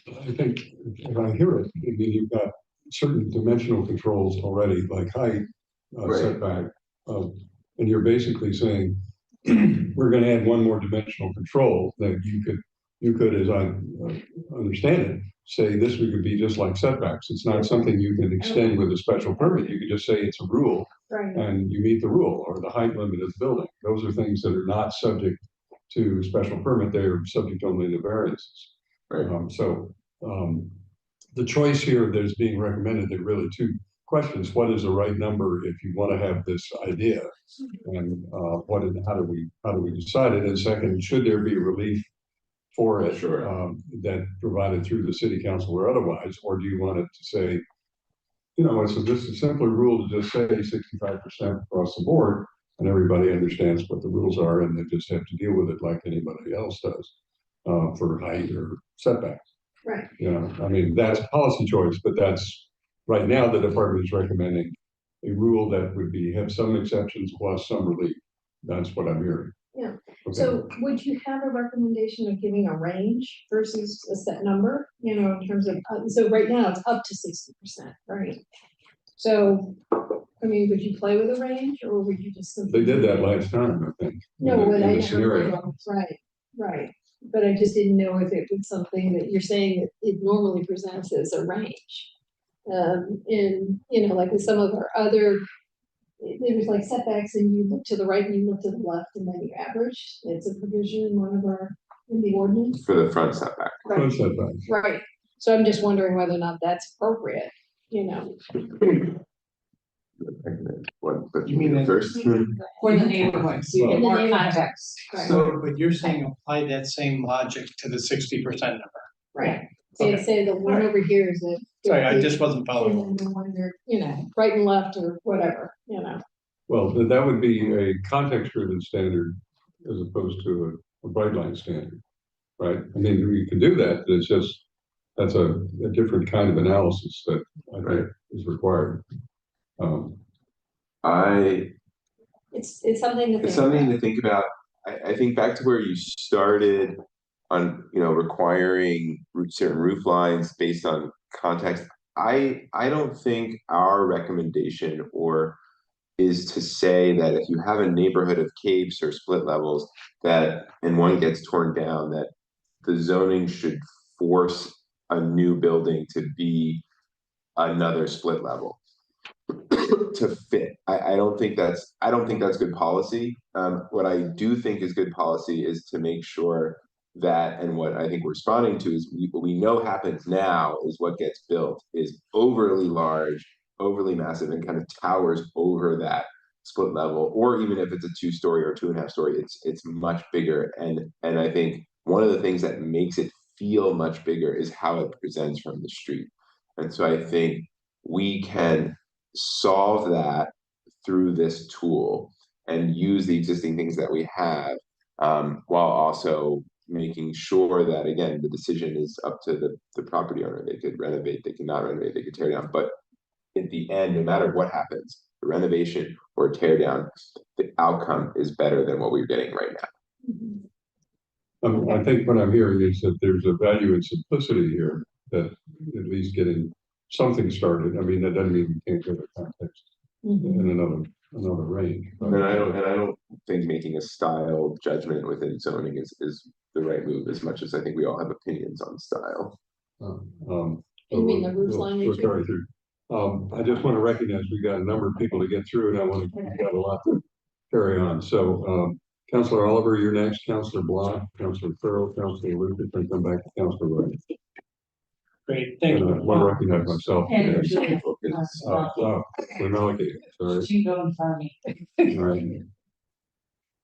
I think if I hear it, I mean, you've got certain dimensional controls already, like height, setback, and you're basically saying we're going to add one more dimensional control that you could, as I understand it, say this could be just like setbacks. It's not something you can extend with a special permit. You can just say it's a rule, and you meet the rule, or the height limit of the building. Those are things that are not subject to special permit. They are subject only to variances. Right. The choice here that's being recommended, there are really two questions. What is the right number if you want to have this idea, and how do we decide it? And second, should there be relief for it that provided through the city council or otherwise, or do you want it to say, it's just a simpler rule to just say 65% across the board, and everybody understands what the rules are, and they just have to deal with it like anybody else does for height or setbacks. Right. I mean, that's a policy choice, but that's right now the department is recommending a rule that would have some exceptions plus some relief. That's what I'm hearing. Yeah. Okay. So would you have a recommendation of giving a range versus a set number, in terms of, so right now it's up to 60%, right? So, I mean, would you play with a range, or would you just simply? They did that last time, I think. No, but I never scenario. Right. But I just didn't know if it was something that you're saying that it normally presents as a range. Like with some of our other, it was like setbacks, and you look to the right and you look to the left, and then you average. It's a provision in the ordinance. For the front setback. Right. Front setback. Right. So I'm just wondering whether or not that's appropriate, What You mean first? For the neighborhoods, you get more context. So, but you're saying apply that same logic to the 60% number. Right. Say the one over here is a. Sorry, I just wasn't following. And then the one there, right and left or whatever, Well, that would be a context-driven standard as opposed to a bright line standard, right? I mean, you can do that, but it's just, that's a different kind of analysis that I think is required. It's something to think It's something about. to think about. I think back to where you started on, requiring certain roof lines based on context. I don't think our recommendation is to say that if you have a neighborhood of capes or split levels and one gets torn down, that the zoning should force a new building to be another split level to fit. I don't think that's good policy. What I do think is good policy is to make sure that, and what I think we're responding to is what we know happens now is what gets built is overly large, overly massive, and kind of towers over that split level, or even if it's a 2-story or 2.5-story, it's much bigger. And I think one of the things that makes it feel much bigger is how it presents from the street. And so I think we can solve that through this tool and use the existing things that we have, while also making sure that, again, the decision is up to the property owner. They could renovate, they could not renovate, they could tear down, but at the end, no matter what happens, the renovation or tear down, the outcome is better than what we're getting right now. I think what I'm hearing is that there's a value in simplicity here, that at least getting something started. I mean, that doesn't mean we can't go to context in another range. And I don't think making a style judgment within zoning is the right move, as much as I think we all have opinions on style. You mean the roof line we'll issue? carry through. I just want to recognize we got a number of people to get through, and we got a lot to carry on. So, Councilor Oliver, you're next. Councilor Block, Councilor Farrell, Councilor Lucas, and come back to Councilor Wright. Great, thank you. I want to recognize myself. And We're not okay. Sorry. She got in front of me. All right.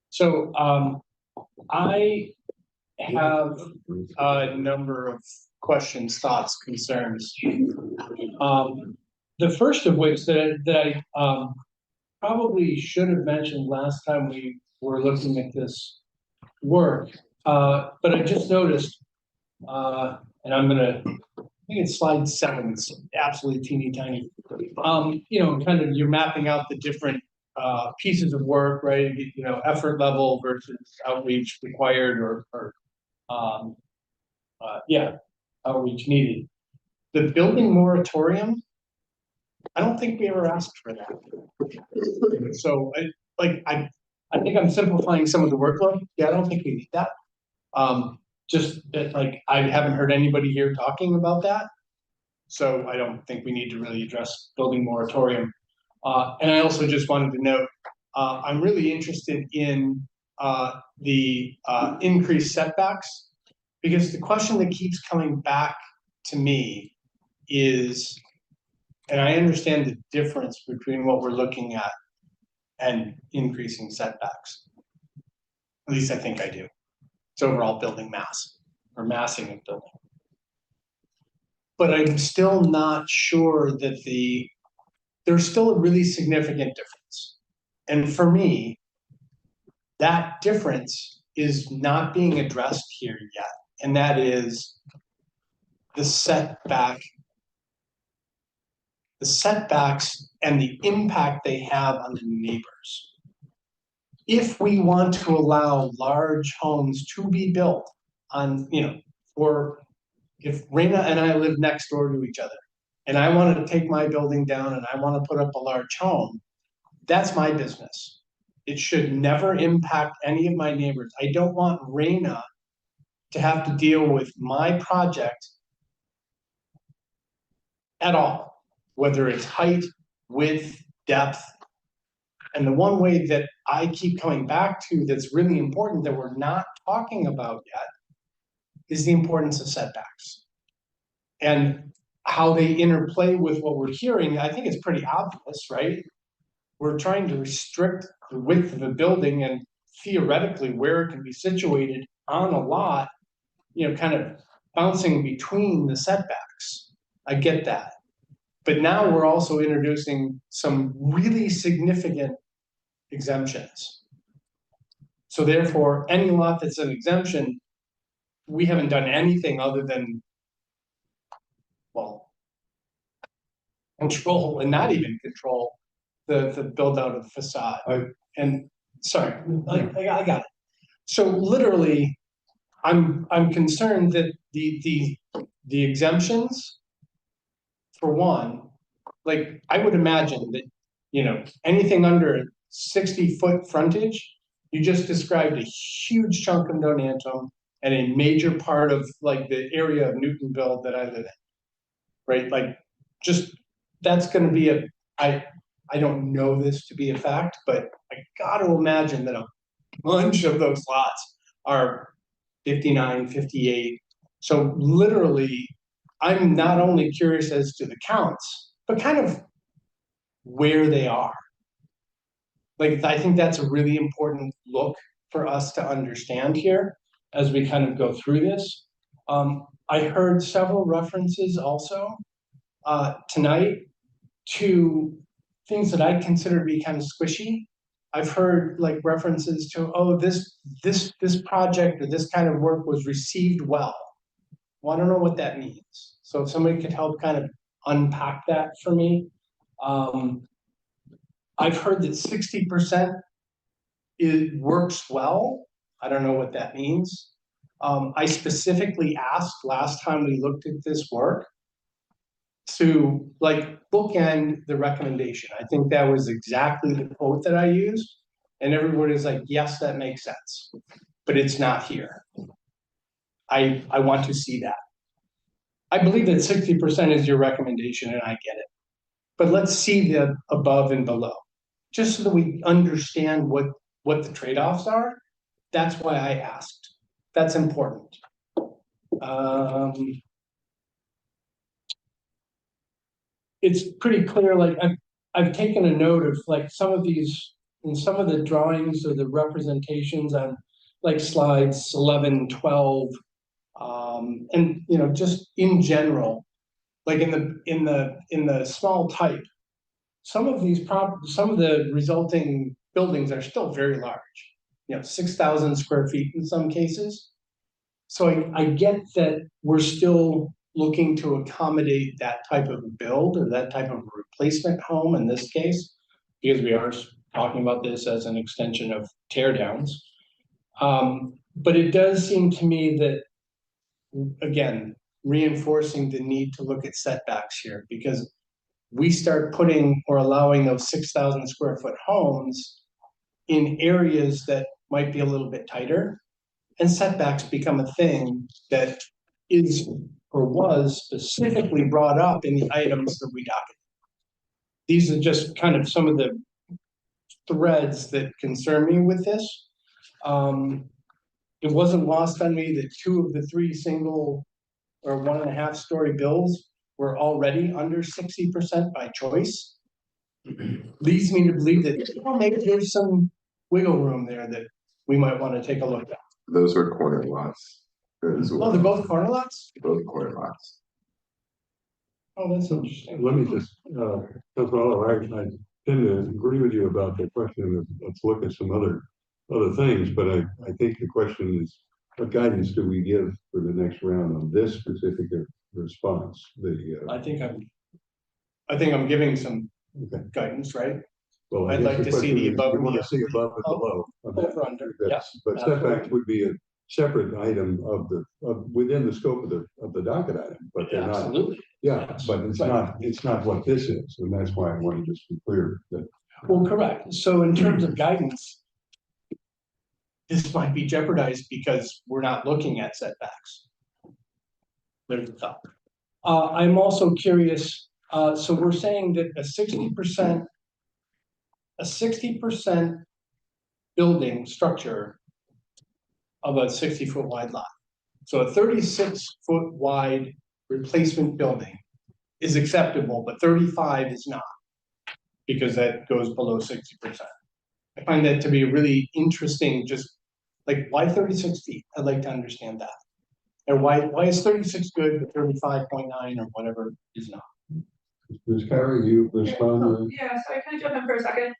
So, I have a number of questions, thoughts, concerns. The first of which that I probably should have mentioned last time we were looking at this work, but I just noticed, and I think it's slide 7, it's absolutely teeny tiny. Kind of you're mapping out the different pieces of work, right? Effort level versus outreach required or outreach needed. The building moratorium, I don't think we ever asked for that. So I think I'm simplifying some of the workload. Yeah, I don't think we need that. Just that, I haven't heard anybody here talking about that. So I don't think we need to really address building moratorium. And I also just wanted to note, I'm really interested in the increased setbacks, because the question that keeps coming back to me is, and I understand the difference between what we're looking at and increasing setbacks. At least I think I do. It's overall building mass or massing of building. But I'm still not sure that there's still a really significant difference. And for me, that difference is not being addressed here yet. And that is the setbacks and the impact they have on the neighbors. If we want to allow large homes to be built on, or if Raina and I live next door to each other and I want to take my building down and I want to put up a large home, that's my business. It should never impact any of my neighbors. I don't want Raina to have to deal with my project at all, whether it's height, width, depth. And the one way that I keep coming back to that's really important that we're not talking about yet is the importance of setbacks and how they interplay with what we're hearing. I think it's pretty obvious, right? We're trying to restrict the width of a building and theoretically where it can be situated on a lot, kind of bouncing between the setbacks. I get that. But now we're also introducing some really significant exemptions. So therefore, any lot that's an exemption, we haven't done anything other than, control, and not even control the build out of the facade. And, sorry, I got it. So literally, I'm concerned that the exemptions, for one, like, I would imagine that, you know, anything under 60-foot frontage, you just described a huge chunk of Nonantum and a major part of like the area of Newtonville that I live in. Right, like, just, that's gonna be I don't know this to be a fact, but I gotta imagine that a bunch of those lots are 59, 58. So literally, I'm not only curious as to the counts, but kind of where they are. Like, I think that's a really important look for us to understand here as we kind of go through this. I heard several references also tonight to things that I consider to be kind of squishy. I've heard like references to, oh, this project or this kind of work was received well. Well, I don't know what that means. So if somebody could help kind of unpack that for me. I've heard that 60% it works well. I don't know what that means. I specifically asked last time we looked at this work to like bookend the recommendation. I think that was exactly the quote that I used. And everyone is like, yes, that makes sense, but it's not here. I want to see that. I believe that 60% is your recommendation and I get it. But let's see the above and below, just so that we understand what the trade-offs are. That's why I asked. That's important. It's pretty clear, like I've taken a note of like some of these, in some of the drawings or the representations on like slides 11, 12, and you know, just in general, like in the small type, some of the resulting buildings are still very large, you know, 6,000 square feet in some cases. So I get that we're still looking to accommodate that type of build or that type of replacement home in this case, because we are talking about this as an extension of tear downs. But it does seem to me that, again, reinforcing the need to look at setbacks here, because we start putting or allowing those 6,000 square foot homes in areas that might be a little bit tighter, and setbacks become a thing that is or was specifically brought up in the items that we docketed. These are just kind of some of the threads that concern me with this. It wasn't lost on me that 2 of the 3 single or 1.5 story builds were already under 60% by choice. Leads me to believe that, well, maybe there's some wiggle room there that we might want to take a look at. Those are corner lots as well. Oh, they're both corner lots? Both corner lots. Oh, that's interesting. Let me just, Councilman, I tend to agree with you about the question of, let's look at some other things, but I think the question is, what guidance do we give for the next round on this specific response? I think I'm giving some guidance, right? Well, I'd like to see the above. You want to see above and below. Over under, yes. But setbacks would be a separate item within the scope of the docket item, but they're not. Absolutely. Yeah, but it's not what this is, and that's why I want to just be clear that. Well, correct. So in terms of guidance, this might be jeopardized because we're not looking at setbacks. There's the thought. I'm also curious, so we're saying that a 60% building structure of a 60-foot wide lot. So a 36-foot wide replacement building is acceptable, but 35 is not, because that goes below 60%. I find that to be really interesting, just like, why 36 feet? I'd like to understand that. And why is 36 good, but 35.9 or whatever is not? Ms. Carey, you respond? Yeah, so I kind of jump in for a second.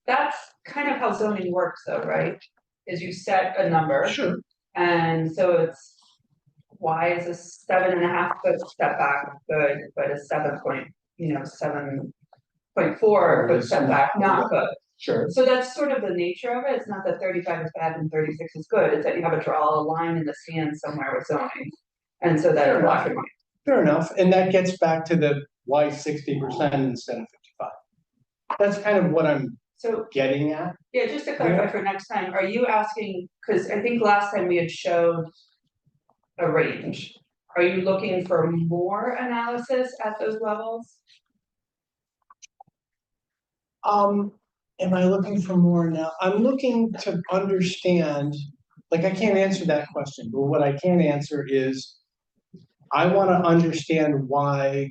That's kind of how zoning works though, right? Is you set a number. Sure. And so it's, why is a 7.5 foot setback good, but a 7.7 foot 4 foot setback, not good. Sure. So that's sort of the nature of it. It's not that 35 is bad and 36 is good. It's that you have to draw a line in the sand somewhere with zoning. And so Fair that's black enough. and white. Fair enough, and that gets back to the why 60% instead of 55. That's kind of what I'm So getting at. yeah, just to clarify Yeah. for next time, are you asking, because I think last time we had showed a range. Are you looking for more analysis at those levels? Am I looking for more now? I'm looking to understand, like, I can't answer that question, but what I can answer is I want to understand why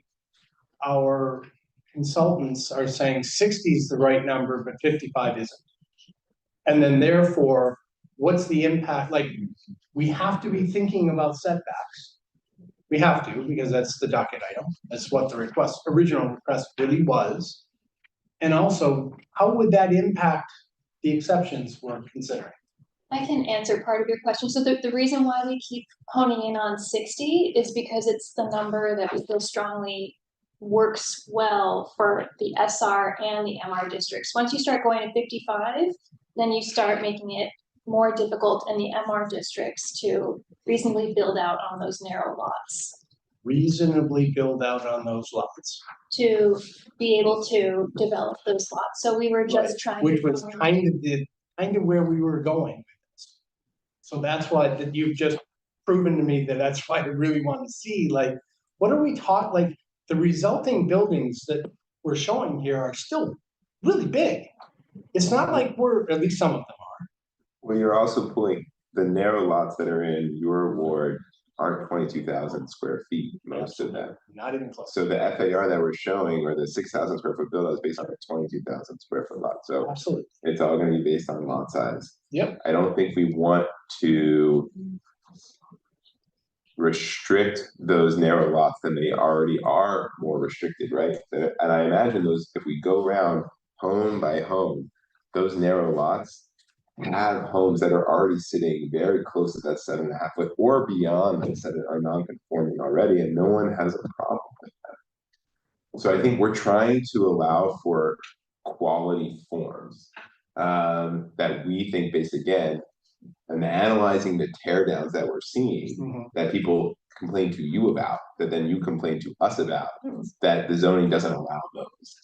our consultants are saying 60 is the right number, but 55 isn't. And then therefore, what's the impact? Like, we have to be thinking about setbacks. We have to, because that's the docket item. That's what the original request really was. And also, how would that impact the exceptions we're considering? I can answer part of your question. So the reason why we keep honing in on 60 is because it's the number that we feel strongly works well for the SR and the MR districts. Once you start going to 55, then you start making it more difficult in the MR districts to reasonably build out on those narrow lots. Reasonably build out on those lots. To be able to develop those lots. So we were just trying. Which was kind of where we were going with this. So that's why that you've just proven to me that's why I really want to see, like, what are we taught, like, the resulting buildings that we're showing here are still really big. It's not like at least some of them are. Well, you're also pulling the narrow lots that are in your ward aren't 22,000 square feet, most of them. Not even close. So the FAR that we're showing, or the 6,000 square foot build, is based on a 22,000 square foot lot. So absolutely, it's all going to be based on lot size. Yep. I don't think we want to restrict those narrow lots than they already are more restricted, right? And I imagine those, if we go around home by home, those narrow lots have homes that are already sitting very close to that 7.5 foot or beyond those that are non-conforming already, and no one has a problem with that. So I think we're trying to allow for quality forms that we think based, again, and analyzing the teardowns that we're seeing, that people complain to you about, that then you complain to us about, that the zoning doesn't allow those.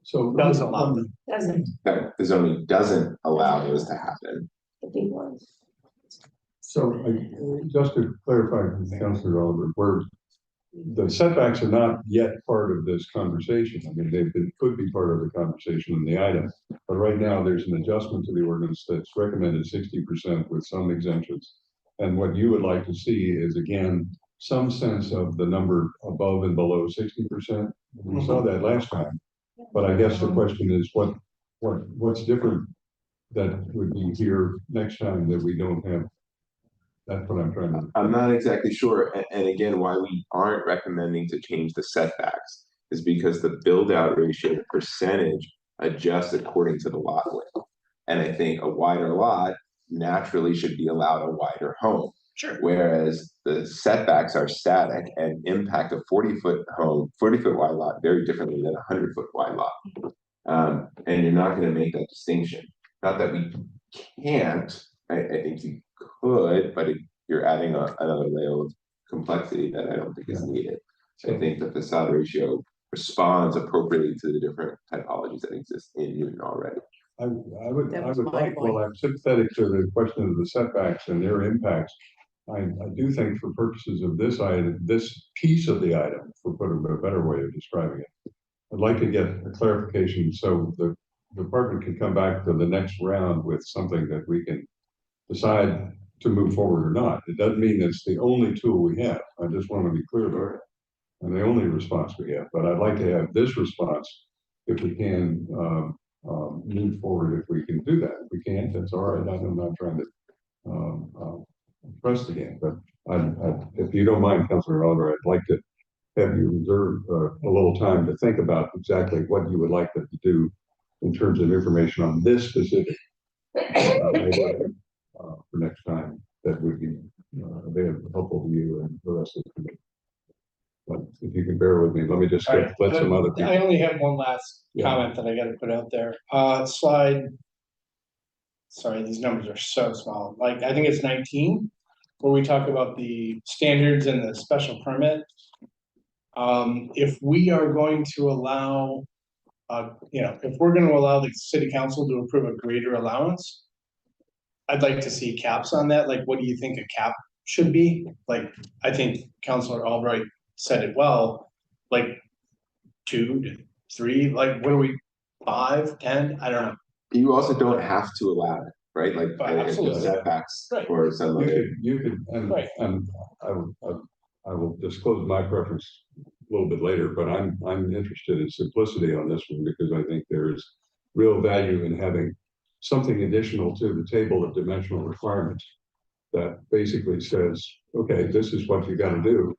So does allow them. That the zoning doesn't allow those to happen. The big ones. So just to clarify, Councilor Oliver, where the setbacks are not yet part of this conversation. I mean, could be part of the conversation in the item, but right now there's an adjustment to the ordinance that's recommended 60% with some exemptions. And what you would like to see is, again, some sense of the number above and below 60%. We saw that last time, but I guess the question is what's different that would be here next time that we don't have. That's what I'm trying to. I'm not exactly sure. And again, why we aren't recommending to change the setbacks is because the build out ratio percentage adjusts according to the lot width. And I think a wider lot naturally should be allowed a wider home. Sure. Whereas the setbacks are static and impact a 40-foot home, 40-foot wide lot very differently than a 100-foot wide lot. And you're not going to make that distinction. Not that we can't, I think you could, but you're adding another layer of complexity that I don't think is needed. So I think the facade ratio responds appropriately to the different typologies that exist in Newton already. I would like, well, I'm sympathetic to the question of the setbacks and their impacts. I do think for purposes of this item, this piece of the item, for putting a better way of describing it, I'd like to get a clarification so the department can come back to the next round with something that we can decide to move forward or not. It doesn't mean it's the only tool we have. I just want to be clear about it. And the only response we have, but I'd like to have this response if we can move forward, if we can do that. If we can't, that's all right. I'm not trying to press again, but if you don't mind, Councilor Oliver, I'd like to have you reserve a little time to think about exactly what you would like them to do in terms of information on this specific for next time that would be helpful to you and the rest of the committee. But if you can bear with me, let me just All right, let some other people. I only have one last Yeah. comment that I gotta put out there. Sorry, these numbers are so small. Like, I think it's 19, where we talk about the standards and the special permit. If we are going to allow, if we're gonna allow the city council to approve a greater allowance, I'd like to see caps on that. Like, what do you think a cap should be? Like, I think Councilor Albright said it well, like 2 to 3, like, what are we, 5, 10? I don't know. You also don't have to allow it, right? Like, Absolutely. setbacks Right. or some other. You could, Right. and I will disclose my preference a little bit later, but I'm interested in simplicity on this one because I think there is real value in having something additional to the table of dimensional requirements that basically says, okay, this is what you gotta do.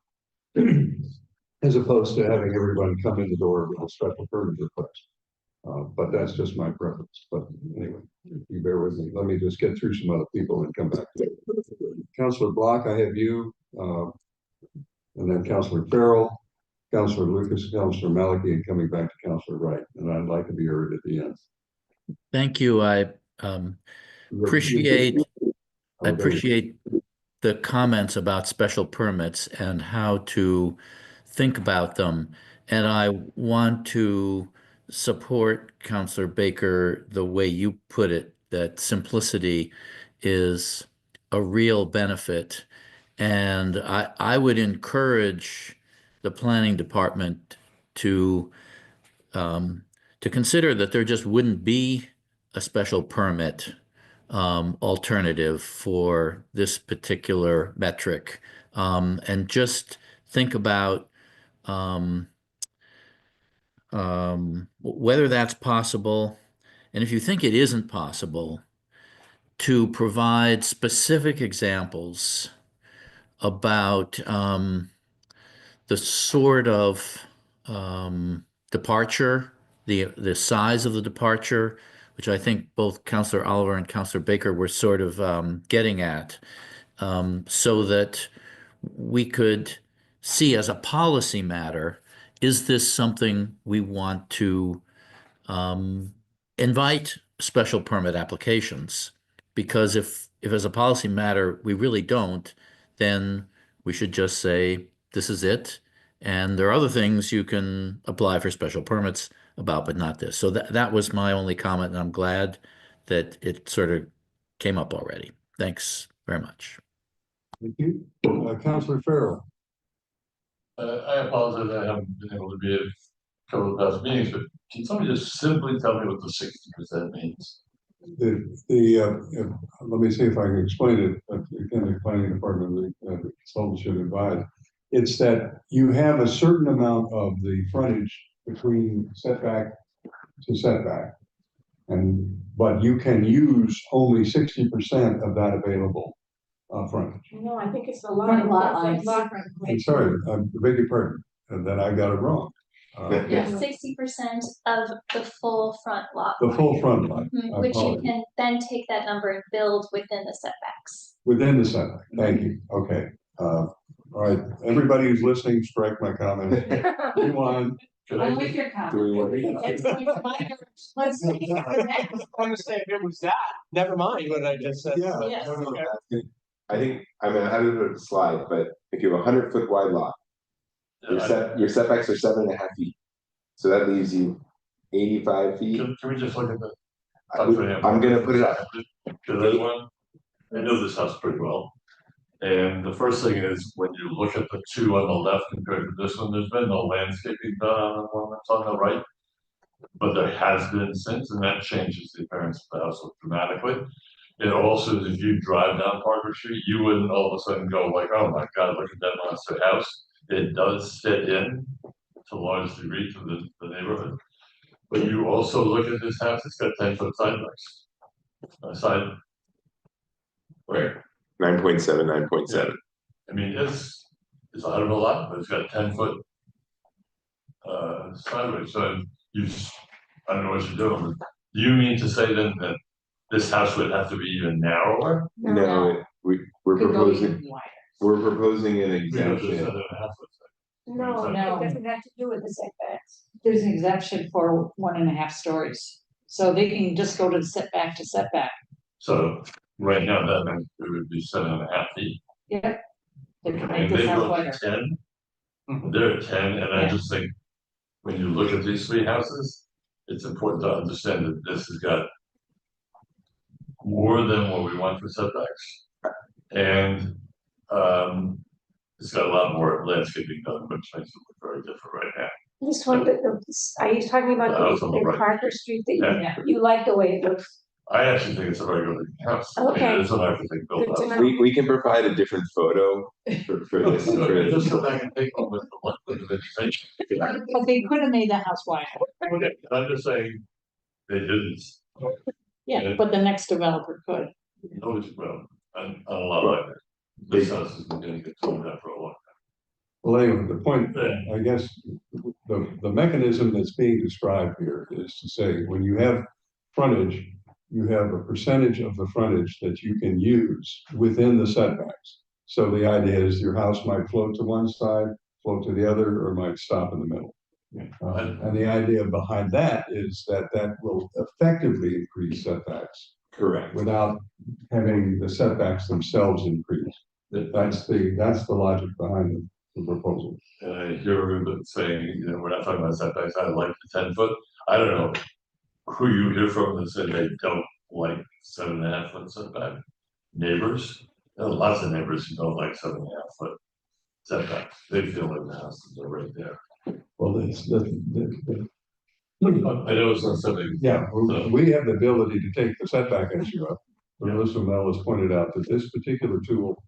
As opposed to having everybody come in the door with a special permit request. But that's just my preference. But anyway, if you bear with me, let me just get through some other people and come back to it. Councilor Block, I have you, and then Councilor Farrell, Councilor Lucas, Councilor Maliki, and coming back to Councilor Wright. And I'd like to be heard at the end. Thank you. I appreciate the comments about special permits and how to think about them. And I want to support Councilor Baker the way you put it, that simplicity is a real benefit. And I would encourage the planning department to consider that there just wouldn't be a special permit alternative for this particular metric, and just think about whether that's possible, and if you think it isn't possible, to provide specific examples about the sort of departure, the size of the departure, which I think both Councilor Oliver and Councilor Baker were sort of getting at, so that we could see as a policy matter, is this something we want to invite special permit applications? Because if as a policy matter, we really don't, then we should just say, this is it. And there are other things you can apply for special permits about, but not this. So that was my only comment, and I'm glad that it sort of came up already. Thanks very much. Thank you. Councilor Farrell. I apologize, I haven't been able to be at a couple of past meetings, but can somebody just simply tell me what the 60% means? Let me see if I can explain it. Again, the planning department, the consultant should advise. It's that you have a certain amount of the frontage between setback to setback, but you can use only 60% of that available frontage. No, I think it's the lot line. I'm sorry, I beg your pardon, that I got it wrong. 60% of the full front lot. The full front lot. Mhm, which you can then take that number and build within the setbacks. Within the setback, thank you, okay. All right, everybody who's listening, strike my comment. Rewind. I'm with your comment. Let's see. I was saying if it was that, never mind what I just said. Yeah. Yes. I think, I mean, I haven't put the slide, but if you have a 100-foot wide lot, your setbacks are 7.5 feet. So that leaves you 85 feet. Can we just look at the? I'm gonna put it up. I know this house pretty well. And the first thing is, when you look at the two on the left compared to this one, there's been no landscaping done on the one that's on the right. But there has been since, and that changes the appearance of the house dramatically. It also, if you drive down Parker Street, you wouldn't all of a sudden go like, oh my God, look at that monster house. It does fit in to a large degree to the neighborhood. But you also look at this house, it's got 10-foot sideways. Side. Where? 9.7, 9.7. I mean, it's out of a lot, but it's got 10-foot sideways. So I don't know what you're doing. Do you mean to say then that this house would have to be even narrower? No, we're Could go proposing. even wider. We're proposing an exemption. No, No. it doesn't have to do with the setbacks. There's an exemption for 1.5 stories, so they can just go to setback to setback. So right now, that means it would be 7.5 feet. Yep. They can make And this they house go wider. to 10. They're at 10, and I Yeah. just think when you look at these three houses, it's important to understand that this has got more than what we want for setbacks. And it's got a lot more landscaping done, which makes it look very different right now. This one, are you talking about The house on the in right. Parker Street that Yeah. you like the way it looks? I actually think it's a very good looking house. Okay. It is an architect built Good to house. know. We can provide a different photo for this. Just go back and take one with the one with the vegetation. But they could have made the house wider. Okay, I'm just saying, they didn't. Yeah, but the next developer could. Notice, well, and a lot like that. This house has been getting sold out for a long Well, anyway, the point, I guess, the mechanism that's being described here is to say, when you have frontage, you have a percentage of the frontage that you can use within the setbacks. So the idea is your house might float to one side, float to the other, or might stop in the middle. And the idea behind that is that that will effectively increase setbacks. Correct. Without having the setbacks themselves increase. That's the logic behind the proposal. And I hear everybody saying, you know, we're not talking about setbacks, I like the 10 foot. I don't know who you hear from that said they don't like 7.5 foot setback. Neighbors, there are lots of neighbors who don't like 7.5 foot setbacks. They feel like the houses are right there. Well, it's I know it's not something. yeah, we have the ability to take the setback issue up. But Melissa Mel has pointed out that this particular tool,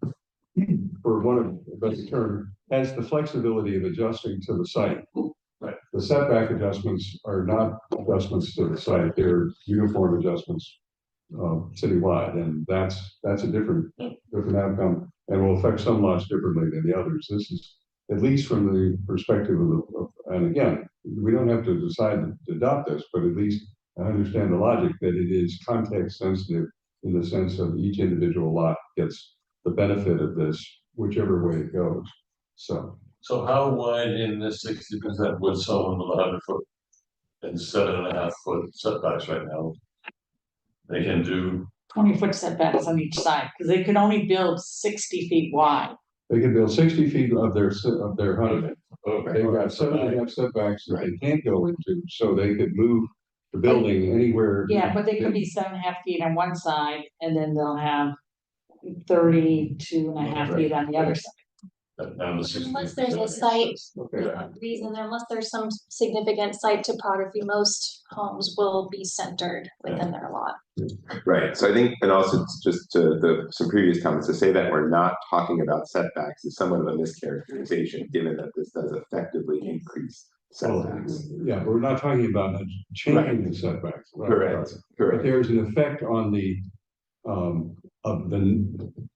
for one of the best term, has the flexibility of adjusting to the site. Right. The setback adjustments are not adjustments to the site, they're uniform adjustments citywide, and that's a different outcome, and will affect some lots differently than the others. This is, at least from the perspective of and again, we don't have to decide to adopt this, but at least I understand the logic that it is context sensitive in the sense of each individual lot gets the benefit of this, whichever way it goes. So how wide in this 60% would someone with 100 foot and 7.5 foot setbacks right now? They can do 20-foot setbacks on each side, because they could only build 60 feet wide. they can build 60 feet of their 100. Okay. They've got 7.5 setbacks that they can't go into, so they could move the building anywhere. Yeah, but they could be 7.5 feet on one side, and then they'll have 32.5 feet on the other side. Unless there's a site reason, unless there's some significant site topography, most homes will be centered within their lot. Right, so I think, and also just to some previous comments, to say that we're not talking about setbacks is somewhat of a mischaracterization, given that this does effectively increase setbacks. Yeah, we're not talking about changing the setbacks. Correct. But there's an effect on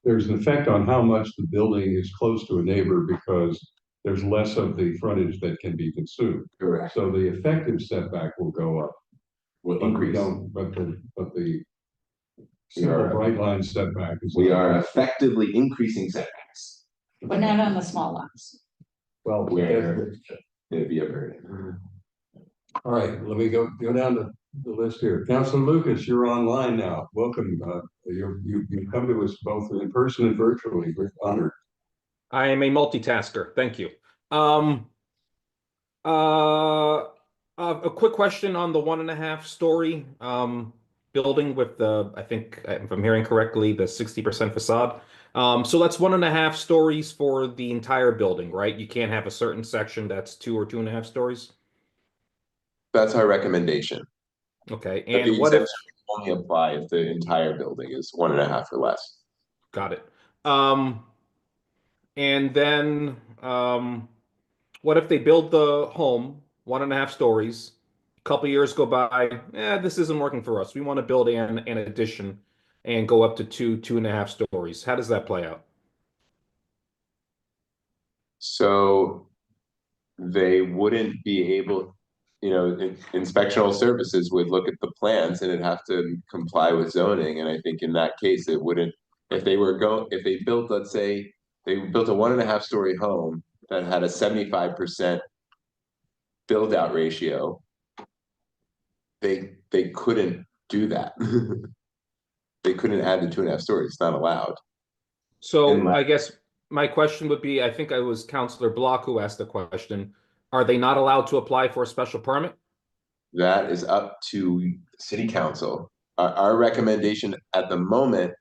there's an effect on how much the building is close to a neighbor because there's less of the frontage that can be consumed. Correct. So the effective setback will go up. Will But we increase. don't, but the simple bright line setback is. We are effectively increasing setbacks. But not on the small lots. Well, Where it'd be a burden. all right, let me go down the list here. Councilman Lucas, you're online now. Welcome. You come to us both in person and virtually. We're honored. I am a multitasker. Thank you. A quick question on the 1.5 story building with the, I think, if I'm hearing correctly, the 60% facade. So that's 1.5 stories for the entire building, right? You can't have a certain section that's 2 or 2.5 stories. That's our recommendation. Okay, But and the what if? exemption would only apply if the entire building is 1.5 or less. Got it. And then what if they build the home 1.5 stories? A couple years go by. This isn't working for us. We want to build an addition and go up to 2.5 stories. How does that play out? So they wouldn't be able, inspectional services would look at the plans and it'd have to comply with zoning. And I think in that case, it wouldn't, if they built, let's say, they built a 1.5 story home that had a 75% build out ratio, they couldn't do that. They couldn't add the 2.5 stories. It's not allowed. So I guess my question would be, I think I was Counselor Block who asked the question. Are they not allowed to apply for a special permit? That is up to city council. Our recommendation at the moment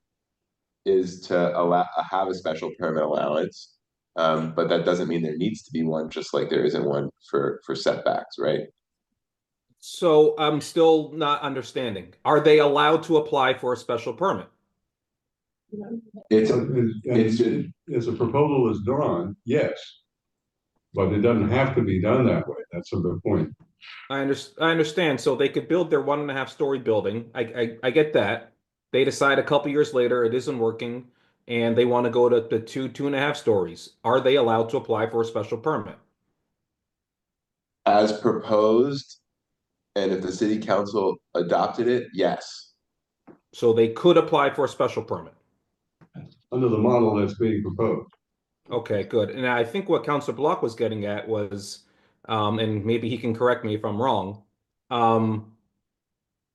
is to have a special permit allowance. But that doesn't mean there needs to be one, just like there isn't one for setbacks, right? So I'm still not understanding. Are they allowed to apply for a special permit? As a proposal is drawn, yes. But it doesn't have to be done that way. That's a good point. I understand. So they could build their 1.5 story building. I get that. They decide a couple years later it isn't working and they want to go to the 2.5 stories. Are they allowed to apply for a special permit? As proposed, and if the city council adopted it, yes. So they could apply for a special permit. Under the model that's being proposed. Okay, good. And I think what Councilor Block was getting at was, and maybe he can correct me if I'm wrong,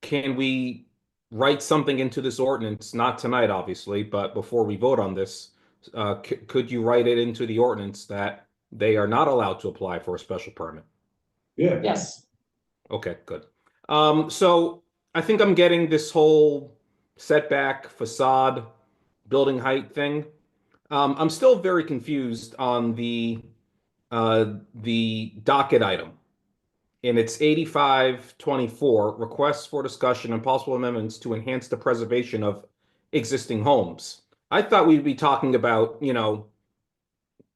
can we write something into this ordinance, not tonight, obviously, but before we vote on this, could you write it into the ordinance that they are not allowed to apply for a special permit? Yeah. Yes. Okay, good. So I think I'm getting this whole setback, facade, building height thing. I'm still very confused on the docket item. And it's 8524, requests for discussion and possible amendments to enhance the preservation of existing homes. I thought we'd be talking about,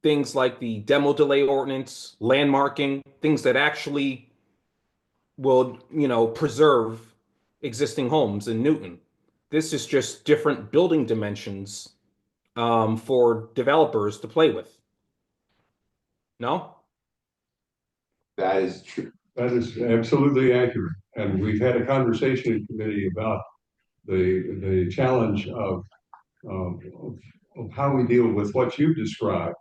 things like the demo delay ordinance, landmarking, things that actually will, preserve existing homes in Newton. This is just different building dimensions for developers to play with. No? That is true. That is absolutely accurate. And we've had a conversation in committee about the challenge of how we deal with what you've described.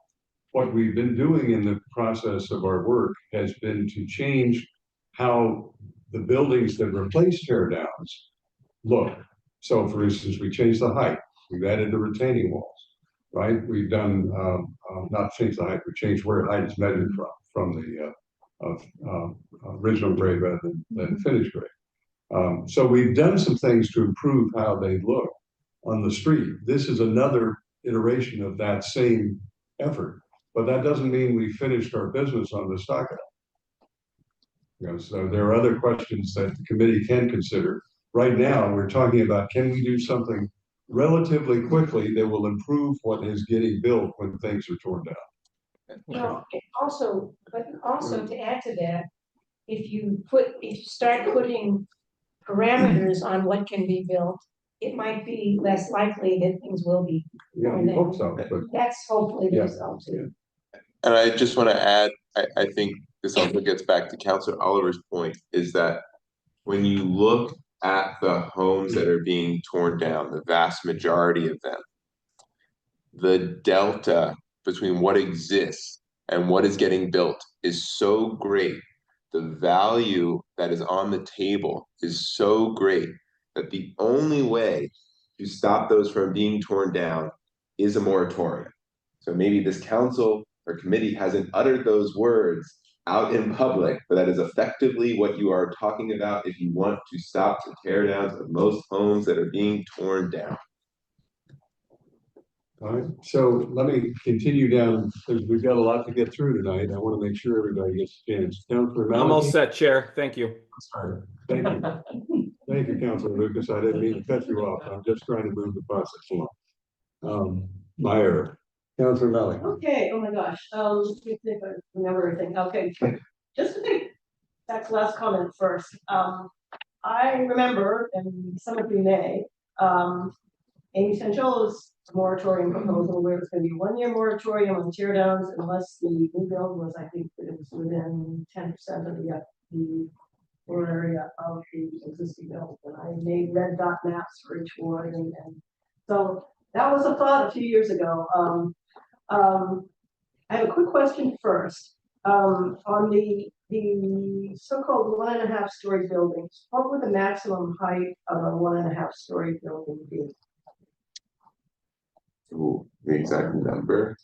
What we've been doing in the process of our work has been to change how the buildings that replace tear downs look. So for instance, we changed the height. We've added the retaining walls, right? We've done, not changed the height, we changed where height is measured from the original grade rather than finished grade. So we've done some things to improve how they look on the street. This is another iteration of that same effort, but that doesn't mean we finished our business on the docket. So there are other questions that the committee can consider. Right now, we're talking about, can we do something relatively quickly that will improve what is getting built when things are torn down? Well, also to add to that, if you start putting parameters on what can be built, it might be less likely that things will be. Yeah, I hope so. But that's hopefully the result too. And I just want to add, I think this also gets back to Councilor Oliver's point, is that when you look at the homes that are being torn down, the vast majority of them, the delta between what exists and what is getting built is so great. The value that is on the table is so great that the only way to stop those from being torn down is a moratorium. So maybe this council or committee hasn't uttered those words out in public, but that is effectively what you are talking about if you want to stop the tear downs of most homes that are being torn down. all right, so let me continue down because we've got a lot to get through tonight. I want to make sure everybody gets a chance. Councilor Maliki? I'm all set, Chair. Thank you. Sorry. Thank you. Thank you, Councilor Lucas. I didn't mean to cut you off. I'm just trying to move the process along. My error. Councilor Maliki. Okay, oh my gosh, let me see if I remember everything. Okay, just to think, that's last comment first. I remember, and some of you may, Amy Sancholo's moratorium proposal where it's going to be 1 year moratorium on tear downs unless the new build was, I think, it was within 10% of the floor area of the existing build. And I made red dot maps for each ward, and so that was a thought a few years ago. I have a quick question first. On the so-called 1.5 story buildings, what would the maximum height of a 1.5 story building be? Ooh, the exact number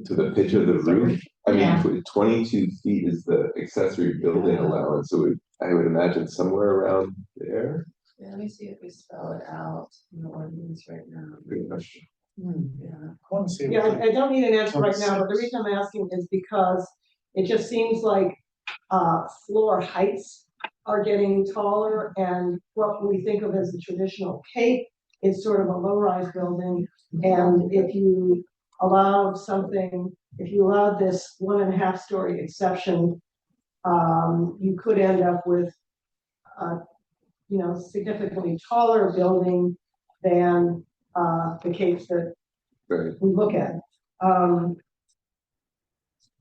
to the pitch of the roof. I mean, 22 feet is the accessory building allowance, so I would imagine somewhere around there. Yeah, let me see if we spell it out in the ordinance right now. Good question. Yeah, I don't need an answer right now, but the reason I'm asking is because it just seems like floor heights are getting taller, and what we think of as the traditional cape is sort of a low-rise building. And if you allowed this 1.5 story exception, you could end up with significantly taller building than the capes that we look at.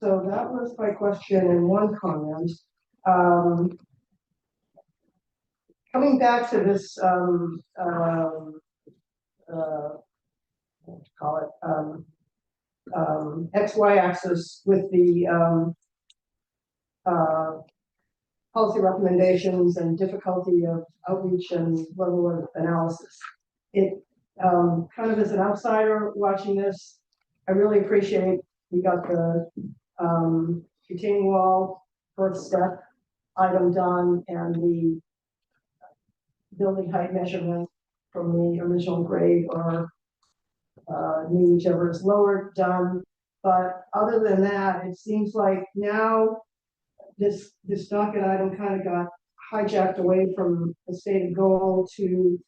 So that was my question and one comment. Coming back to this, what to call it, XY axis with the policy recommendations and difficulty of outreach and level of analysis. It kind of as an outsider watching this, I really appreciate we got the retaining wall first step item done and the building height measurement from the original grade or new whichever is lower done. But other than that, it seems like now this docket item kind of got hijacked away from the stated goal to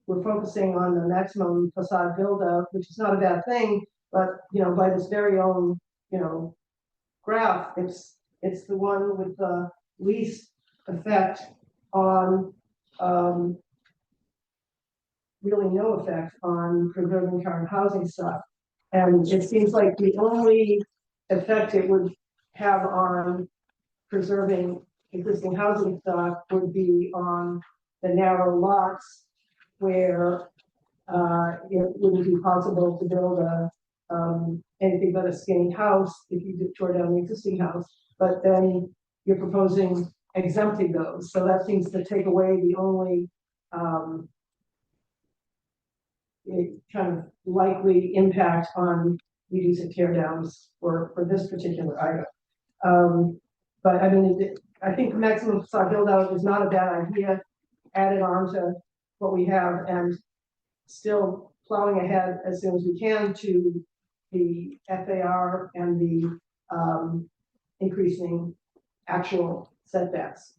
we're focusing on the maximum facade build out, which is not a bad thing, but by this very own graph, it's the one with the least effect on really no effect on preserving current housing stock. And it seems like the only effect it would have on preserving existing housing stock would be on the narrow lots where it wouldn't be possible to build anything but a skinny house if you tore down the existing house. But then you're proposing exempting those, so that seems to take away the only kind of likely impact on reducing tear downs for this particular item. But I mean, I think maximum facade build out is not a bad idea, added on to what we have and still plowing ahead as soon as we can to the FAR and the increasing actual setbacks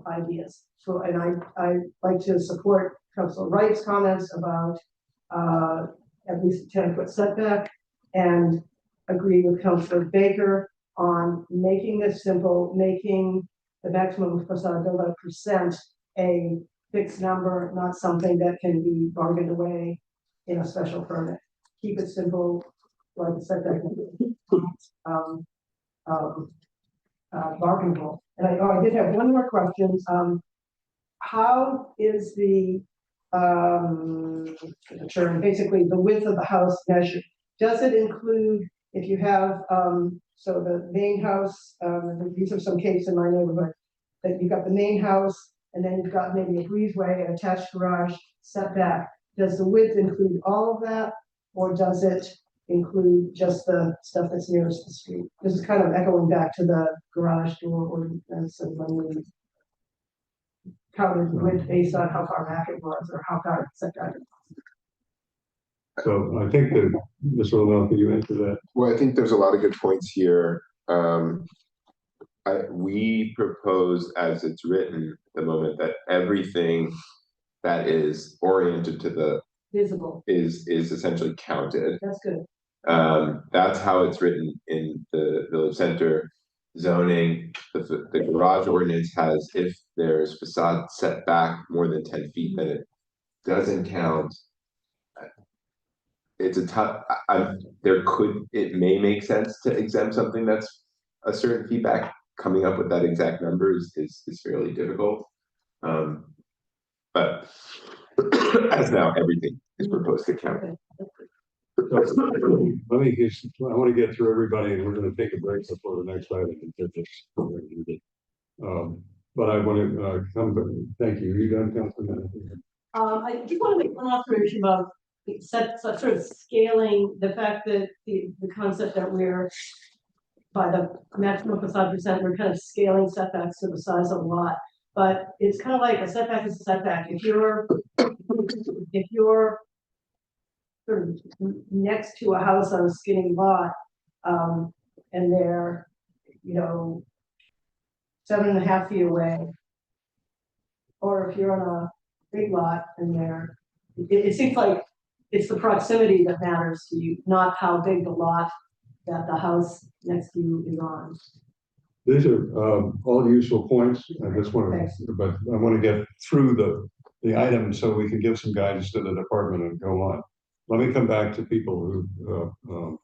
ideas. So, and I like to support Councilor Wright's comments about at least a 10-foot setback, and agree with Councilor Baker on making this simple, making the maximum facade build out percent a fixed number, not something that can be bargained away in a special permit. Keep it simple, like a setback, bargainable. And I did have one more question. How is the basically the width of the house measured? Does it include, if you have so the main house, these are some cases in my neighborhood, that you've got the main house and then you've got maybe a breezeway, an attached garage, setback. Does the width include all of that, or does it include just the stuff that's nearest the street? This is kind of echoing back to the garage door ordinance and when we counted the width based on how far back it was or how far setback it was. So I think that Mr. Lavelle, can you answer that? Well, I think there's a lot of good points here. We propose, as it's written at the moment, that everything that is oriented to the visible is essentially counted. That's good. That's how it's written in the village center zoning. The garage ordinance has, if there's facade setback more than 10 feet, then it doesn't count. It's a tough, it may make sense to exempt something that's a certain feedback. Coming up with that exact number is fairly difficult. But as now everything is proposed to count. Let me just, I want to get through everybody and we're going to take a break before the next item. But I want to come back. Thank you. Are you done, Councilman? I just want to make one observation about sort of scaling, the fact that the concept that we're by the maximum facade percent, we're kind of scaling setbacks to the size of a lot. But it's kind of like a setback is a setback. If you're sort of next to a house on a skinny lot, and they're, 7.5 feet away, or if you're on a big lot and it seems like it's the proximity that matters to you, not how big the lot that the house next to you is on. These are all useful points. I just want to, but I want to get through the items so we can give some guidance to the department and go on. Let me come back to people who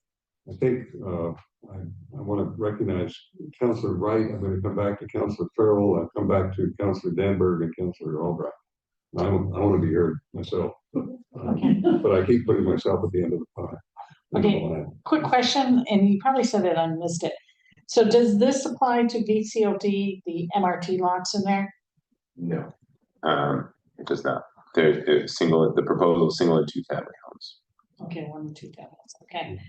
I think I want to recognize Councillor Wright. I'm going to come back to Councillor Farrell. I'll come back to Councillor Danberg and Councillor Albright. I want to be heard myself, but I keep putting myself at the end of the pie. Okay, quick question, and you probably said it, I missed it. So does this apply to VCOD, the MRT lots in there? No, it does not. They're single. The proposal is single and two family homes. Okay, 1 and 2 families. Okay.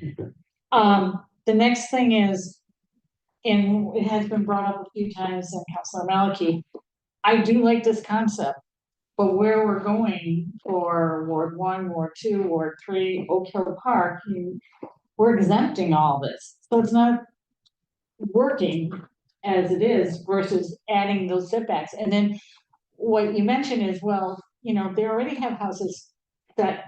The next thing is, and it has been brought up a few times in Councilor Maliki, I do like this concept, but where we're going for Ward 1, Ward 2, Ward 3, Oak Hill Park, we're exempting all this. So it's not working as it is versus adding those setbacks. And then what you mentioned is, well, they already have houses that,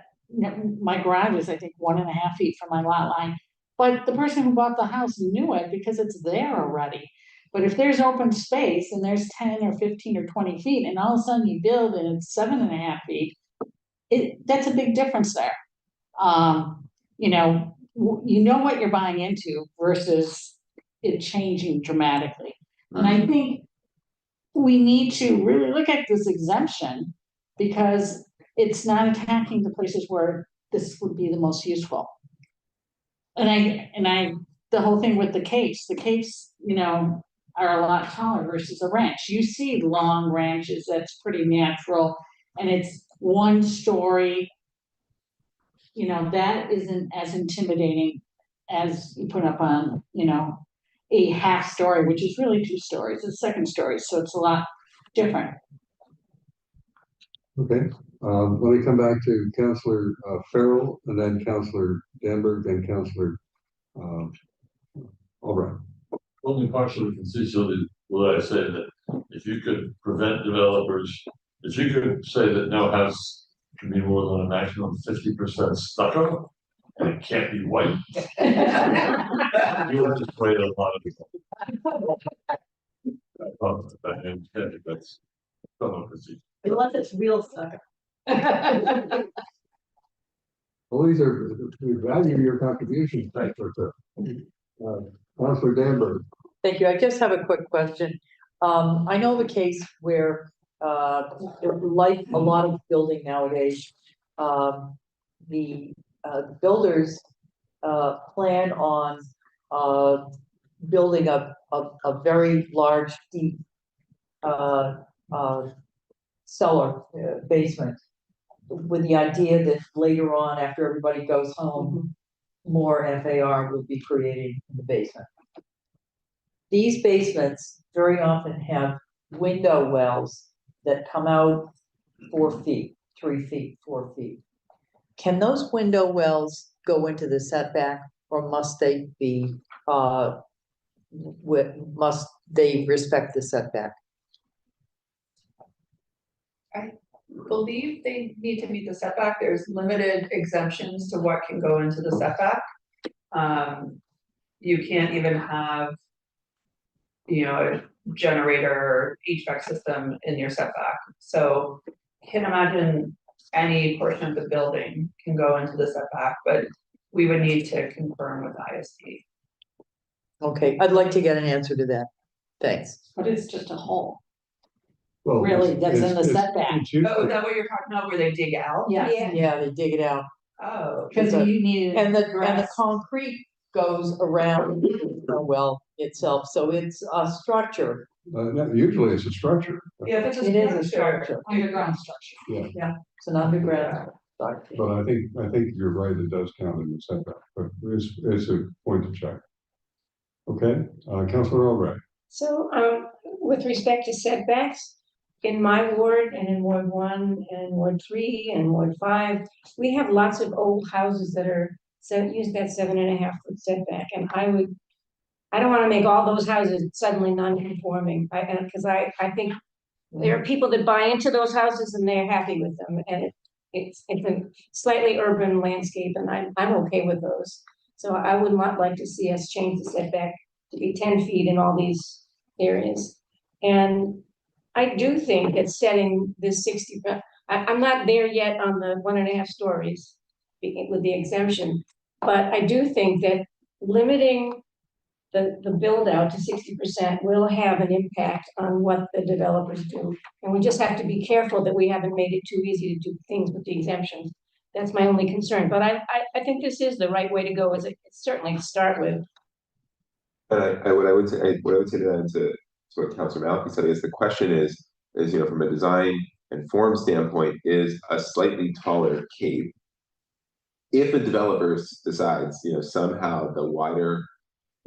my garage is, I think, 1.5 feet from my lot line. But the person who bought the house knew it because it's there already. But if there's open space and there's 10 or 15 or 20 feet, and all of a sudden you build and it's 7.5 feet, that's a big difference there. You know what you're buying into versus it changing dramatically. And I think we need to really look at this exemption because it's not attacking the places where this would be the most useful. And the whole thing with the capes, are a lot taller versus a ranch. You see long ranches, that's pretty natural, and it's 1 story. That isn't as intimidating as you put up on, a half story, which is really 2 stories, a second story, so it's a lot different. Okay, let me come back to Councillor Farrell and then Councillor Danberg and Councillor Albright. Only partially consistent with what I said, that if you could prevent developers, if you could say that no house can be more than a maximum 50% stucco, and it can't be white. You would just persuade a lot of people. That's somewhat conceited. Unless it's real stuff. Well, we value your contributions. Thanks for Councillor Danberg. Thank you. I just have a quick question. I know the case where, like a lot of building nowadays, the builders plan on building a very large, deep cellar basement, with the idea that later on, after everybody goes home, more FAR will be created in the basement. These basements very often have window wells that come out 4 feet, 3 feet, 4 feet. Can those window wells go into the setback, or must they be, must they respect the setback? I believe they need to meet the setback. There's limited exemptions to what can go into the setback. You can't even have, a generator or HVAC system in your setback. So can imagine any portion of the building can go into the setback, but we would need to confirm with IST. Okay, I'd like to get an answer to that. Thanks. But it's just a hole. Well, Really, that's in the it's- setback. it's usually- Oh, is that what you're talking about, where they dig out? Yeah, they dig it out. Oh. Because you you and the grass. concrete goes around the well itself, so it's a structure. No, usually it's a structure. Yeah, if it's It is a structure. Underground structure. Yeah. Yeah, it's an underground structure. But I think you're right, it does count in the setback, but it's a point to check. Okay, Councilor Albright. So, with respect to setbacks, in my ward and in Ward 1 and Ward 3 and Ward 5, we have lots of old houses that are use that 7.5-foot setback, and I don't wanna make all those houses suddenly non-conforming, because I think there are people that buy into those houses and they're happy with them, and it's a slightly urban landscape, and I'm okay with those. So I would not like to see us change the setback to be 10 feet in all these areas. And I do think that setting this 60, I'm not there yet on the 1.5 stories with the exemption, but I do think that limiting the build out to 60% will have an impact on what the developers do. And we just have to be careful that we haven't made it too easy to do things with the exemptions. That's my only concern, but I think this is the right way to go, certainly to start with. What I would say to that, to what Councilor Malky said, is the question is, from a design and form standpoint, is a slightly taller cape, if a developer decides, somehow the wider,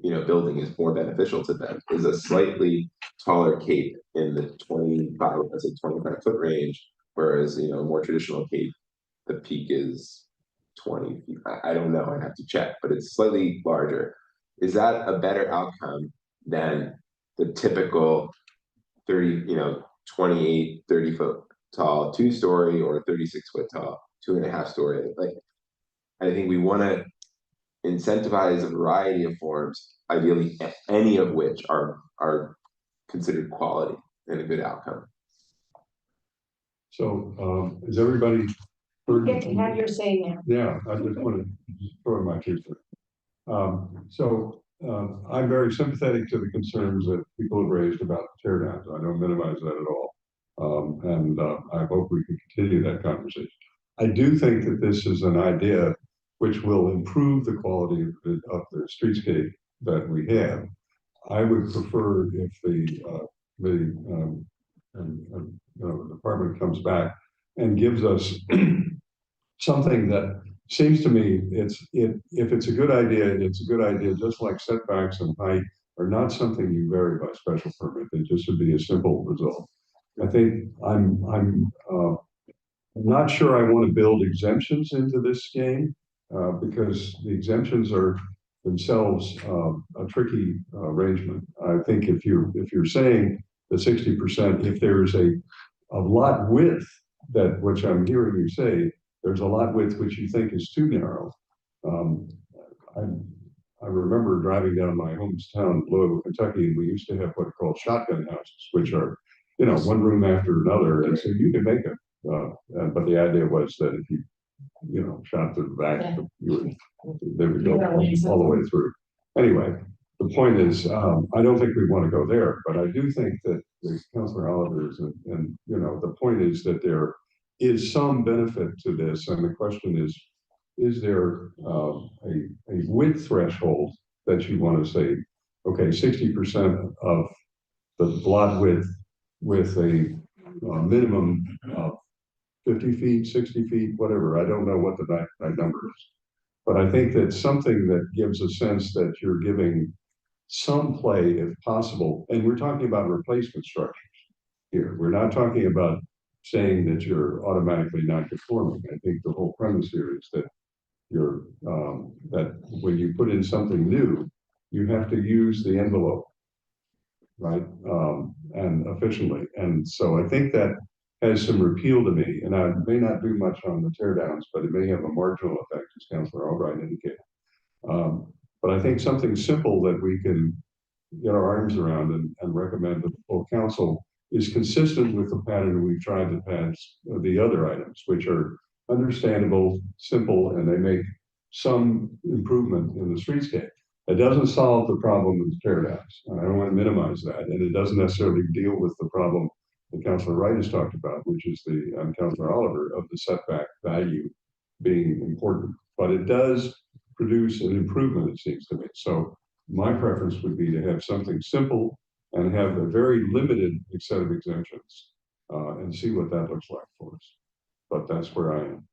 building is more beneficial to them, is a slightly taller cape in the 25-foot range, whereas, a more traditional cape, the peak is 20 feet. I don't know, I have to check, but it's slightly larger. Is that a better outcome than the typical 28, 30-foot tall 2-story or 36-foot tall 2.5-story? Like, I think we want to incentivize a variety of forms, ideally any of which are considered quality and a good outcome. So, is everybody? You get to have your say now. Yeah, I just want to throw in my 2 cents. I'm very sympathetic to the concerns that people have raised about tear downs. I don't minimize that at all. I hope we can continue that conversation. I do think that this is an idea which will improve the quality of the streetscape that we have. I would prefer if the department comes back and gives us something that seems to me if it's a good idea, it's a good idea, just like setbacks and height are not something you vary by special permit. It just would be a simple result. I think I'm not sure I want to build exemptions into this game because the exemptions are themselves a tricky arrangement. I think if you're saying the 60%, if there's a lot width which I'm hearing you say, there's a lot width which you think is too narrow. I remember driving down my hometown, Louisville, Kentucky, and we used to have what are called shotgun houses, which are, one room after another. And so you can make it. But the idea was that if you, shot to the back, they would go all the way through. Anyway, the point is, I don't think we want to go there, but I do think that the Councilor Oliver's and the point is that there is some benefit to this, and the question is there a width threshold that you want to say, okay, 60% of the lot width with a minimum of 50 feet, 60 feet, whatever. I don't know what the right number is, but I think that's something that gives a sense that you're giving some play if possible. And we're talking about replacement structures here. We're not talking about saying that you're automatically non-conforming. I think the whole premise here is that that when you put in something new, you have to use the envelope, right? And efficiently. And so I think that has some repeal to me, and I may not do much on the tear downs, but it may have a marginal effect, as Councilor Albright indicated. But I think something simple that we can get our arms around and recommend to the full council is consistent with the pattern we've tried to pass the other items, which are understandable, simple, and they make some improvement in the streetscape. It doesn't solve the problem with tear downs. I don't want to minimize that, and it doesn't necessarily deal with the problem that Councilor Wright has talked about, which is and Councilor Oliver, of the setback value being important, but it does produce an improvement, it seems to me. So my preference would be to have something simple and have a very limited set of exemptions, and see what that looks like for us. But that's where I am.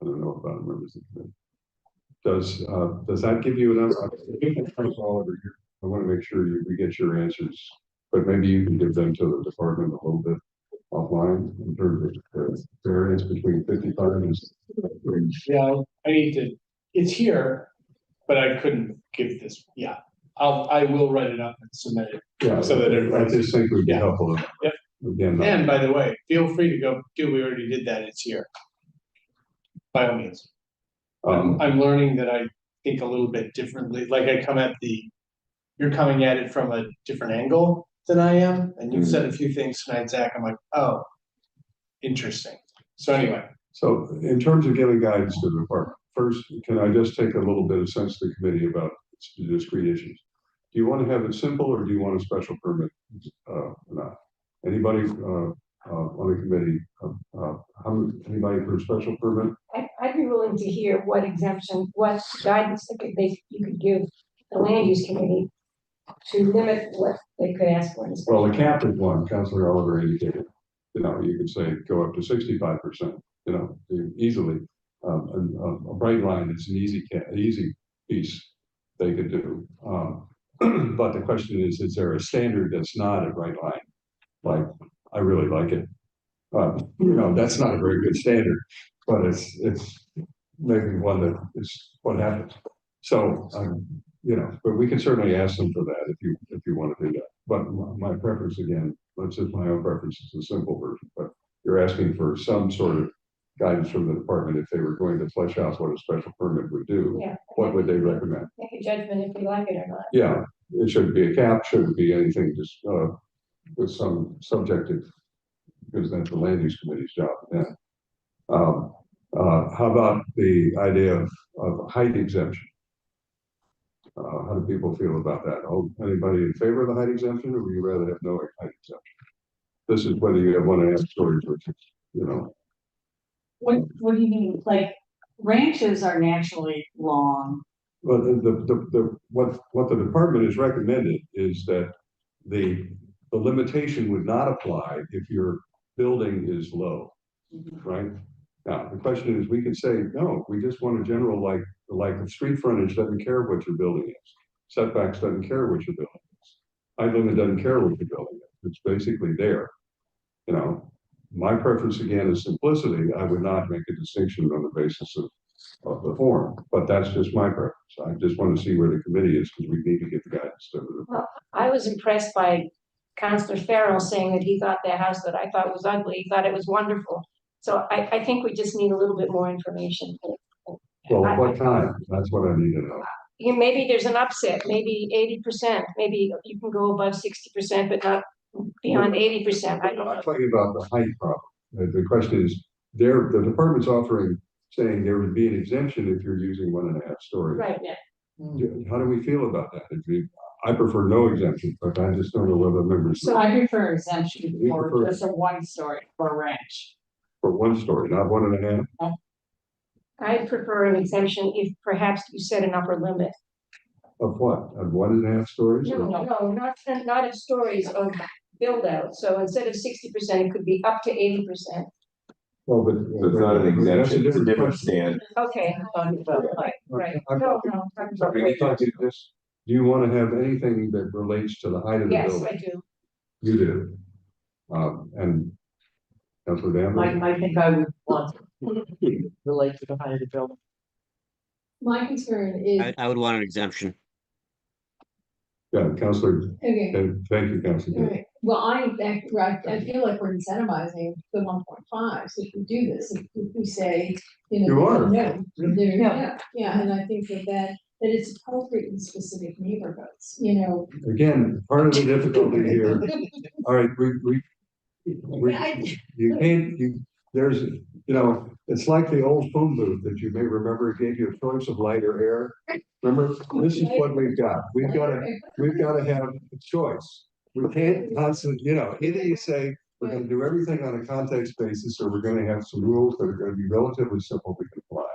I don't know about members of the committee. Does that give you enough? Oliver, I want to make sure we get your answers, but maybe you can give them to the department a little bit offline in terms of the variance between 55 and. Yeah, I need to, it's here, but I couldn't give this, yeah. I will write it up and submit it. Yeah, so that everybody. I just think would be helpful. Yep. Again, And by the way, feel free to go we already did that, it's here. By all means. I'm learning that I think a little bit differently, like you're coming at it from a different angle than I am, and you've said a few things tonight, Zach, I'm like, oh, interesting. So anyway. So in terms of giving guidance to the department, first, can I just take a little bit of sense to the committee about discrete issues? Do you want to have it simple, or do you want a special permit? Not anybody on the committee? Anybody for a special permit? I'd be willing to hear what guidance you could give the land use committee to limit what they could ask for. Well, the cap is one. Councilor Oliver indicated. You could say go up to 65%. Easily. A bright line is an easy piece they could do. But the question is there a standard that's not a bright line? Like, I really like it. That's not a very good standard, but it's maybe one that is what happens. So, but we can certainly ask them for that if you want to do that. But my preference, again, that's just my own preference, is a simple version. But you're asking for some sort of guidance from the department if they were going to flesh out what a special permit would do. Yeah. What would they recommend? Make a judgment if we like it or not. Yeah, it shouldn't be a cap, shouldn't be anything, just with some subjective, because that's the land use committee's job. Yeah. How about the idea of height exemption? How do people feel about that? Anybody in favor of the height exemption, or would you rather have no height exemption? This is whether you have 1.5 stories or What do you mean? Like ranches are naturally long. Well, what the department has recommended is that the limitation would not apply if your building is low, right? Now, the question is, we could say, no, we just want a general, like the street frontage doesn't care what your building is. Setbacks doesn't care what your building is. Height limit doesn't care what your building is. It's basically there. My preference again is simplicity. I would not make a distinction on the basis of the form, but that's just my preference. I just want to see where the committee is, because we need to get the guidance to the. Well, I was impressed by Councillor Farrell saying that he thought that house that I thought was ugly, he thought it was wonderful. So I think we just need a little bit more information. Well, at what time? That's what I need to know. Maybe there's an upset, maybe 80%, maybe you can go above 60%, but not beyond 80%. I don't know. I'm talking about the height problem. The question is, the department's saying there would be an exemption if you're using 1.5 stories. Right, yeah. How do we feel about that? I prefer no exemption, but I just don't know whether members. So I prefer exemption for just a 1 story for a ranch. For 1 story, not 1.5? I prefer an exemption if perhaps you set an upper limit. Of what? Of 1.5 stories? No, not of stories, of build out. So instead of 60%, it could be up to 80%. Well, but it's not an exemption, it's a different stand. Okay. Right. No. Do you want to have anything that relates to the height of the Yes, building? I do. You do. And Councilor Danvers? I think I would want to relate to the height of the building. My concern is. I would want an exemption. Yeah, Councilor. Okay. Thank you, Councilor. Right. Well, I feel like we're incentivizing the 1.5. So if we do this, if we say, You are. no, yeah, and I think that it's appropriate in specific neighborhoods, Again, part of the difficulty here. All right, you can't. There's, it's like the old phone booth that you may remember. It gave you a choice of light or air. Remember, this is what we've got. We've got to have a choice. we can't constantly, either you say, we're gonna do everything on a context basis, or we're gonna have some rules that are gonna be relatively simple we can apply.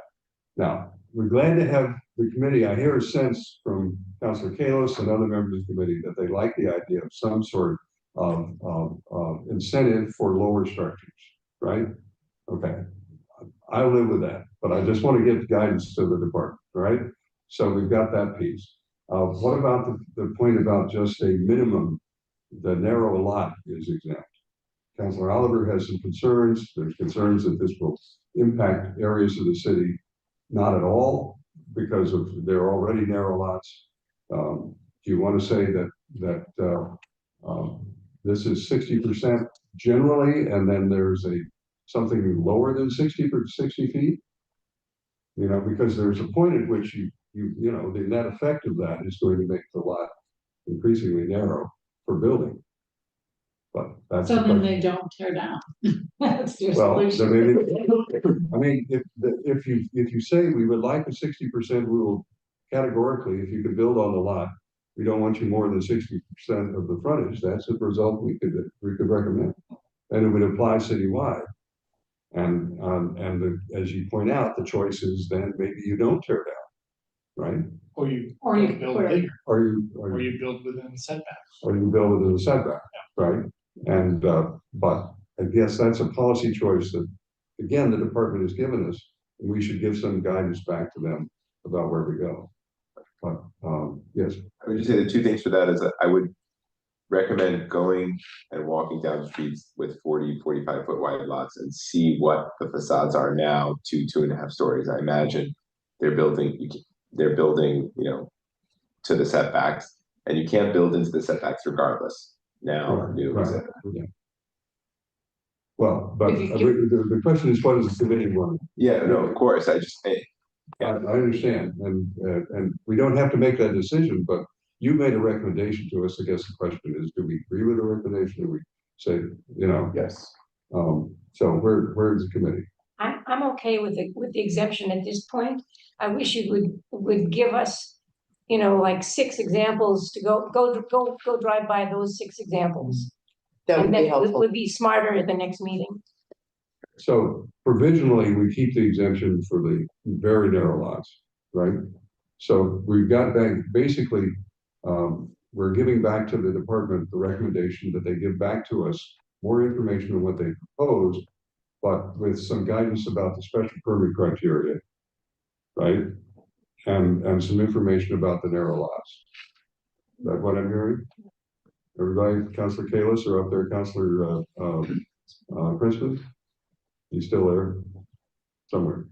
Now, we're glad to have the committee. I hear a sense from Councilor Kalos and other members of the committee that they like the idea of some sort of incentive for lower structures, right? Okay, I live with that, but I just want to give guidance to the department, right? So we've got that piece. What about the point about just a minimum? The narrow lot is exempt. Councilor Oliver has some concerns. There's concerns that this will impact areas of the city. Not at all, because of they're already narrow lots. Do you want to say that this is 60% generally, and then there's something lower than 60 feet? Because there's a point at which the net effect of that is going to make the lot increasingly narrow for building. But that's So then they don't tear down. That's your well, solution. I mean, if you say we would like a 60% rule categorically, if you could build on the lot, we don't want you more than 60% of the frontage. That's the result we could recommend, and it would apply citywide. And as you point out, the choice is then maybe you don't tear down, right? Or you build or bigger, or or you build within the setbacks. or you build within the setback, right? And but I guess that's a policy choice that, again, the department has given us, and we should give some guidance back to them about where we go. But yes, I would just say the two things for that is that I would recommend going and walking down streets with 45 foot wide lots and see what the facades are now, 2.5 stories. I imagine they're building, to the setbacks, and you can't build into the setbacks regardless. Now, right, new, right, yeah. Well, but If you the question is, what does the committee want? Yeah, no, of course. I understand, and we don't have to make that decision, but you made a recommendation to us. I guess the question is, do we agree with the recommendation? Do we say, yes. So where's the committee? I'm okay with the exemption at this point. I wish you would give us, like 6 examples to go drive by those 6 examples. That would And be then helpful. would be smarter at the next meeting. So provisionally, we keep the exemption for the very narrow lots, right? So we've got back, basically, we're giving back to the department the recommendation that they give back to us more information on what they proposed, but with some guidance about the special permit criteria, right? And some information about the narrow lots. Is that what I'm hearing? Everybody, Councilor Kalis, or up there, Councilor Crispin? He's still there somewhere.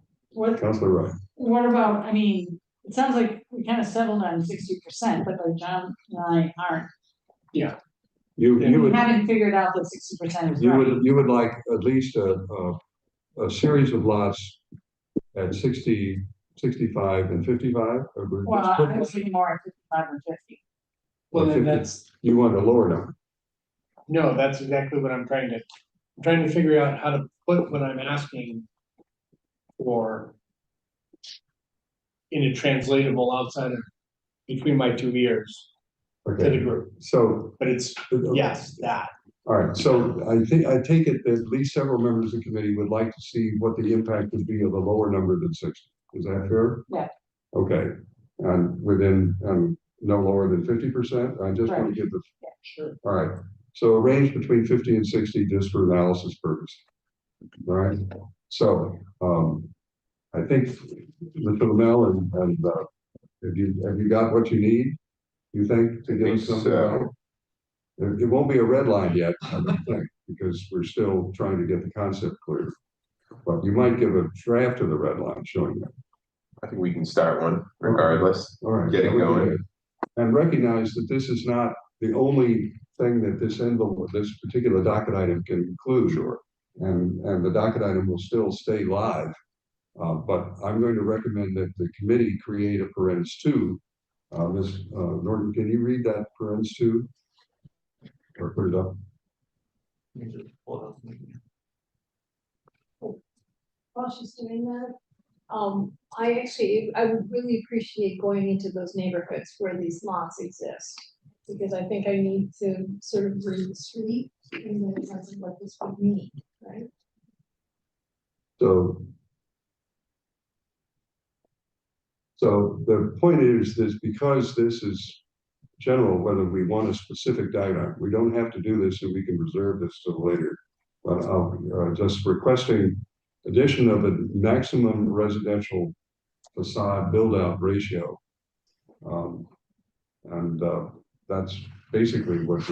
Councilor Wright. What about, it sounds like we kind of settled on 60%, but like John and I aren't. Yeah. You would haven't figured out that 60% is right. you would like at least a series of lots at 60, 65, and 55? Well, I was thinking more at 55 and 50. Well, then 50. You want a lower number. No, that's exactly what I'm trying to figure out how to put what I'm asking for in a translatable outside of between my 2 ears to the group. So, but it's yes, that. All right, so I take it that at least several members of the committee would like to see what the impact would be of a lower number than 60. Is that fair? Yeah. Okay, and within no lower than 50%. I just want to give the sure. All right, so a range between 50 and 60 just for analysis purposes. All right, so I think Mr. Lamel and have you got what you need? You think to give us something? So. It won't be a red line yet, I don't think, because we're still trying to get the concept clear. But you might give a draft of the red line showing that. I think we can start one regardless. All right, get it going. And recognize that this is not the only thing that this envelope, this particular docket item can include. Sure. And the docket item will still stay live. But I'm going to recommend that the committee create a parens 2. Ms. Norton, can you read that parens 2? Or put it up? While she's doing that, I would really appreciate going into those neighborhoods where these lots exist. because I think I need to sort of read the street in the sense of what this would mean, right? So the point is because this is general, whether we want a specific diagram, we don't have to do this and we can reserve this till later. But just requesting addition of a maximum residential facade build out ratio. That's basically what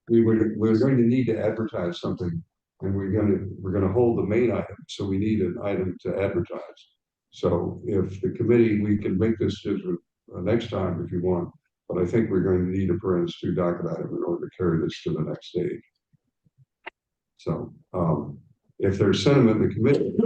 we're going to need to advertise something, and we're gonna hold the main item, so we need an item to advertise. So if the committee, we can make this next time if you want, but I think we're going to need a parenthesis 2 docket item in order to carry this to the next stage. So if there's sentiment in the committee,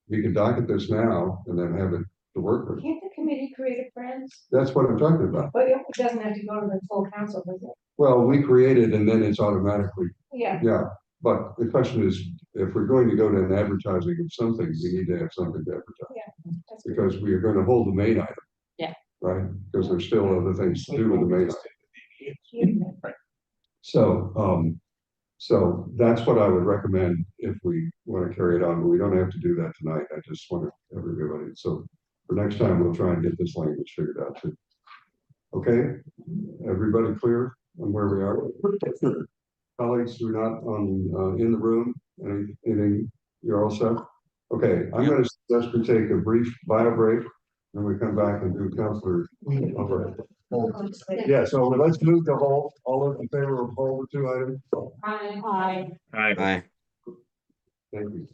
we can docket this now and then have it to work with. Can't the committee create a friends? That's what I'm talking about. But it doesn't have to go to the full council, does it? Well, we create it and then it's automatically, Yeah. yeah. But the question is, if we're going to go to an advertising of something, we need to have something to advertise. Yeah. Because we are going to hold the main item. Yeah. Right? Because there's still other things to do with the main item. So that's what I would recommend if we want to carry it on, but we don't have to do that tonight. I just want everybody, so for next time, we'll try and get this language figured out too. Okay, everybody clear on where we are? Colleagues who are not on, in the room, anything, you're all set? Okay, I'm gonna suggest we take a brief bio break, and we come back and do counselor. Yeah, so let's move to hold, all those in favor of hold the 2 items? Aye. Aye. Thank you.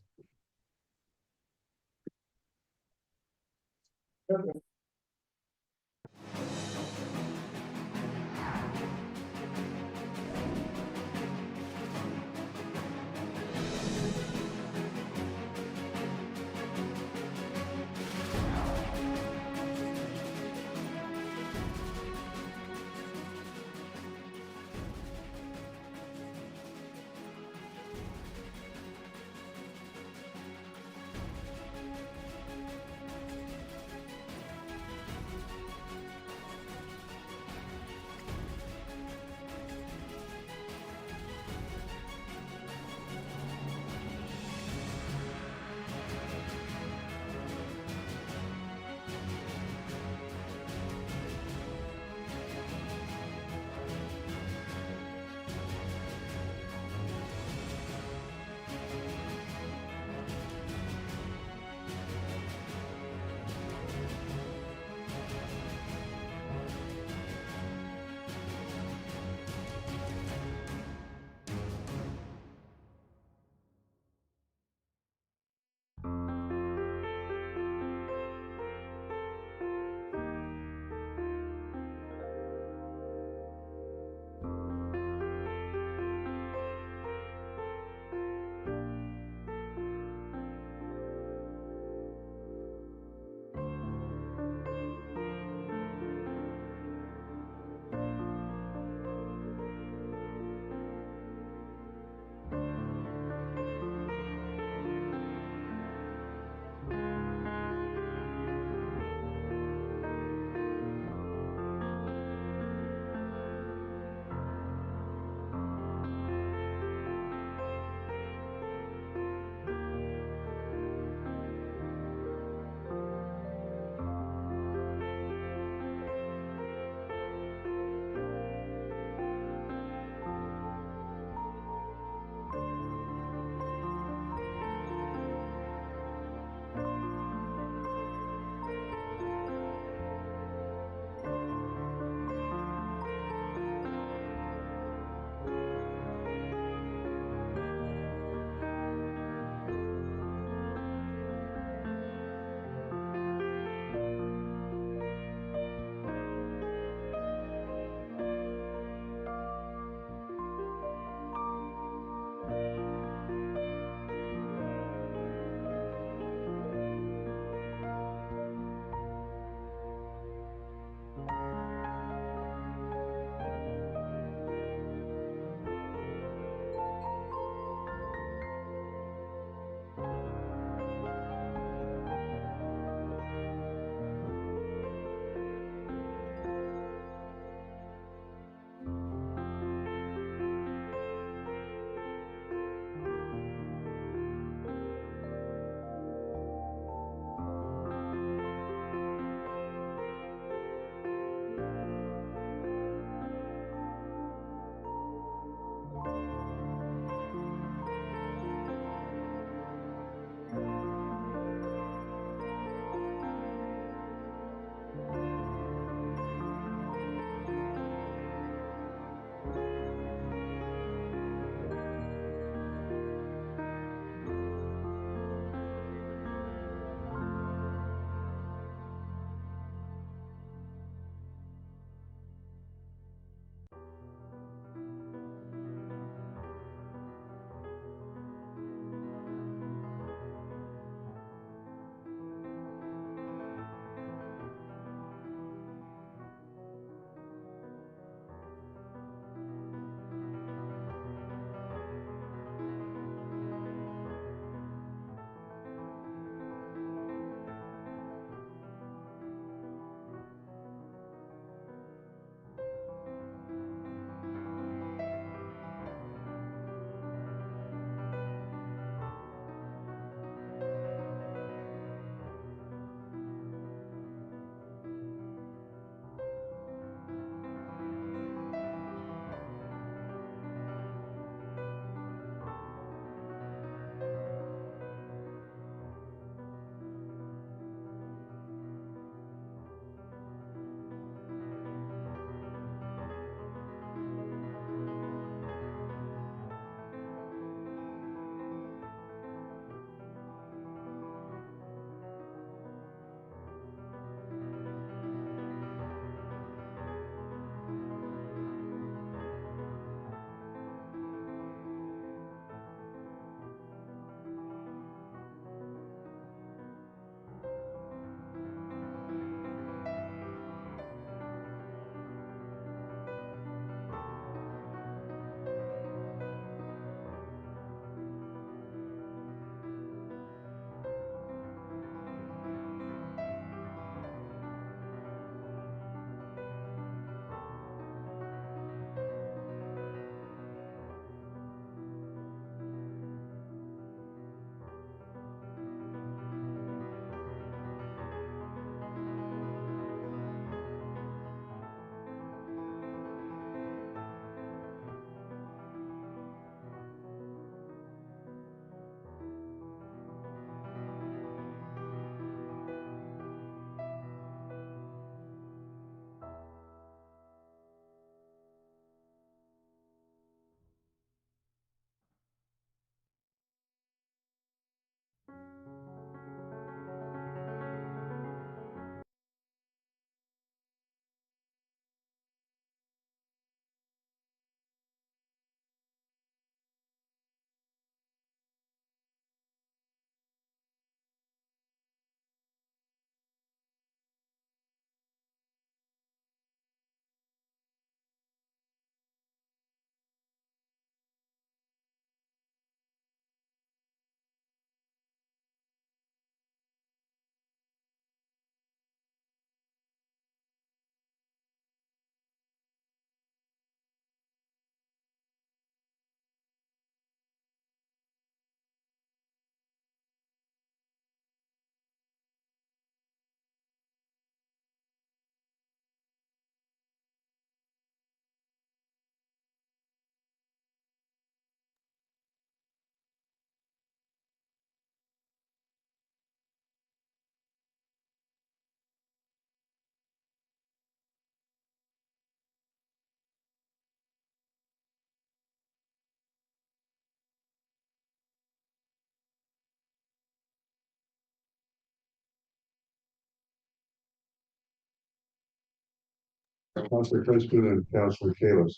Councilor Crispin and Councilor Kalis.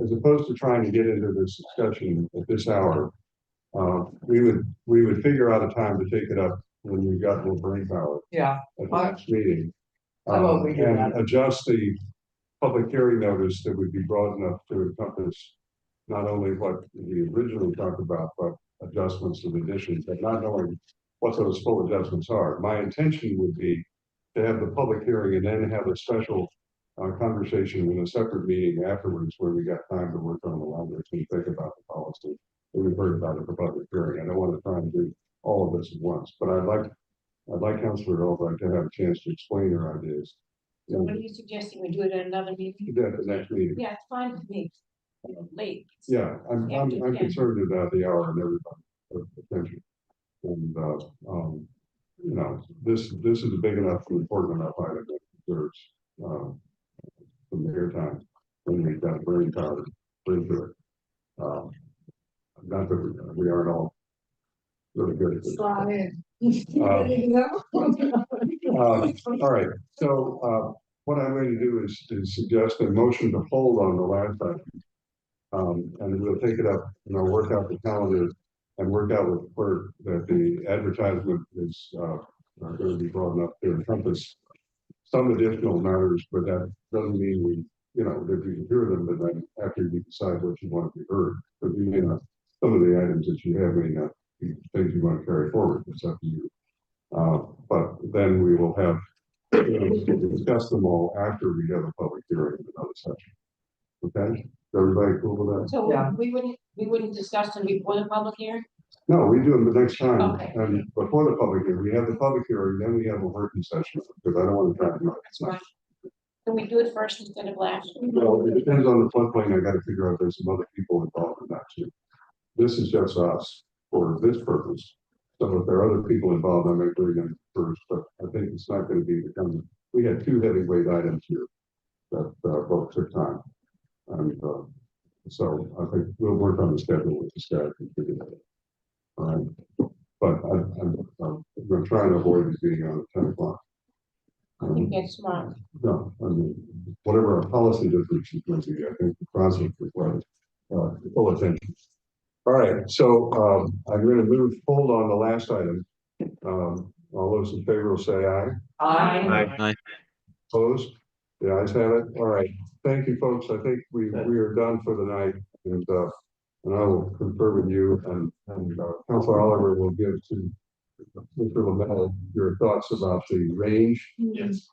As opposed to trying to get into this discussion at this hour, we would figure out a time to take it up when we've got more brain power Yeah. at the next meeting. I'm open to And that. adjust the public hearing notice that would be broad enough to encompass not only what we originally talked about, but adjustments and additions, but not knowing what those full adjustments are. My intention would be to have the public hearing and then have a special conversation in a separate meeting afterwards where we got time to work on the language and think about the policy that we've heard about at the public hearing. I don't want to try and do all of this at once, but I'd like Councilor Albright to have a chance to explain her ideas. So what are you suggesting? We do it at another meeting? Yeah, at the next meeting. Yeah, it's fine with me. Late. Yeah, I'm Yeah. concerned about the hour and everybody's attention. And, you know, this is a big enough and important enough item that deserves, some airtime when we've got brain power to bring to it. Not that we aren't all really good at this. All right, so, what I'm going to do is suggest a motion to hold on the last item. And we'll take it up, you know, work out the calendar and work out with the clerk that the advertisement is, going to be broad enough to encompass some additional matters, but that doesn't mean we, you know, that we can hear them, but then after you decide what you want to be heard, because you may not, some of the items that you have may not be things you want to carry forward, it's up to you. But then we will have, you know, discuss them all after we have a public hearing in another session. Okay, is everybody cool with that? So we wouldn't discuss them before the public hearing? No, we do them the next time, Okay. and before the public hearing, we have the public hearing, then we have a working session, because I don't want to try to do That's right. Can we do it first instead of last? Well, it depends on the floodplain, I gotta figure out there's some other people involved in that too. This is just us for this purpose. So if there are other people involved, I may bring them first, but I think it's not gonna be becoming, we had two heavyweight items here that both took time. And so I think we'll work on the schedule with the staff and figure that out. All right, but I'm gonna try and avoid this being on at 10 o'clock. I think that's smart. No, I mean, whatever our policy difference is going to be, I think the process requires full attention. All right, so I'm going to move hold on the last item. All those in favor will say aye. Aye. Opposed? The ayes have it. All right, thank you, folks. I think we are done for the night, and I will confer with you, and Councilor Oliver will give to Mr. Lamel your thoughts about the range. Yes.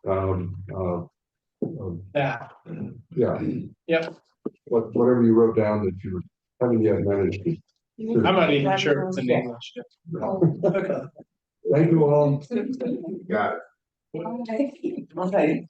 Yeah. Yep. Whatever you wrote down that you haven't yet managed to. I'm not even sure it's in English. Okay. Thank you all. Got it. Okay.